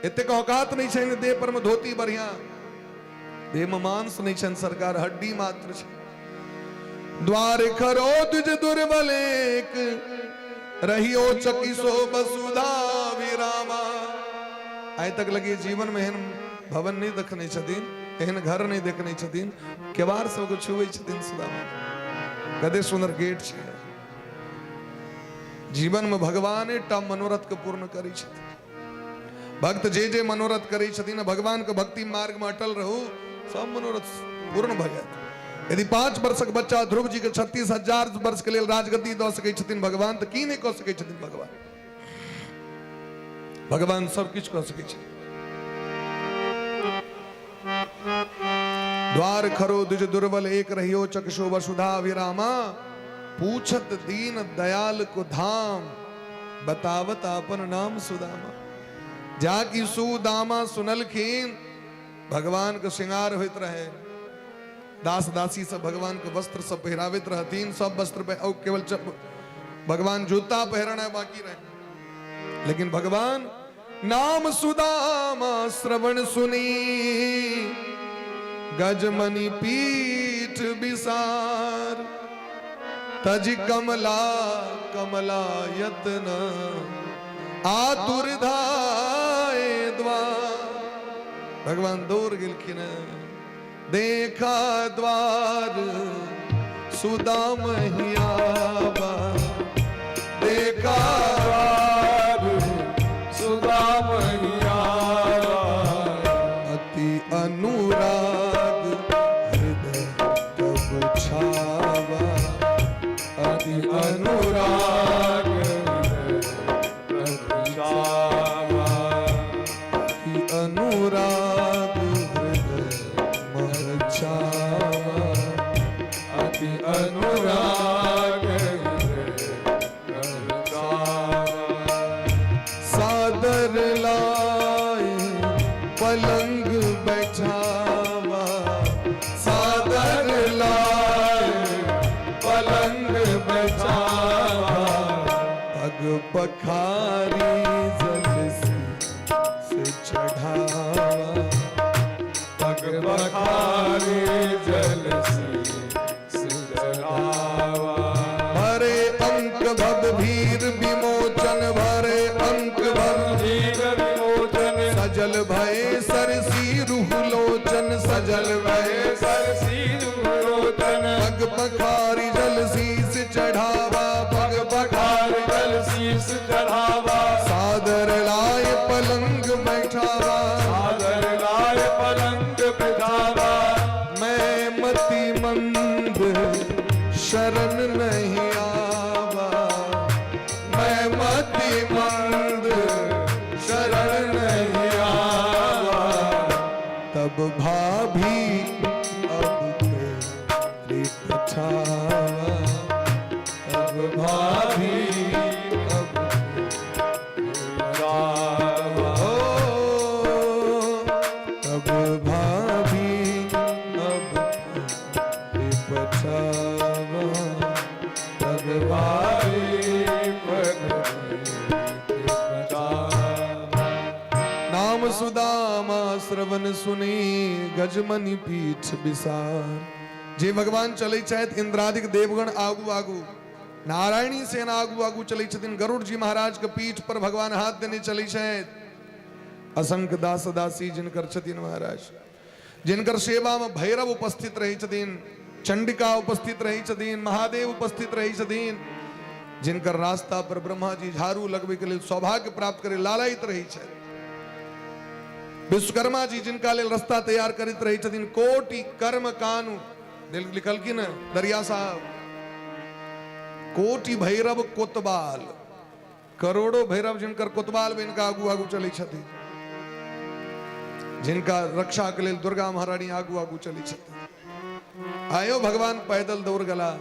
एतेक औकात नहीं छे देह पर में धोती बढ़िया, देह में मांस नहीं छे सरकार, हड्डी मात्र छे। द्वार खरो तुझ दुर्बल एक, रहियो चकी सो बसुधा विरामा। आय तक लगे जीवन में एहन भवन नहीं देखने छथिन, एहन घर नहीं देखने छथिन, केवार सब को छुए छथिन सुदामा। कदे सुंदर गेट छे। जीवन में भगवान एटा मनोरथ के पूर्ण करी छथिन। भक्त जे जे मनोरथ करी छथिन, भगवान के भक्ति मार्ग में अटल रहू, सब मनोरथ पूर्ण भ जायत। यदि 5 वर्षक बच्चा ध्रुव जी के 36,000 वर्ष के लिए राजगद्दी द सकै छथिन भगवान, तो की नहीं कह सकै छथिन भगवान। भगवान सब किछ कह सकै छथिन। द्वार खरो दुज दुर्बल एक, रहियो चक्षु वसुधा विरामा। पूछत दीन दयाल को धाम, बतावत आपन नाम सुदामा। जाकी सुदामा सुनलखिन, भगवान के श्रृंगार होइत रहे, दास दासी सब भगवान के वस्त्र सब पहरावित रहतीन, सब वस्त्र पे केवल भगवान जूता पहरना बाकी रहे। लेकिन भगवान नाम सुदामा श्रवण सुनी, गजमणि पीठ विसार। तज कमला कमला यत्न, आतुर धाए द्वार। भगवान दौड़ गेलखिन, देखा द्वार सुदामहियाबा। देखा द्वार सुदामहियाबा। अति अनुराग हृदय तब छावा। अति अनुराग हृदय तब छावा। अति अनुराग हृदय मह छावा। अति अनुराग हृदय तब छावा। सादर लाए पलंग बैठावा। सादर लाए पलंग बैठावा। पग पखारी जल से चढ़ावा। पग पखारी जल से चढ़ावा। भरे अंक भव भीर विमोचन। भरे अंक भव भीर विमोचन। सजल भय सरसी रुहलोचन। सजल भय सरसी रुहलोचन। पग पखारी जल शीस चढ़ावा। पग पखारी जल शीस चढ़ावा। सादर लाए पलंग बैठावा। सादर लाए पलंग बैठावा। मैं मति मंद शरण नहीं आवा। मैं मति मंद शरण नहीं आवा। तब भाभी अब तेरी पछावा। तब भाभी अब जावा। ओ, तब भाभी अब तेरी पछावा। तब भाई पग बैठावा। नाम सुदामा श्रवण सुनी, गजमणि पीठ विसार। जे भगवान चले छथि, इंद्रादिक देवगण आगू आगू, नारायणी सेना आगू आगू चले छथिन। गरुड़ जी महाराज के पीठ पर भगवान हाथ देने चले छथि। असंख्य दास दासी जिनकर छथिन महाराज, जिनकर सेवा में भैरव उपस्थित रही छथिन, चंडिका उपस्थित रही छथिन, महादेव उपस्थित रही छथिन। जिनकर रास्ता पर ब्रह्मा जी झाड़ू लगबे के लिए सौभाग्य प्राप्त करे लालायित रही छथि। विश्वकर्मा जी जिनका लेल रास्ता तैयार करित रही छथिन। कोटि कर्म कानू लिखल की न दरिया साहब। कोटि भैरव कोतवाल, करोड़ों भैरव जिनकर कोतवाल में इनका आगू आगू चली छथि। जिनका रक्षा के लिए दुर्गा महारानी आगू आगू चली छथि। आयो भगवान पैदल दौड़ गला,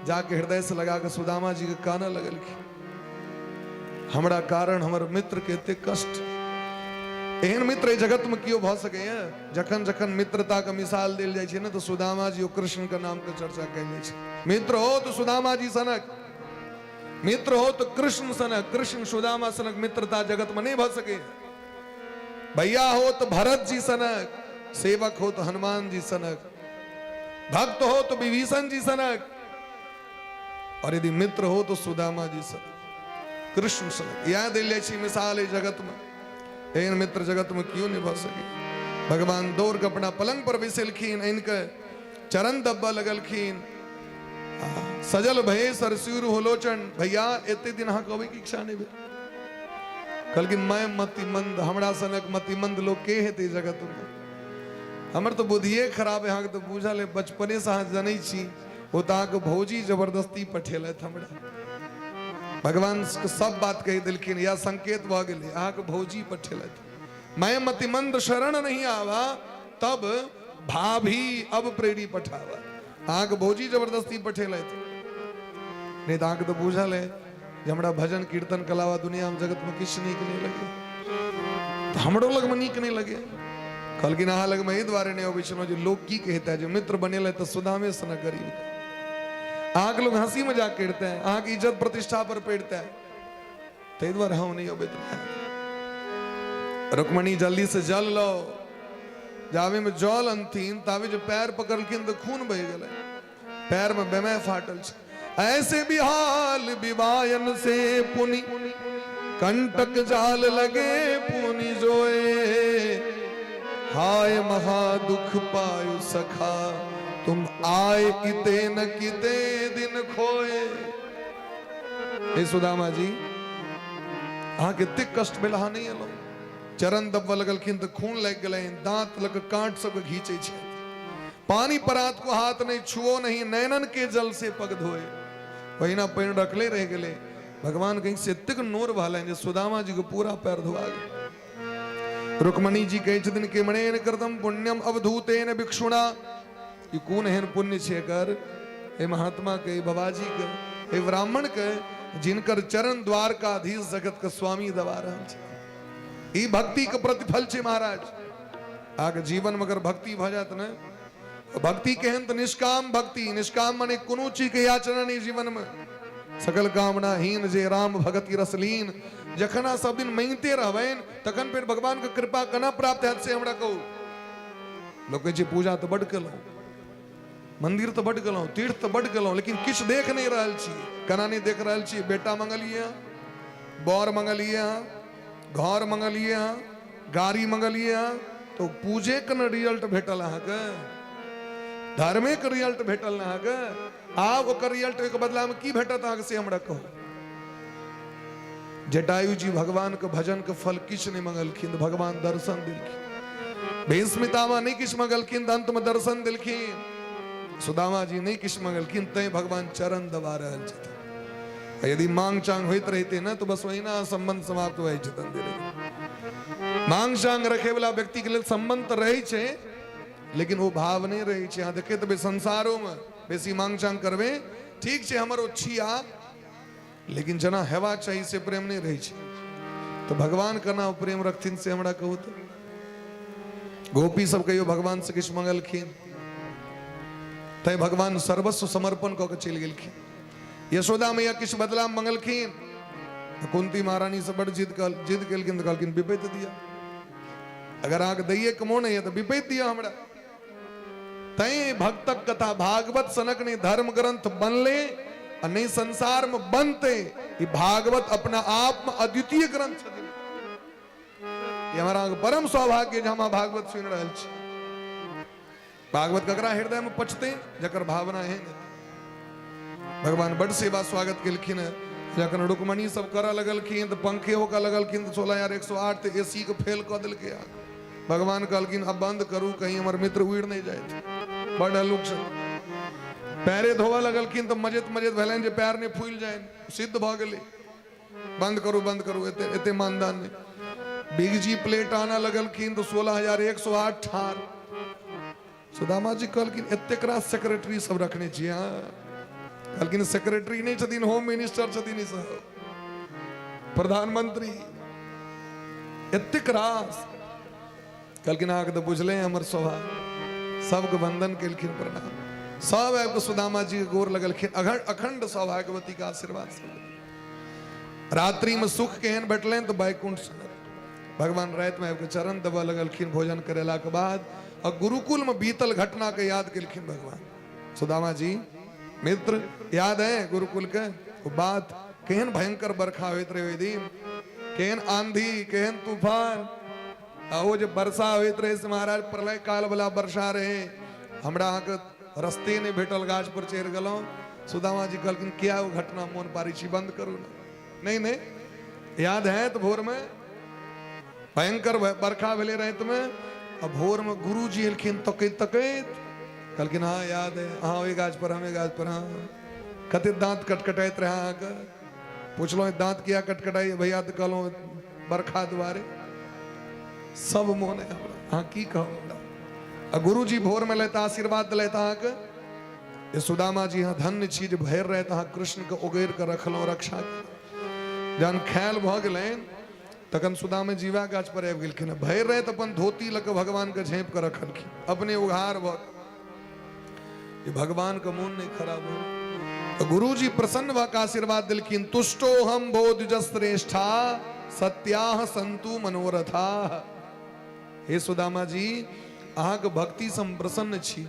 जाके हृदय से लगा के सुदामा जी के काना लगल की, हमरा कारण हमर मित्र के एते कष्ट। एहन मित्र जगत में क्यों भ सके हैं? जखन जखन मित्रता का मिसाल देल जाय छे न, तो सुदामा जी और कृष्ण का नाम के चर्चा कैल जाय छे। मित्र हो तो सुदामा जी सनक, मित्र हो तो कृष्ण सनक, कृष्ण सुदामा सनक मित्रता जगत में नहीं भ सके। भैया हो तो भरत जी सनक, सेवक हो तो हनुमान जी सनक, भक्त हो तो विभीषण जी सनक, और यदि मित्र हो तो सुदामा जी सनक, कृष्ण सनक। याद ले मिसाल है जगत में, इन मित्र जगत में क्यों नहीं भ सके। भगवान दौर कपड़ा पलंग पर बिसलखीन, इनके चरण दब्बा लगलखीन, सजल भये सरसूर होलोचन। भैया इतने दिन हाँ कवि की इच्छा नहीं भी कल की मैं मतिमंद, हमरा सनक मतिमंद लोग के है ते जगत में। हमर तो बुद्धिये खराब है, हाँ तो बुझा ले बचपने से हाँ जनै छी वो तो भौजी जबरदस्ती पठेल हमरा। भगवान सब बात कही दिलखिन या संकेत भ गए, अहाँ के भौजी पठेल। मैं मतिमंद शरण नहीं आवा, तब भाभी अब प्रेरी पठावा। आग भौजी जबरदस्ती पठेल नहीं तो आग तो बुझल है जे हमरा भजन कीर्तन कलावा दुनिया में जगत में किछ नीक नहीं लगे, तो हमरो लग में नीक नहीं लगे। कल की नहा लग में ये द्वारे नहीं अबै छलो जे लोग की कहता है जो मित्र बनेल तो सुदामे सन गरीब। आग लोग हंसी मजाक करते हैं, आग की इज्जत प्रतिष्ठा पर पेड़ता है, ते द्वारे हम नहीं अबै। रुक्मणी जल्दी से जल लो, जावे में जल अंथीन तावे जो पैर पकड़लखिन तो खून बह गए, पैर में बेमै फाटल। ऐसे भी हाल विवायन से पुनि, कंटक जाल लगे पुनि जोए। हाय महा दुख पायु सखा, तुम आए किते न किते दिन खोए। हे सुदामा जी हाँ कितने कष्ट मिला नहीं है। चरण दब्बा लगलखिन तो खून लग गए, दांत लग कांट सब घींचे छे। पानी परात को हाथ नहीं छुओ नहीं, नैनन के जल से पग धोए। वही ना पैर रखले रह गए। भगवान कहीं से तिक नूर भाले जे सुदामा जी को पूरा पैर धोआ गए। रुक्मणी जी कहे दिन के मणेन कृतम पुण्यम अवधूतेन भिक्षुणा। ये कौन है पुण्य छे कर, हे महात्मा के, बाबाजी के, हे ब्राह्मण के, जिनकर चरण द्वार का अधीश जगत का स्वामी दबा रहा है। ई भक्ति का प्रतिफल छे महाराज। आगे जीवन में अगर भक्ति भ जात न, भक्ति कहन तो निष्काम भक्ति। निष्काम माने कोनो चीज के याचना नहीं जीवन में। सकल कामना हीन जे राम भगति रसलीन। जखना सब दिन मांगते रहबेन तखन फिर भगवान के कृपा कना प्राप्त है से हमरा कहू। लोग कहे पूजा तो बड़ कलो, मंदिर तो बड़ गलो, तीर्थ तो बड़ गलो, लेकिन किछ देख नहीं रहल छी। कना नहीं देख रहल छी। बेटा मंगलिए, बर मंगलिए, घर मंगलिए, गाड़ी मंगलिए, तो पूजे के न रिजल्ट भेटल अहाँ के, धर्मे के रिजल्ट भेटल अहाँ के। आब ओकर रिजल्ट के बदला में की भेटत अहाँ के से हमरा कहू। जटायु जी भगवान के भजन के फल किछ नहीं मंगलखिन, भगवान दर्शन दिलखिन। भीष्मितामा नहीं किछ मंगलखिन, अंत में दर्शन दिलखिन। सुदामा जी नहीं किछ मंगलखिन, तय भगवान चरण दबा रहल छथिन। यदि मांग चांग होइत रहते ना तो बस वही ना संबंध समाप्त हो छतन धीरे। मांग चांग रखे वाला व्यक्ति के लिए संबंध तो रहे छे, लेकिन वो भाव नहीं रहे छे। यहाँ देखे तो संसारों में बेसी मांग चांग करवे ठीक छे, हमर छिया, लेकिन जना हेवा चाहिए से प्रेम नहीं रही छे। तो भगवान का नाम प्रेम रखथिन से हमरा कहू तो। गोपी सब कहियो भगवान से किछ मंगलखिन, तय भगवान सर्वस्व समर्पण कऽ के चल गेलखिन। यशोदा मैया किछ बदला मंगलखिन, कुंती महारानी से बड़ जिद केलखिन, कहलखिन विपैत दिया। अगर आग दैये के मोन है तो विपैत दिया हमरा। तय भक्तक कथा भागवत सनक ने धर्म ग्रंथ बनले और नहीं संसार में बनते। ये भागवत अपना आप में अद्वितीय ग्रंथ छथिन। ये हमारा परम सौभाग्य जे हम भागवत सुन रहल छी। भागवत ककरा हृदय में पचते जकर भावना है। भगवान बड़ सेवा स्वागत केलखिन। जखन रुक्मणी सब करऽ लगलखिन तो पंखे होकर लगलखिन तो 16,108 तो एसी के फेल कऽ देलकै। भगवान कहलखिन अब बंद करू, कहीं हमर मित्र उड़ नहीं जाए। बड़ हल्लुक पैरे धोवा लगलखिन तो मजेत भेलन जे पैर ने फूल जाए, सिद्ध भ गेलै। बंद करू एते मानदान ने। बिग जी प्लेट आना लगलखिन तो 16,108 ठार। सुदामा जी कहलखिन एतेक रास सेक्रेटरी सब रखने छी। कहलखिन सेक्रेटरी नहीं छथिन, होम मिनिस्टर छथिन, प्रधानमंत्री, एतेक रास। कहलखिन आके तो बुझले हमर स्वभाव। सबके वंदन केलखिन, प्रणाम। सब आबि सुदामा जी के गोर लगलखिन। अखंड सौभाग्यवती का आशीर्वाद सब। रात्रि में सुख केहन बैठले तो बैकुंठ से भगवान रात में चरण दबा लगलखिन भोजन करेला के बाद और गुरुकुल में बीतल घटना के याद केलखिन भगवान। सुदामा जी मित्र याद है गुरुकुल के वो बात, केहन भयंकर बरखा होत रहे दिन, केहन आंधी केहन तूफान, वो जो वर्षा होत रहे से महाराज प्रलय काल वाला वर्षा रहे, हमरा अहाँ के रस्ते नहीं भेटल, गाछ पर चढ़ गलो। सुदामा जी कहलखिन क्या वो घटना मोन पारी छी, बंद करू ना। नहीं नहीं याद है तो भोर में भयंकर बरखा भेले रात में, अब भोर में गुरु जी एलखिन तकैत तकैत कहलखिन हाँ याद है, हाँ ओहि गाछ पर हमें गाछ पर, हाँ कते दांत कटकटाइत रहे अहाँ के, पूछलो दांत किया कटकटाई भैया, तो कहलो बरखा दुआरे, सब मोन है हमरा, हाँ की कहू। गुरु जी भोर में लेता आशीर्वाद लेता अहाँ के, ये सुदामा जी हाँ धन्य चीज भैर रहता हाँ कृष्ण के उगैर के रखलो रक्षा जन ख्याल भ गए तखन सुदामा जीवा गाछ पर आबि गेलखिन, भैर रहे तो अपन धोती लग भगवान के झाँप के रखलखिन, अपने उघार भ भगवान का मोन नहीं खराब हो। तो गुरु जी प्रसन्न भ के आशीर्वाद दिलखिन, तुष्टो हम बोध श्रेष्ठा सत्याह संतु मनोरथा। हे सुदामा जी अहाँ के भक्ति से हम प्रसन्न छी,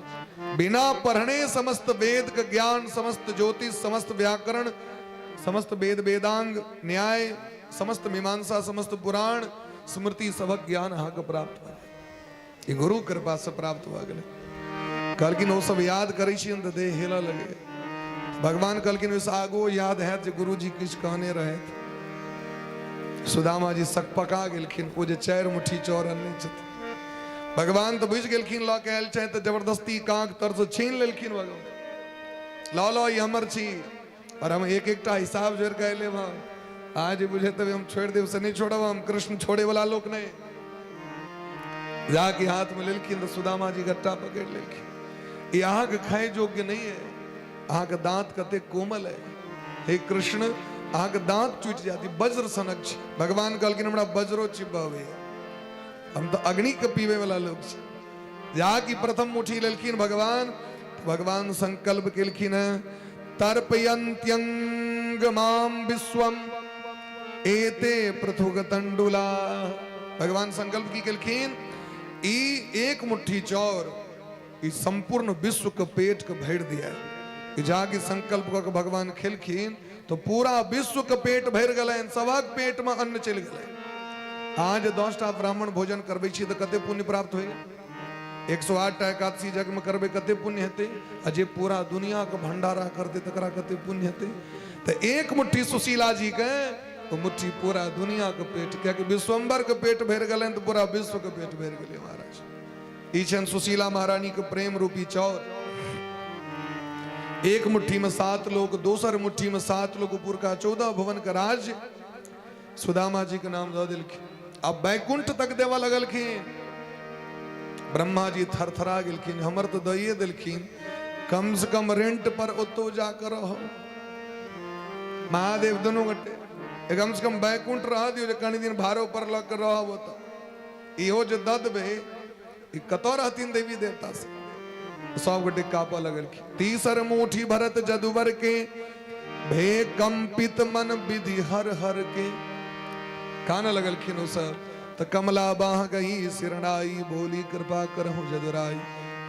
बिना पढ़ने समस्त वेद के ज्ञान, समस्त ज्योतिष, समस्त व्याकरण, समस्त वेद वेदांग न्याय, समस्त मीमांसा, समस्त पुराण स्मृति सबक ज्ञान अहाँ के प्राप्त हुआ, ये गुरु कृपा से प्राप्त हुआ गए। कहलखिन वो सब याद करे तो देह हिला लगे। भगवान कहलखिन उस आगो याद है जो गुरु जी किछ कहने रहे। सुदामा जी सकपका गेलखिन, वो जे 4 मुट्ठी चाउर अनने छथिन, भगवान तो बुझ गेलखिन लऽ के आयल छै तो जबरदस्ती कांक तर से छीन लेलखिन भगवान, लो लो ये हमर छी, और हम एक एकटा हिसाब जोड़ के लेब, आज बुझे तब हम छोड़ देव से नहीं छोड़ब, हम कृष्ण छोड़े वाला लोग नहीं। जाके हाथ में लेलखिन तो सुदामा जी गट्टा पकड़ लेलखिन, ये अहाँ के खाए योग्य नहीं है, अहाँ के दांत कते कोमल है, हे कृष्ण अहाँ के दांत टूट जाती, वज्र सनक छी। भगवान कहलखिन हमरा वज्रो चिबावे, हम तो अग्नि के पीवे वाला लोग छी। जाकी प्रथम मुट्ठी लेलखिन भगवान, भगवान संकल्प केलखिन तर्पयन्त्यंग माम विश्वम एते पृथुग तंडुला। भगवान संकल्प की केलखिन ई एक मुट्ठी चाउर ई संपूर्ण विश्व के पेट के भर दिया। जाके संकल्प करके भगवान खेलखिन तो पूरा विश्व के पेट भर गए, सबक पेट में अन्न चल गए। आज 10टा ब्राह्मण भोजन करबे छी तो कते पुण्य प्राप्त होएगा, 108 एकादशी जग में करबे कते पुण्य हेते, अजे पूरा दुनिया के भंडारा करते तकरा कते पुण्य हेते। तो एक मुट्ठी सुशीला जी के तो मुट्ठी पूरा दुनिया के पेट, क्या कि विश्वम्बर के पेट भर गए तो पूरा विश्व के पेट भर गए महाराज। ई छन सुशीला महारानी के प्रेम रूपी चाउर, एक मुट्ठी में 7 लोग, दूसर मुट्ठी में 7 लोग ऊपर का 14 भुवन का राज्य सुदामा जी के नाम दे दिलखिन। अब बैकुंठ तक देवा लगलखिन, ब्रह्मा जी थरथरा गेलखिन, हमर तो दइए दिलखिन, कम से कम रेंट पर ओतो जाकर रहो। महादेव दोनों गट्टे कम से कम बैकुंठ रह दियो, कनी दिन भारो पर लग कर रहो तो इहो जो ददबे कतो रहतीन देवी देवता से, सब गट्टे कापा लगलखिन। तीसर मुट्ठी भरत जदुवर के भे कंपित मन विधि हर हर के, काना लगलखिन उस तो कमला बाह गई सिरणाई, बोली कृपा करहु जदुराई।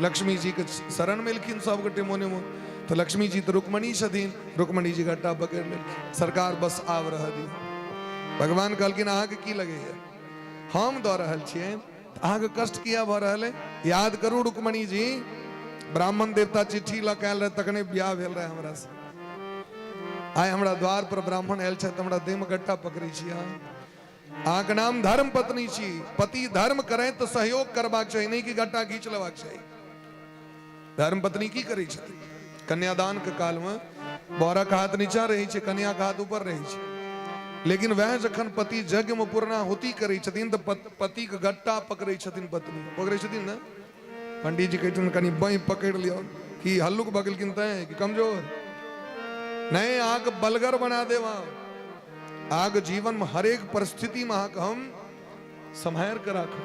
लक्ष्मी जी के शरण मिलखिन सब गट्टे मोने मोन, तो लक्ष्मी जी तो रुक्मणी छथिन, रुक्मणी जी गट्टा पकड़ लेलखिन, सरकार बस आव रह दी। भगवान कहलखिन अहाँ के की लगे है, हम दऽ रहल छियै, अहाँ के कष्ट किया भ रहल है, याद करू रुक्मणी जी, ब्राह्मण देवता चिट्ठी लऽ के आयल रहे तखने ब्याह भेल रहे हमरा से। आइ हमरा द्वार पर ब्राह्मण आयल छथि, हमरा देह में गट्टा पकड़ै छी, अहाँ के नाम धर्म पत्नी छी, पति धर्म करें तो सहयोग करबाक चाहिए, नहीं कि गट्टा घींच लेबाक चाहिए। धर्म पत्नी की करै छथि, कन्यादान के काल में बौरक हाथ नीचा रही छै, कन्या के हाथ ऊपर रही छै, लेकिन वह जखन पति यज्ञ में पूर्णाहुति करै छथिन तो पति के गट्टा पकड़ै छथिन, पत्नी पकड़ै छथिन ना। पंडित जी कहथिन कनी बाँह पकड़ लियो, कि हल्लुक बगलखिन तैं कि कमजोर नहीं, आग बलगर बना देवा, आग जीवन में हर एक परिस्थिति में आग हम संभार कर रखो।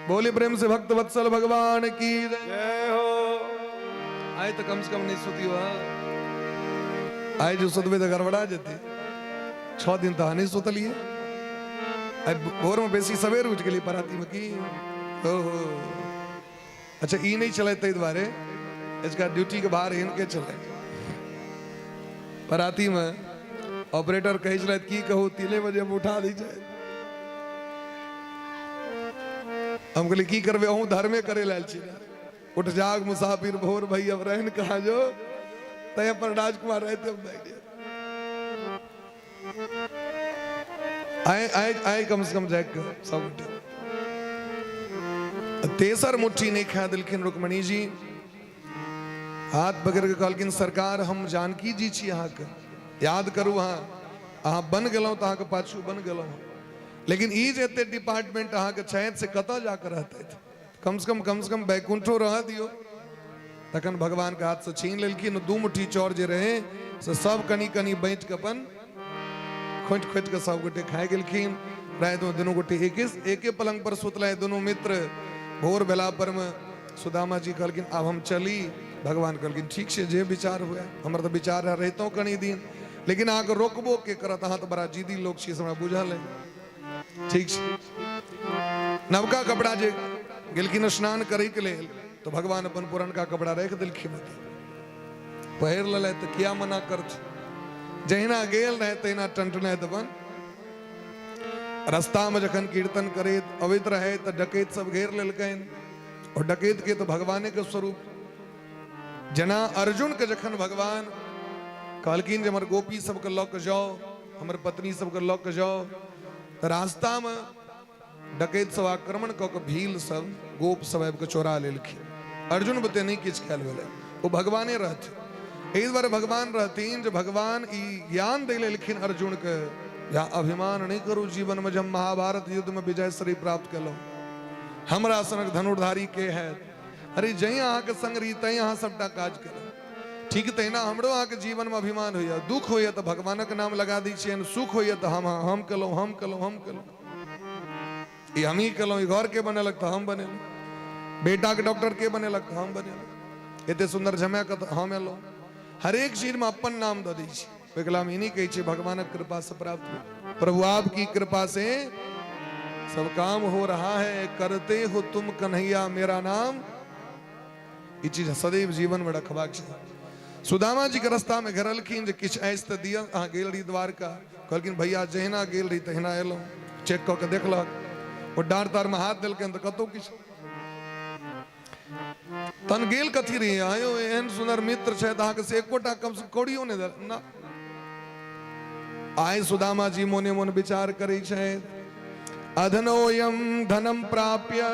बोले प्रेम से भक्त वत्सल भगवान की जय हो। आए तो कम से कम नहीं सुती हुआ, आए जो सुतबे तो गड़बड़ा जाती। 6 दिन तो नहीं सुतलिए भोर में बेसी सवेर उठ गेली पराती में की ओहो अच्छा ई नहीं चले तै द्वारे इसका ड्यूटी के बाहर इनके चले पराती में ऑपरेटर कहे चले की कहू 3 बजे हम उठा दी जाए हम कहली की करबे हूँ धर्मे करे लाल छी उठ जाग मुसाफिर भोर भाई अब रहन कहा जो तय पर राजकुमार रहते आए कम से कम जाके सब तेसर मुट्ठी नहीं खा दिलखिन रुक्मणी जी हाथ पकड़ के कहलखिन सरकार हम जानकी जी छी अहाँ के याद करू अहाँ बन गेलौं तो अहाँ के पाछू बन गेलौं लेकिन ई जेते डिपार्टमेंट अहाँ के छैत से कत जाकर रहते कम से कम बैकुंठो रह दियो तखन भगवान के हाथ से छीन लेलखिन 2 मुट्ठी चौर जे रहे से सब कनी कनी बैठ के अपन खोट खोट के सब गोटे खाए गेलखिन रात में दोनों गोटे एके पलंग पर सुतले दोनों मित्र भोर बेला पर में सुदामा जी कहलखिन अब हम चली भगवान कहलखिन ठीक से जे विचार हुआ हमर तो विचार रहतो कनी दिन लेकिन अहाँ के रोकबो के करत अहाँ तो बड़ा जिदी लोग छी हमरा बुझल है ठीक छै नवका कपड़ा जे गेलखिन स्नान करे के लेल तो भगवान अपन पुरनका कपड़ा रख दिलखिन पहिर ले तो किया मना करत जहिना गेल रहे तहिना टंटने दबन रास्ता में जखन कीर्तन करे अवैत रहे तो डकैत सब घेर लेलकैन और डकैत के तो भगवाने के स्वरूप जना अर्जुन के जखन भगवान कहलखिन जे हमर गोपी सबके लऽ के जाओ हमर पत्नी सबके लऽ के जाओ तो रास्ता में डकैत सब आक्रमण कऽ के भील सब गोप सब आबि के चोरा लेलखिन अर्जुन बते नहीं किछ कैल भेलै वो भगवाने रहथिन एहि दुआरे भगवान रहथिन जो भगवान ई ज्ञान दे लेलखिन अर्जुन के या अभिमान नहीं करू जीवन में जब महाभारत युद्ध में विजय श्री प्राप्त कलो हमरा सनक धनुर्धारी के है अरे जही अहाँ के संग रही तही अहाँ सबटा काज करो ठीक तहिना हमरो अहाँ के जीवन में अभिमान होइया दुख होइया तो भगवानक नाम लगा दी छियनि सुख होइया तो हम केलहुँ हम ही केलहुँ घर के बनेलक तो हम बनेलहुँ बेटा के डॉक्टर के बनेलक तो हम बनेलहुँ एते सुंदर जमा के तो हम एलहुँ हर एक चीज में अपन नाम दे दी हम इन्हीं कहे छी भगवान की कृपा से प्राप्त हो प्रभु आपकी कृपा से सब काम हो रहा है करते हो तुम कन्हैया मेरा नाम ये चीज सदैव जीवन में रखबाक चाहिए सुदामा जी के रास्ता में घेरलखिन जे किछ ऐस तो दिया अहाँ गेल रही द्वारका कहलखिन भैया जहिना गेल रही तहिना एलहुँ चेक कऽ के देखलक वो डाँर तार में हाथ देलखिन तो कतौ किछ तन गेल कथी रही आयो एहन सुंदर मित्र छै अहाँ के से एकोटा कम से कौड़ियो नहीं दे ना आय सुदामा जी मोने मोन विचार करे छै अधनोयम धनम प्राप्य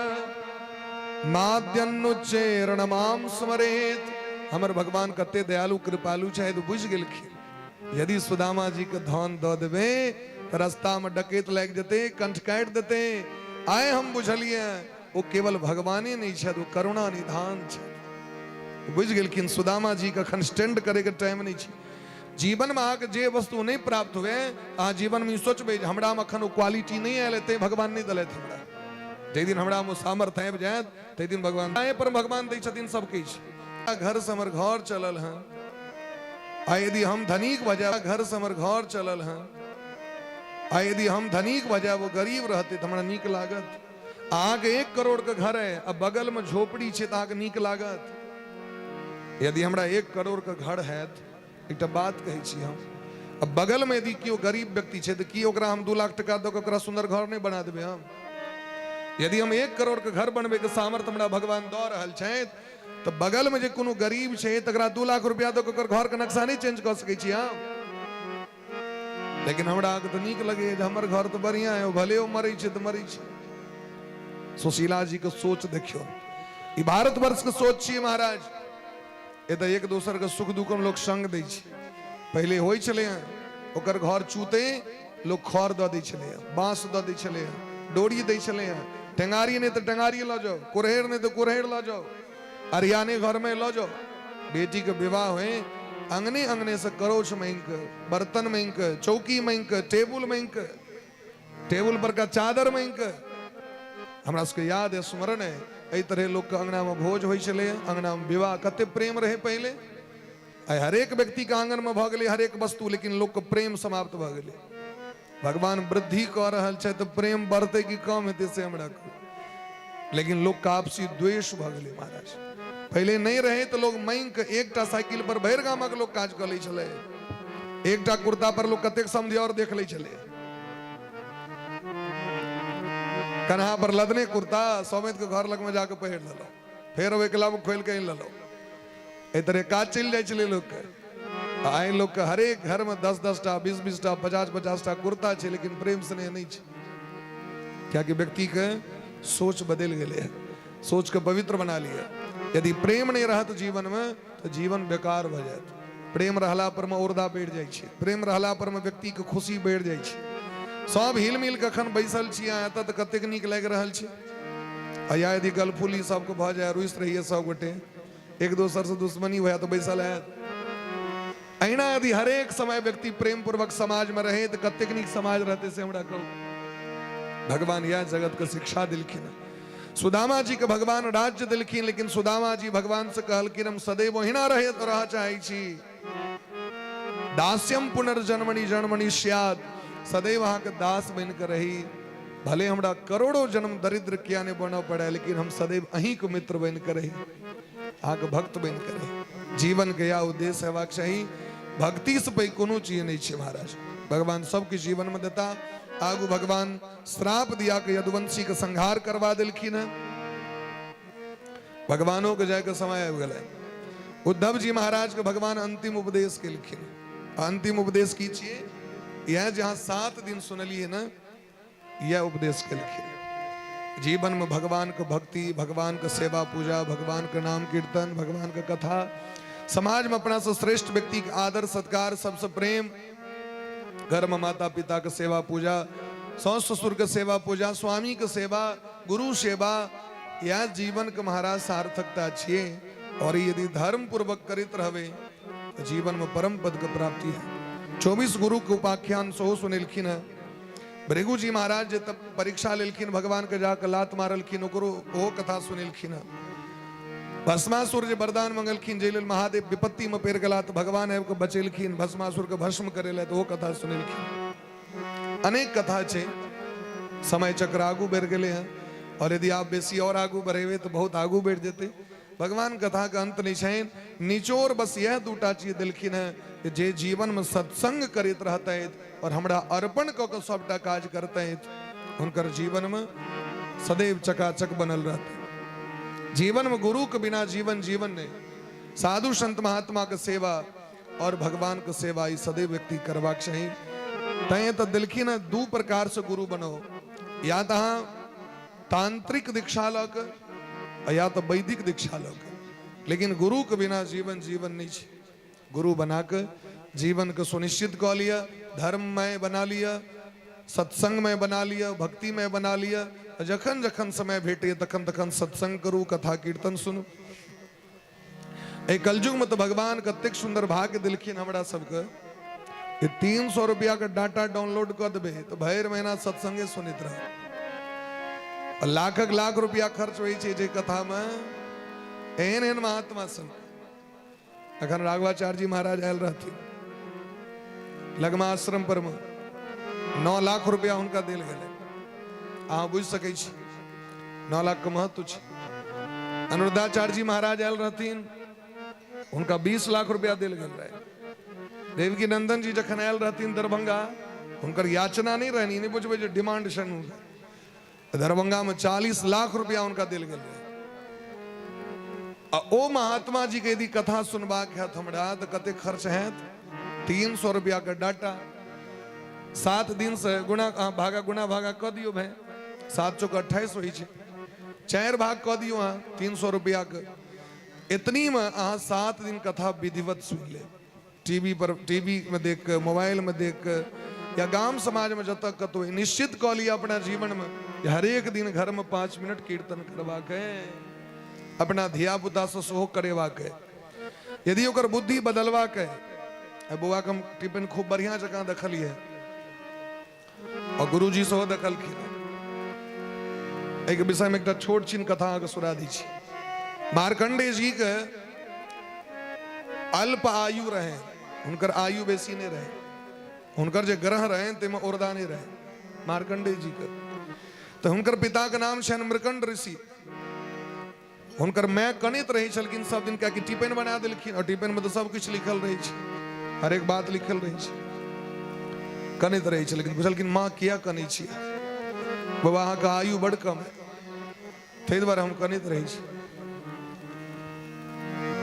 माद्यन्नुच्चेरण माम स्मरेत हमर भगवान कते दयालु कृपालु छै तो बुझ गेलखिन यदि सुदामा जी के धन द देबे तो रास्ता में डकैत लाग जेते कंठ काट देते आय हम बुझलिए वो केवल भगवाने नहीं छै वो करुणा निधान छै बुझ गेलखिन सुदामा जी के अखन स्टैंड करे के टाइम नहीं छै जीवन में आके जे वस्तु नहीं प्राप्त हुए अहाँ जीवन में सोचबे हमरा में अखन क्वालिटी नहीं आयल ते भगवान नहीं दलैत हमरा जे दिन हमरा में सामर्थ्य आबि जायत ते दिन भगवान आए पर भगवान दै छथिन सब किछ घर से हमर घर चलल है आ यदि हम धनिक भऽ जाय घर से हमर घर चलल है आ यदि हम धनिक भऽ जाय वो गरीब रहते तो हमरा नीक लागत अहाँ के 1 करोड़ के घर है अब बगल में झोपड़ी छै तो अहाँ के नीक लागत यदि हमरा 1 करोड़ के घर है एक बात कहे छी हम अब बगल में यदि कियो गरीब व्यक्ति छै तो की ओकरा हम 2 लाख टका दो ओकरा सुंदर घर नहीं बना देबे हम यदि हम 1 करोड़ के घर बनबे के सामर्थ्य हमरा भगवान दऽ रहल छै तो बगल में जे कोनो गरीब छै तकरा 2 लाख रुपया दो ओकर घर के नक्शा नहीं चेंज कर सकै छी हम लेकिन हमरा के तो नीक लगे हमर घर तो बढ़िया है भले ओ मरै छै तो मरै छै सुशीला जी के सोच देखियो ई भारत वर्ष के सोच छी महाराज ये तो एक दोसर के सुख दुख में लोग संग दै छै पहले होय छले ओकर घर चूते लोग खर दऽ दै छले बांस दऽ दै छले डोरी दै छले टेंगारी नहीं तो टेंगारी लऽ जाओ कुरहेर नहीं तो कुरहेर लऽ जाओ अरियाने घर में लऽ जाओ बेटी के विवाह हुए अंगने अंगने से करोच मांग बर्तन मांग चौकी मांग टेबुल पर का चादर मांग हमरा सबके याद है स्मरण है एहि तरह लोग के अंगना में भोज होय छले अंगना में विवाह कते प्रेम रहे पहले आई हरेक व्यक्ति के आंगन में भ गेले हरेक वस्तु लेकिन लोग के प्रेम समाप्त भ गेले भगवान वृद्धि कऽ रहल छै तो प्रेम बढ़ते कि कम हेतै से हमरा कहू। लेकिन लोग का आपसी द्वेष भऽ गेलै महाराज। पहले नहीं रहे तो लोग मांग के एकटा साइकिल पर भरि गामक लोग काज कऽ लै छलै, एकटा कुर्ता पर लोग कतेक समझौर देख लै छलै। कन्हा पर लदने कुर्ता सौमित के घर लग में जाके पहिर लेलो, फिर ओहि क्लब खोल के लेलो। ए तरह काज चल जाए छलै लोग के। आइ लोग के हरेक घर में 10-10 टा 20-20 टा 50-50 टा कुर्ता छै, लेकिन प्रेम स्नेह नहीं छै। क्या कि व्यक्ति के सोच बदल गेले है, सोच के पवित्र बना लिया। यदि प्रेम नहीं रहत जीवन में तो जीवन बेकार भ जात। प्रेम रहला पर में उर्दा बढ़ जाए छै, प्रेम रहला पर में व्यक्ति के खुशी बढ़ जाए छै। सब हिल मिल के अखन बैसल छी एतऽ तऽ कतेक नीक लागि रहल छै। आ या यदि गलफुली सबके भऽ जाए, रुइस रहिए सब गोटे, एक दोसर से दुश्मनी हुआ तो बैसल है। अहिना यदि हरेक समय व्यक्ति प्रेम पूर्वक समाज में रहे तो कतेक नीक समाज रहते से हमरा कहू। भगवान यह जगत के शिक्षा दिलखिन। सुदामा जी के भगवान राज्य दिलखिन, लेकिन सुदामा जी भगवान से कहलखिन हम सदैव ओहिना रह चाहे छी। दास्यम पुनर्जन्मनि जन्मनि स्यात्, सदैव अहाँ के दास बन कर रही। भले हमरा करोड़ों जन्म दरिद्र किया ने बनना पड़े, लेकिन हम सदैव अहीं को मित्र बन कर रही, अहाँ के भक्त बन कर रही। जीवन के या उद्देश्य हेबाक चाही, भक्ति से पैघ कोनो चीज नहीं छै महाराज। भगवान सबके जीवन में देता। आगू भगवान श्राप दिया के यदुवंशी के संहार करवा दिलखिन है। भगवानों के जाय के समय आबि गेलै। उद्धव जी महाराज के भगवान अंतिम उपदेश केलखिन। अंतिम उपदेश की छियै? यह जहां 7 दिन सुनलिए ना, यह उपदेश केलखिन। जीवन में भगवान के भक्ति, भगवान के सेवा पूजा, भगवान के नाम कीर्तन, भगवान के कथा, समाज में अपना से श्रेष्ठ व्यक्ति के आदर सत्कार, सबसे प्रेम, घर में माता पिता के सेवा पूजा, सास ससुर के सेवा पूजा, स्वामी के सेवा, गुरु सेवा, यह जीवन के महाराज सार्थकता छिए। और यदि धर्म पूर्वक करित रहवे तो जीवन में परम पद के प्राप्ति है। 24 गुरु के उपाख्यान सो सुनिलखिन है। भृगु जी महाराज जे तब परीक्षा लेलखिन, भगवान के जाकर लात मारलखिन, ओकरो ओ कथा सुनिलखिन है। भस्मासुर जे वरदान मंगलखिन, जे लेल महादेव विपत्ति में पैर गेला तो भगवान आबि के बचेलखिन, भस्मासुर के भस्म करेला तो ओ कथा सुनिलखिन। अनेक कथा छै। समय चक्र आगू बढ़ गए हैं, और यदि आप बेसी और आगू बढ़ेबे तो बहुत आगू बढ़ जेते। भगवान कथा का अंत नहीं छै। निचोड़ बस यह दूटा चीज दिलखिन है कि जे जीवन में सत्संग करित रहते और हमरा अर्पण क के सबटा काज करते, उनकर जीवन में सदैव चकाचक बनल रहते। जीवन में गुरु के बिना जीवन जीवन नहीं। साधु संत महात्मा के सेवा और भगवान के सेवा ये सदैव व्यक्ति करवाक चाहिए। तय तो दिलखिन है 2 प्रकार से गुरु बनो, या तहाँ तांत्रिक दीक्षा लग या तो वैदिक दीक्षा लग। लेकिन गुरु के बिना जीवन जीवन नहीं है। गुरु बनाकर जीवन को सुनिश्चित कर लिया, धर्म में बना लिया, सत्संग में बना लिया, भक्ति में बना लिया। जखन जखन समय भेटे तखन तखन सत्संग करू, कथा कीर्तन सुनू। कलयुग में तो भगवान कतेक सुंदर भाग्य दिलखिन हमरा सबके। 300 रुपया का डाटा डाउनलोड कर देबे तो भर महीना सत्संगे सुनित रह। लाखक लाख रुपया खर्च हो जे कथा में एहन एहन महात्मा सन। अखन राघवाचार्य जी महाराज आयल रहथिन लगमा आश्रम पर में, 9 लाख रुपया उनका दिल गए। अहाँ बुझ सकै छी 9 लाख के महत्व छै। अनुरुद्धाचार्य जी महाराज आयल रहथिन, उनका 20 लाख रुपया दिल गल रहे। देवकी नंदन जी जखन आयल रहथिन दरभंगा, उनकर याचना नहीं रहनी, नहीं बुझबे जो डिमांड छन। दरभंगा में 40 लाख रुपया उनका दिल गल रहे। ओ महात्मा जी के यदि कथा सुनबाक है हमरा तो कते खर्च है? 300 रुपया का डाटा, 7 दिन से गुणा भागा क दियो भाई, 7 चौक 28 होई छै। 4 भाग क दियो अहाँ 300 रुपया के। इतनी में अहाँ 7 दिन कथा विधिवत सुन ले। टीवी में देख के, मोबाइल में देख के, या गांव समाज में जब तक कतो निश्चित क लिया अपना जीवन में हर एक दिन घर में 5 मिनट कीर्तन करवा के, अपना धिया पुता से सोह करेवा के। यदि ओकर बुद्धि बदलवा के, बउआ के हम टिफिन खूब बढ़िया जगह देखलिए और गुरुजी सेहो देखलखिन। एक विषय में एक छोट छिन कथा अहाँके सुना दी छी। मार्कंडेय जी के अल्प आयु रहे, उनकर आयु बेसी नहीं रहे। हुनकर जे ग्रह रहे तेमा ओरदाने रहे मार्कंडेय जी का। तो हुनकर पिता का नाम छन मृकंड ऋषि। हुनकर मैं कनित रही छलखिन सब दिन, कि टिफिन बना देलखिन और टिफिन में तो सब कुछ लिखल रही छै, हर एक बात लिखल रही छै। कनित रही छलखिन, पूछलखिन माँ किया कनी छी? बाबा अहाँ का आयु बड़ कम है, ताहि दुआरे हम कनित रही छी।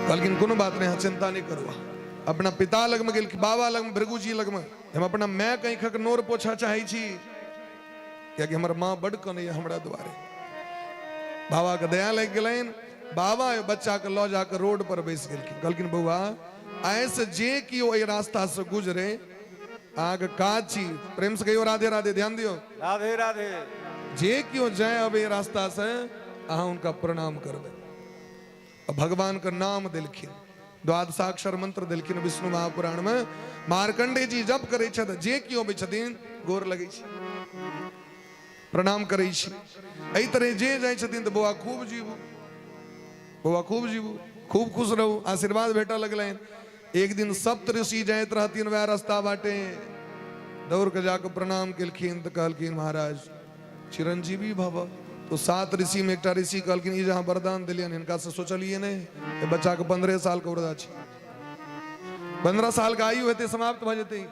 कहलखिन कोनो बात नहीं, चिंता नहीं करो। अपना पिता लग में गेल, बाबा लग में, भृगु जी लग में, हम अपना मैं कहीं खक नोर पोछा चाहे छी, कि हमर माँ बड़ कने हमरा द्वारे। बाबा के दया लग गलन। बाबा बच्चा के लऽ जाकर रोड पर बैस गेलखिन। कहलखिन बउआ ऐसे जे कियो एहि रास्ता से गुजरे आगे काज छी, प्रेम से कहियो राधे राधे, ध्यान दियो, राधे राधे। जे कियो जाए अब एहि रास्ता से अहाँ उनका प्रणाम करबे। भगवान का नाम दिलखिन, द्वादशाक्षर मंत्र दिलखिन विष्णु महापुराण में। मार्कंडेय जी जप करे छथि, जे कियो भी छथिन गोर लगे छी, प्रणाम करे छी। एहि तरह जे जाए छथिन तो बौआ खूब जीवू, बौआ खूब जीवू, खूब खुश रहू, आशीर्वाद भेटा लगलन। एक दिन सप्त ऋषि जाइत रहथिन वह रास्ता बाटे, दौड़ के जाकर प्रणाम केलखिन तो कहलखिन महाराज चिरंजीवी भव। तो 7 ऋषि में एक ऋषि कहलखिन ई जहाँ वरदान दिलियन इनका से सोचलिए नहीं, ये बच्चा के 15 साल के वरदा छै, 15 साल का आयु हेते समाप्त भ जेते।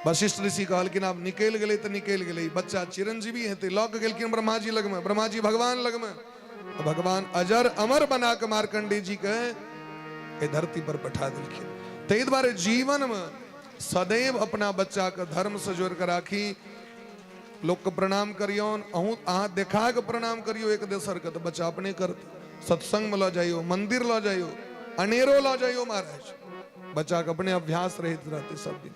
वशिष्ठ ऋषि कहलखिन आब निकल गए तो निकल गए, बच्चा चिरंजीवी हेते। लऽ के गेलखिन ब्रह्मा जी लग में, ब्रह्मा जी भगवान लग में। तो भगवान अजर अमर बना के मार्कंडेय जी के ए धरती पर बैठा दिलखिन। ताहि दुआरे जीवन में सदैव अपना बच्चा के धर्म से जोड़ कर राखी। लोग के प्रणाम करियौन, अहाँ देखा के प्रणाम करियो एक दोसर के, तो बच्चा अपने करत। सत्संग में लऽ जाइयो, मंदिर लऽ जाइयो, अनेरो लऽ जाइयो महाराज, बच्चा के अपने अभ्यास रहते रहते सब दिन।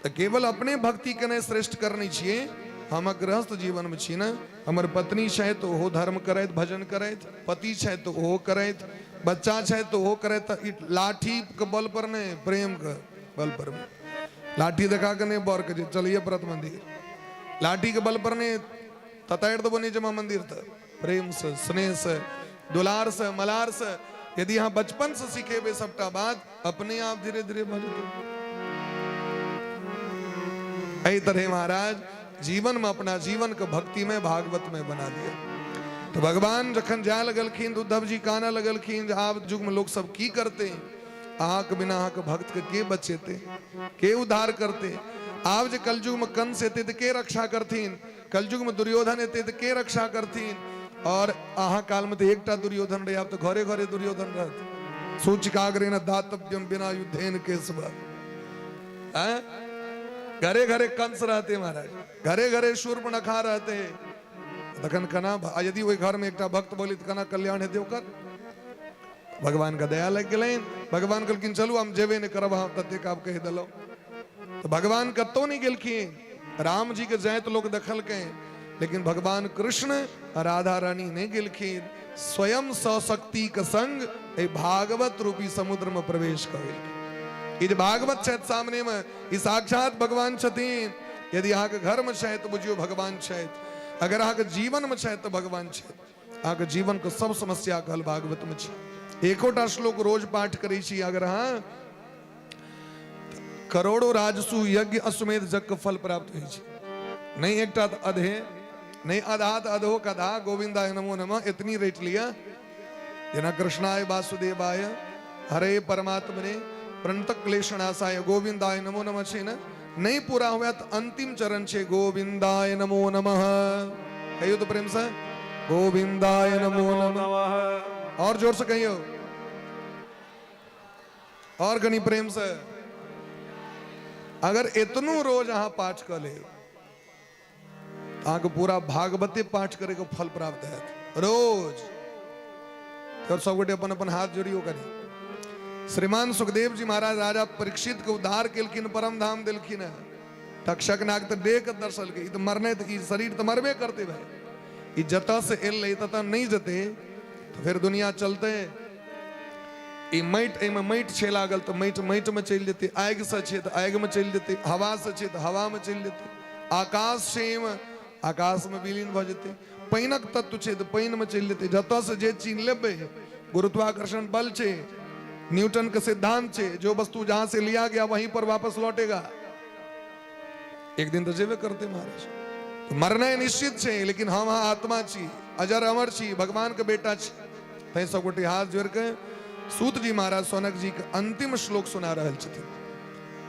तो केवल अपने भक्ति के नहीं श्रेष्ठ करनी चाहिए। हम गृहस्थ जीवन में छी न, हमर पत्नी छै तो ओहो धर्म करैत भजन करैत, पति छै तो ओहो करैत, बच्चा छै तो ओहो करैत। लाठी के बल पर नहीं, प्रेम के बल पर में। लाठी देखा के नहीं बर के चलिए परत मंदिर, लाठी के बल पर नहीं तताड़ देबो नहीं जमा मंदिर। तो प्रेम से, स्नेह से, दुलार से, मलार से यदि यहाँ बचपन से सीखेबे सबटा बात, अपने आप धीरे धीरे बढ़ जेतै। एहि तरह महाराज जीवन में अपना जीवन के भक्ति में भागवत में बना दिया। तो भगवान जखन जाय लगलखिन तो उद्धव जी काना लगलखिन, आब युग में लोग सब की करते, अहाँ के बिना अहाँ के भक्त के बचेते, के उद्धार करते। आब जे कलयुग में कंस एते तो के रक्षा करथिन, कलयुग में दुर्योधन एते तो के रक्षा करथिन। और अहाँ काल में तो एकटा दुर्योधन रहे, आब तो घरे घरे दुर्योधन रहत। सूचकाग्रेण दातव्यम बिना युद्धेन केशव, घरे घरे कंस रहते महाराज, घरे घरे शूर्पणखा रहते। तखन कना यदि वही घर में एकटा भक्त बोली तो कना कल्याण हेते ओकर। भगवान का दया लग गए। भगवान कहलखिन चलू हम जेबे नहीं करब, हम ततेक आप कह दिलो। तो भगवान कतो नहीं गेलखिन, राम जी के जाए तो लोग देखलकै, लेकिन भगवान कृष्ण राधा रानी नहीं गेलखिन। स्वयं सशक्ति के संग ए भागवत रूपी समुद्र में प्रवेश कर गेलखिन। ये भागवत छथि सामने में, ई साक्षात भगवान छथिन। यदि अहाँ के घर में छथि तो बुझियो भगवान छथि, अगर अहाँ के जीवन में छथि तो भगवान छथि। अहाँ के जीवन के सब समस्या के हल भागवत में छै। एकोटा श्लोक रोज पाठ करै छी अगर अहाँ, करोड़ों राजसु यज्ञ अश्वमेध जग के फल प्राप्त होइ छै। नहीं एकटा अधे, नहीं आधा अधो कधा, गोविंदाय नमो नमः इतनी रेट लिया। जना कृष्णाय वासुदेवाय हरे परमात्मने प्रणत क्लेशनाशाय गोविंदाय नमो नमः छे ना, नहीं पूरा हुआ तो अंतिम चरण छे गोविंदाय नमो नमः। कहियो तो प्रेम से गोविंदाय नमो नमः, और जोर से कहियो, और गनी प्रेम से। अगर इतनो रोज अहाँ पाठ कर ले, पूरा भागवते पाठ करे को फल प्राप्त है रोज। और सब गोटे अपन अपन हाथ जोड़ियो करी। श्रीमान सुखदेव जी महाराज राजा परीक्षित के उद्धार केलखिन, परम धाम दिलखिन। तक्षक नाग तो देख के दर्शन के, तो मरने तो शरीर तो मरबे करते भाई, जता से एल तता नहीं जते तो फिर दुनिया चलते। माटि छे लागल तो माटि में चल जेते, आगि से छे तो आगि में चल जेते, हवा से छे तो हवा में चल जेते, आकाश छे आकाश में विलीन भ जेते, पानिक तत्व छे तो पानि में चल जेते। जता से जे चीज लेबे, गुरुत्वाकर्षण बल छे न्यूटन का सिद्धांत छे, जो वस्तु जहां से लिया गया वहीं पर वापस लौटेगा। एक दिन तो जेबे करते महाराज, तो मरना निश्चित छे, लेकिन हम आत्मा छी, अजर अमर छी, भगवान के बेटा छी। तै सब गोटे हाथ जोड़ के सूत जी महाराज सौनक जी के अंतिम श्लोक सुना रहल छथिन।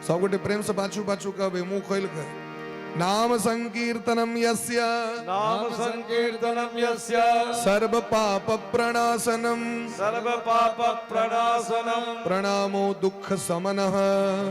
सब गोटे प्रेम से पाछू पाछू कहबे, मुंह खोल के, नाम संकीर्तनम यस्य, नाम संकीर्तनम यस्य सर्व पाप प्रणाशनम, सर्व पाप प्रणाशनम, प्रणामो दुख समनः,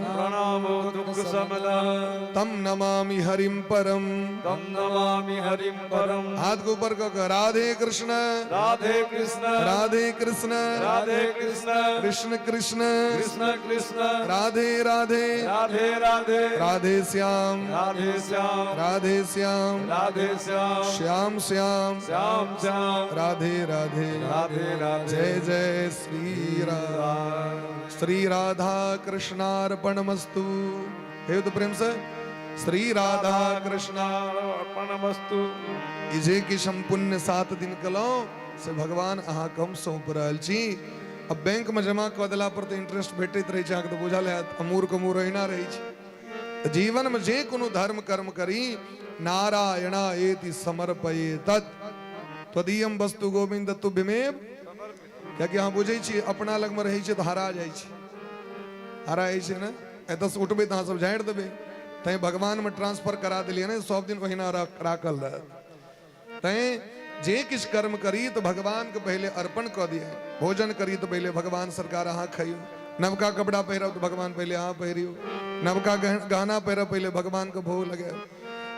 प्रणामो दुख समनः, तम नमामि हरिम परम। तम नमामि हरिम परम। हाथ को ऊपर कर, राधे कृष्ण राधे कृष्ण, राधे कृष्ण, राधे कृष्ण, कृष्ण कृष्ण, कृष्ण कृष्ण, राधे राधे, राधे राधे, राधे श्याम, राधे श्याम, राधे श्याम, राधे श्याम, श्याम श्याम, श्याम श्याम, राधे राधे, राधे राधे। जय जय श्री राम। श्री राधा कृष्णार्पणमस्तु। हे तो प्रेम से श्री राधा कृष्णा अर्पणमस्तु। इजे की संपुण्य 7 दिन कलो से भगवान अहाँ कम सौंप रहल छी। अब बैंक में जमा कऽ देला पर तो इंटरेस्ट भेटैत रहे छै, अहाँके तो बुझल हैत, अमूर के मूर अहिना रहै छै। तऽ जीवन में जे कोनो धर्म कर्म करी, नारायणा एति समर्पये तत् त्वदीयम वस्तु गोविंद तुभ्यमेव। कियाकि अहाँ बुझै छी अपना लग में रहै छै तऽ हरा जाइ छै, हरा जाइ छै ने, एतऽ से उठबै तऽ अहाँ सब झाड़ि देबै। तैं भगवान में ट्रांसफर करा दिलियै ने, सब दिन ओहिना राखल रहत। तैं जे किछ कर्म करी तो भगवान के पहले अर्पण कऽ दिए। भोजन करी तो पहले भगवान सरकार अहाँ खाइयो, नवका कपड़ा पहिरब तो भगवान पहले अहाँ पहिरियो, नवका गहना पहिरब पहले भगवान के भोग लगाओ।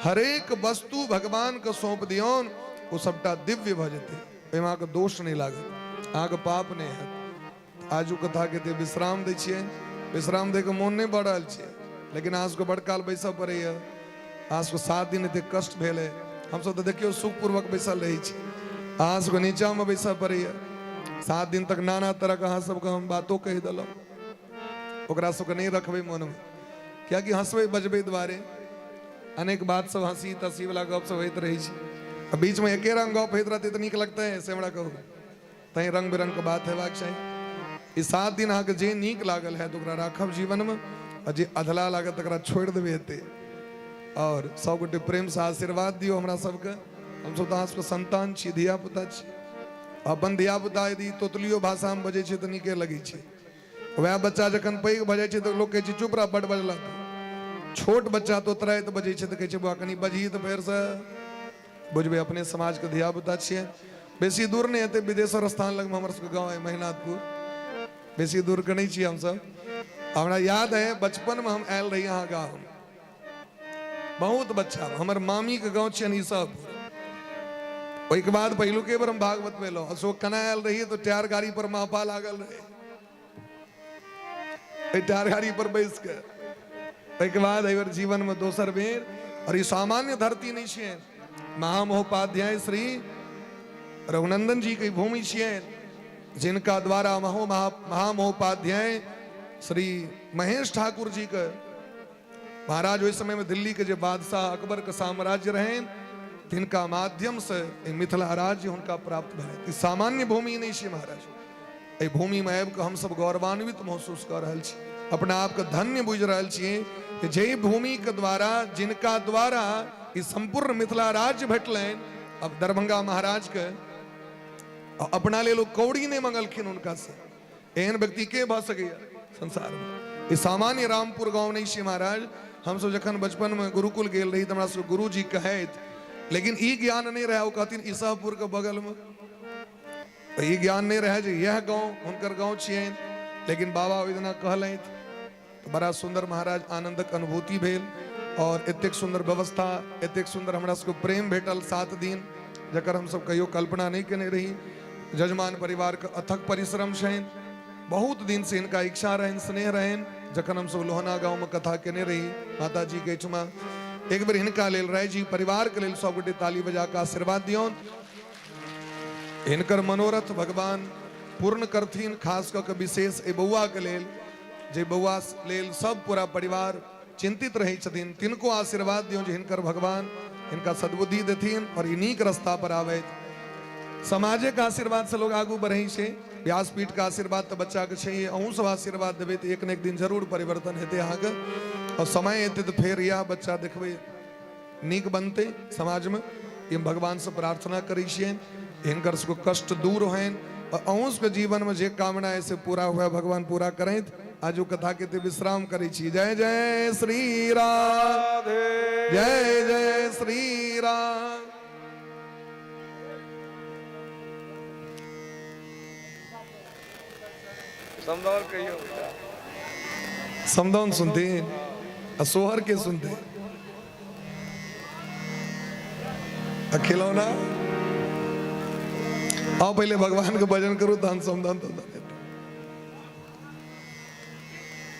हरेक वस्तु भगवान के सौंप दियौन, वो सबटा दिव्य भऽ जेतै, ओहिमे अहाँके दोष नहीं लागत, अहाँके पाप नहीं हैत। आजू कथा के विश्राम दै छियै, विश्राम दे के मोन नहीं बढ़ रहल छै, लेकिन अहाँ सबके बड़ काल बैसऽ पड़ैया। अहाँ सबके 7 दिन एते कष्ट भेल है, हमसब तो देखियो सुख पूर्वक बैसल रही छी, अहाँ सबके नीचा में बैसऽ पड़ैया। 7 दिन तक नाना तरह के अहाँ सबके हम बातो कहि देलहुँ, ओकरा सबके नहीं रखबै मन में, कियाकि हंसबै बजबै दुआरे अनेक बात सब हंसी तसी वाला गप सब होइत रहै छै। बीच में एके रंग गप होइत रहतै तऽ नीक लगतै से हमरा कहू। तैं रंग बिरंग के बात हेबाक चाही। ई 7 दिन अहाँके जे नीक लागल है तो ओकरा राखब जीवन में, और जे अधला लागत तकरा छोड़ि देबै एते। और सब गोटे प्रेम से आशीर्वाद दियो हमरा सबके। हम सब तो अहाँ सबके संतान छी, धिया पुता छी। अपन धिया पुता यदि तोतलियो भाषा में बजै छै तऽ नीके लगै छै। वह बच्चा जखन पैघ भऽ जाइ छै तऽ लोक कहै छै चुप रह, बड बजला। छोट बच्चा तोतराइत बजै छै तऽ कहै छै बौआ कनी बजही तऽ फेर से बुझबै अपने समाज के धिया पुता छियै। बेसी दूर नहीं हेतै, विदेश्वर स्थान लग में हमर सबके गाँव है महिनाथपुर, बेसी दूर के नहीं छी हमसब। हमरा याद है बचपन में हम आयल रही यहाँ गाँव, बहुत बच्चा, हमर मामी के गाँव छियन ई सब। ओहिके बाद पहिलुके बेर हम भागवत में एलहुँ, अशोक कना आयल रही तो टायर गाड़ी पर मापा लागल रहे, टायर गाड़ी पर बैस के। ओहिके बाद एहि बेर जीवन में दोसर बेर, और ई सामान्य धरती नहीं छियन, महामहोपाध्याय श्री रघुनंदन जी के भूमि छियन, जिनका द्वारा महामहोपाध्याय श्री महेश ठाकुर जी के महाराज उस समय में दिल्ली के जो बादशाह अकबर के साम्राज्य रहे, तिनका माध्यम से मिथिला राज्य उनका प्राप्त भले। सामान्य भूमि नहीं छी महाराज, ए भूमि में आबि के हम सब गौरवान्वित महसूस कर रहल छी, अपना आप के धन्य बुझ रहल छी कि जे भूमि के द्वारा, जिनका द्वारा ई संपूर्ण मिथिला राज्य भेटलनि। अब दरभंगा महाराज के अपना ले लोग कौड़ी नहीं मंगलखिन उनका से, एहन व्यक्ति के भऽ सकैया संसार में। ई सामान्य रामपुर गांव नहीं छी महाराज। हम सब जखन बचपन में गुरुकुल गेल रही तो हमरा सब गुरु जी कहैत, लेकिन ई ज्ञान नहीं रहे, वो कहथिन ईसापुर के बगल में, ई ज्ञान नहीं रहे जे यह गांव हुनकर गांव छियन। लेकिन बाबा ओहि दिना कहलथि तो बड़ा सुंदर महाराज आनंदक अनुभूति भेल, और एतेक सुंदर व्यवस्था, एतेक सुंदर हमरा सबके प्रेम भेटल 7 दिन, जकर हम सब कहियो कल्पना नहीं केने रही। जजमान परिवार के अथक परिश्रम छनि, बहुत दिन से इनका इच्छा रहन, स्नेह रहन। जखन हम सब लोहना गांव में कथा केने रही माता जी के एहिठमा, एक बेर हिनका लेल राय जी परिवार के लेल सब गोटे ताली बजा के आशीर्वाद दियौन। हिनकर मनोरथ भगवान पूर्ण करथिन, खास कऽ के विशेष ए बौआ के लेल, जे बौआ लेल सब पूरा परिवार चिंतित रहै छथिन, तिनको आशीर्वाद दियौन जे हिनकर भगवान हिनका सद्बुद्धि देथिन और ई नीक रास्ता पर आबैत। समाजे के आशीर्वाद से लोग आगू बढ़ै छै। व्यासपीठ का आशीर्वाद तो बच्चा के छे अहूँ सब आशीर्वाद देवे तो एक न एक दिन जरूर परिवर्तन हेते आगे और समय हेते तो फिर यह बच्चा देखबे नीक बनते समाज में। ये भगवान से प्रार्थना करी छिए हिनकर सबको कष्ट दूर होन और अहूँ के जीवन में जे कामना ऐसे पूरा हुआ भगवान पूरा करें। आज कथा के विश्राम करी छी। जय जय श्री राम, जय जय श्री राम। समदौन कहियो बेटा। समदौन सुनते सोहर के सुनते खिलौना। आओ पहले भगवान का भजन करो तो हम समदौन तो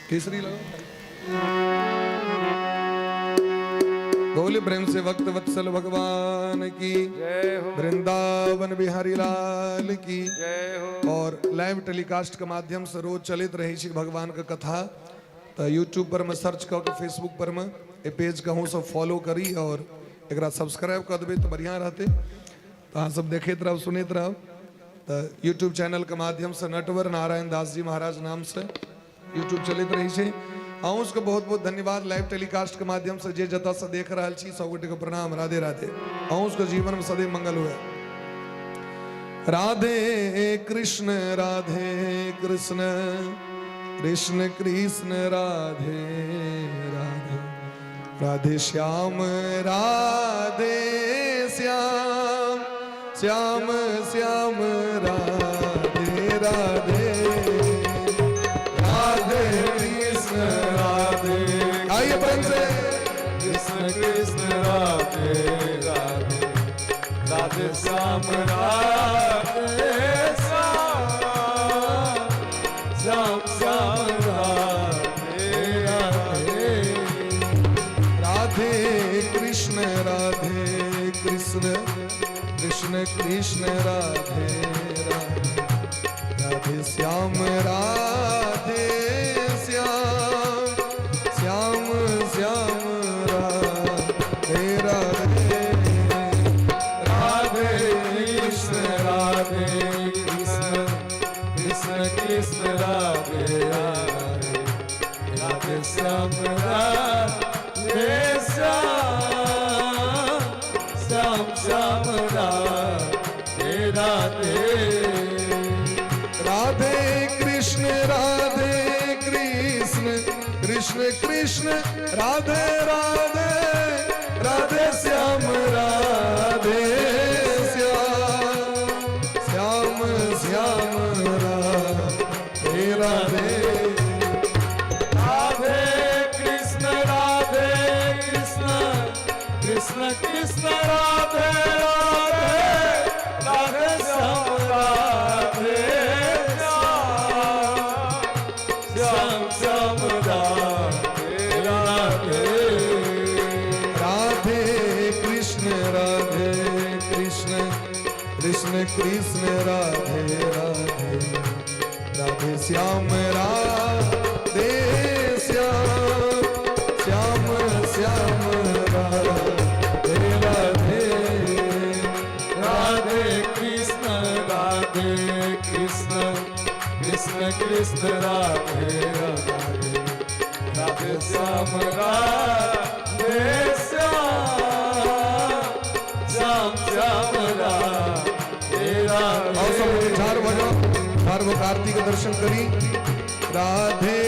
केसरी लगो। बोले प्रेम से भक्त वत्सल भगवान की जय हो, वृंदावन बिहारी लाल की जय हो। और लाइव टेलीकास्ट के माध्यम से रोज चलित रही छी भगवान का कथा। तो यूट्यूब पर में सर्च कर के फेसबुक पर में ए पेज कहूँ सब फॉलो करी और एक सब्सक्राइब कर देवे तो बढ़िया रहते। तो अहाँ सब देखते रहो सुनते रहो। तो यूट्यूब चैनल के माध्यम से नटवर नारायण दास जी महाराज नाम से यूट्यूब चलित रही है। अहूँ उसको बहुत बहुत धन्यवाद। लाइव टेलीकास्ट के माध्यम से जे जता से देख रहा छी सब गोटे को प्रणाम। राधे राधे। अहूँ उसको जीवन में सदैव मंगल हुए। राधे कृष्ण कृष्ण कृष्ण कृष्ण राधे राधे राधे श्याम राधे श्याम श्याम श्याम राधे राधे राधे कृष्ण राधे। आइए प्रेम से कृष्ण कृष्ण राधे राधे राधे श्याम राधे श्याम श्याम श्याम राधे राधे राधे कृष्ण कृष्ण कृष्ण राधे राधे राधे श्याम राधे श्याम श्याम श्याम राधे राधे राधे कृष्ण कृष्ण कृष्ण राधे राधे राधे श्याम राधे श्याम श्याम श्याम राधे राधे राधे कृष्ण कृष्ण कृष्ण राधे राधे राधे श्याम राधे श्याम श्याम श्याम राधे राधे राधे कृष्ण कृष्ण कृष्ण राधे राधे राधे श्याम राधे श्याम श्याम राधे राधे राधे कृष्ण कृष्ण कृष्ण राधे राधे राधे श्याम राधे श्याम श्याम श्याम राधे राधे राधे कृष्ण कृष्ण कृष्ण राधे राधे राधे श्याम राधे श्याम श्याम श्याम राधे और सब राधे झार बजो झार वो कार्तिक दर्शन करी। राधे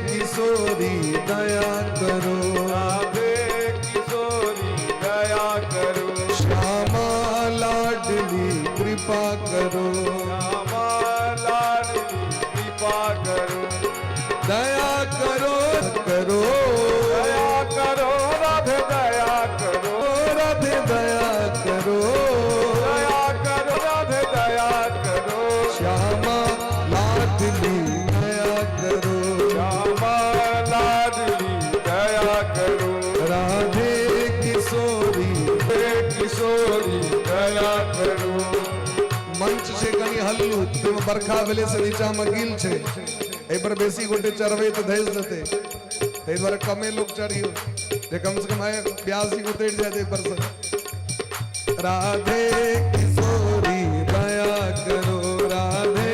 किशोरी दया करो राधे किशोरी दया करो श्यामा लाडली कृपा करो श्यामा लाडली कृपा करो दया करो करो दया करो राधे दया करो राधे दया करो दया करो राधे दया करो श्यामा लाडली दया करो श्यामा लाडली दया करो राधे किशोरी किशोरी दया करो मंच से कहीं हल्लू तुम बरखा भेले से नीचा में गिल छे ए पर बेसी गोटे चढ़वे तो धैस देते ते द्वारा कमे लोग चढ़ियो जे कम से कम आए ब्यास जी उतर जाते पर से। राधे किशोरी दया करो राधे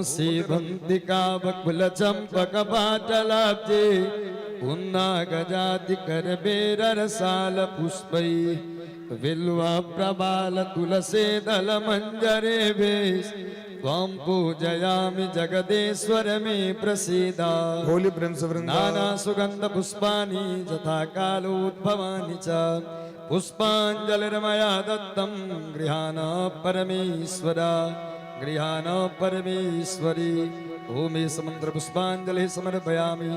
ओम सेवंतिका बकुल चंपक पाटलाब्जे उन्ना गजाति करबेर रसाल पुष्पै विल्वा प्रबाल तुलसी दल मंजरे भेष त्वां पूजयामि जगदेश्वर मे प्रसीदा होली प्रेम से वृंदा नाना सुगंध पुष्पाणि यथा कालोद्भवानि च पुष्पाञ्जलिर्मया दत्तं गृहाण परमेश्वरा गृहाण परमेश्वरी ओम मंत्र पुष्पांजलि समर्पयामि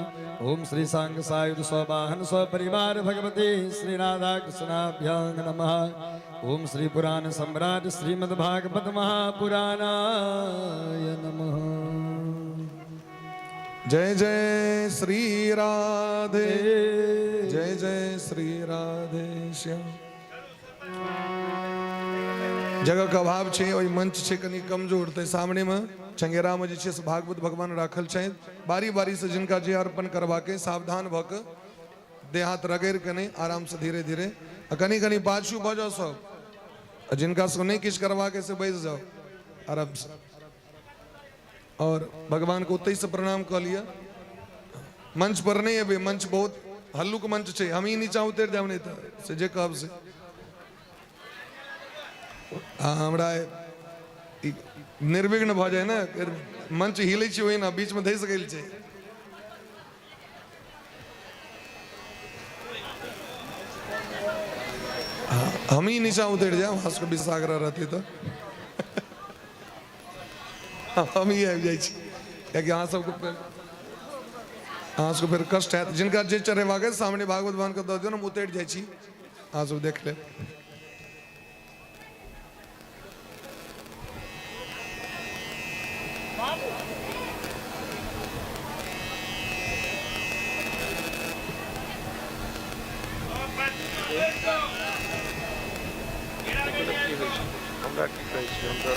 ओम श्री सांग सायुध स्ववाहन स्वपरिवार भगवते श्री राधा कृष्णाभ्यां नमः ओम श्री पुराण सम्राट श्रीमद्भागवत महापुराणाय नमः। जय जय श्री राधे जय जय श्री राधे श्याम। जगह का अभाव छे और मंच छे कनी कमजोर ते सामने में चंगेरा में जे भागवत भगवान राखल छे बारी बारी से जिनका जे अर्पण करवा के सावधान भक देह हाथ रगड़ के नहीं आराम से धीरे धीरे कनी कनी पाछू भ जाओ सब जिनका से नहीं किस करवा के से बैठ जाओ आराम से और भगवान को उतई से प्रणाम कर लिया। मंच पर नहीं है मंच बहुत हल्लुक मंच छे हम ही नीचा उतर जाओ नहीं था से जे कब से हमरा निर्विघ्न भ जाए ना मंच हिले छे ना बीच में धई सकेल छे। हम ही नीचा उतर जाओ हंस को बिसागरा रहती तो हम ही आ जाए क्या कि हाँ सबको हाँ उसको फिर कष्ट है जिनका जे चढ़े वागे सामने भागवत भगवान का दो दियो ना उतर जाए हाँ सब देख ले। আমরা কি করেছি আমরা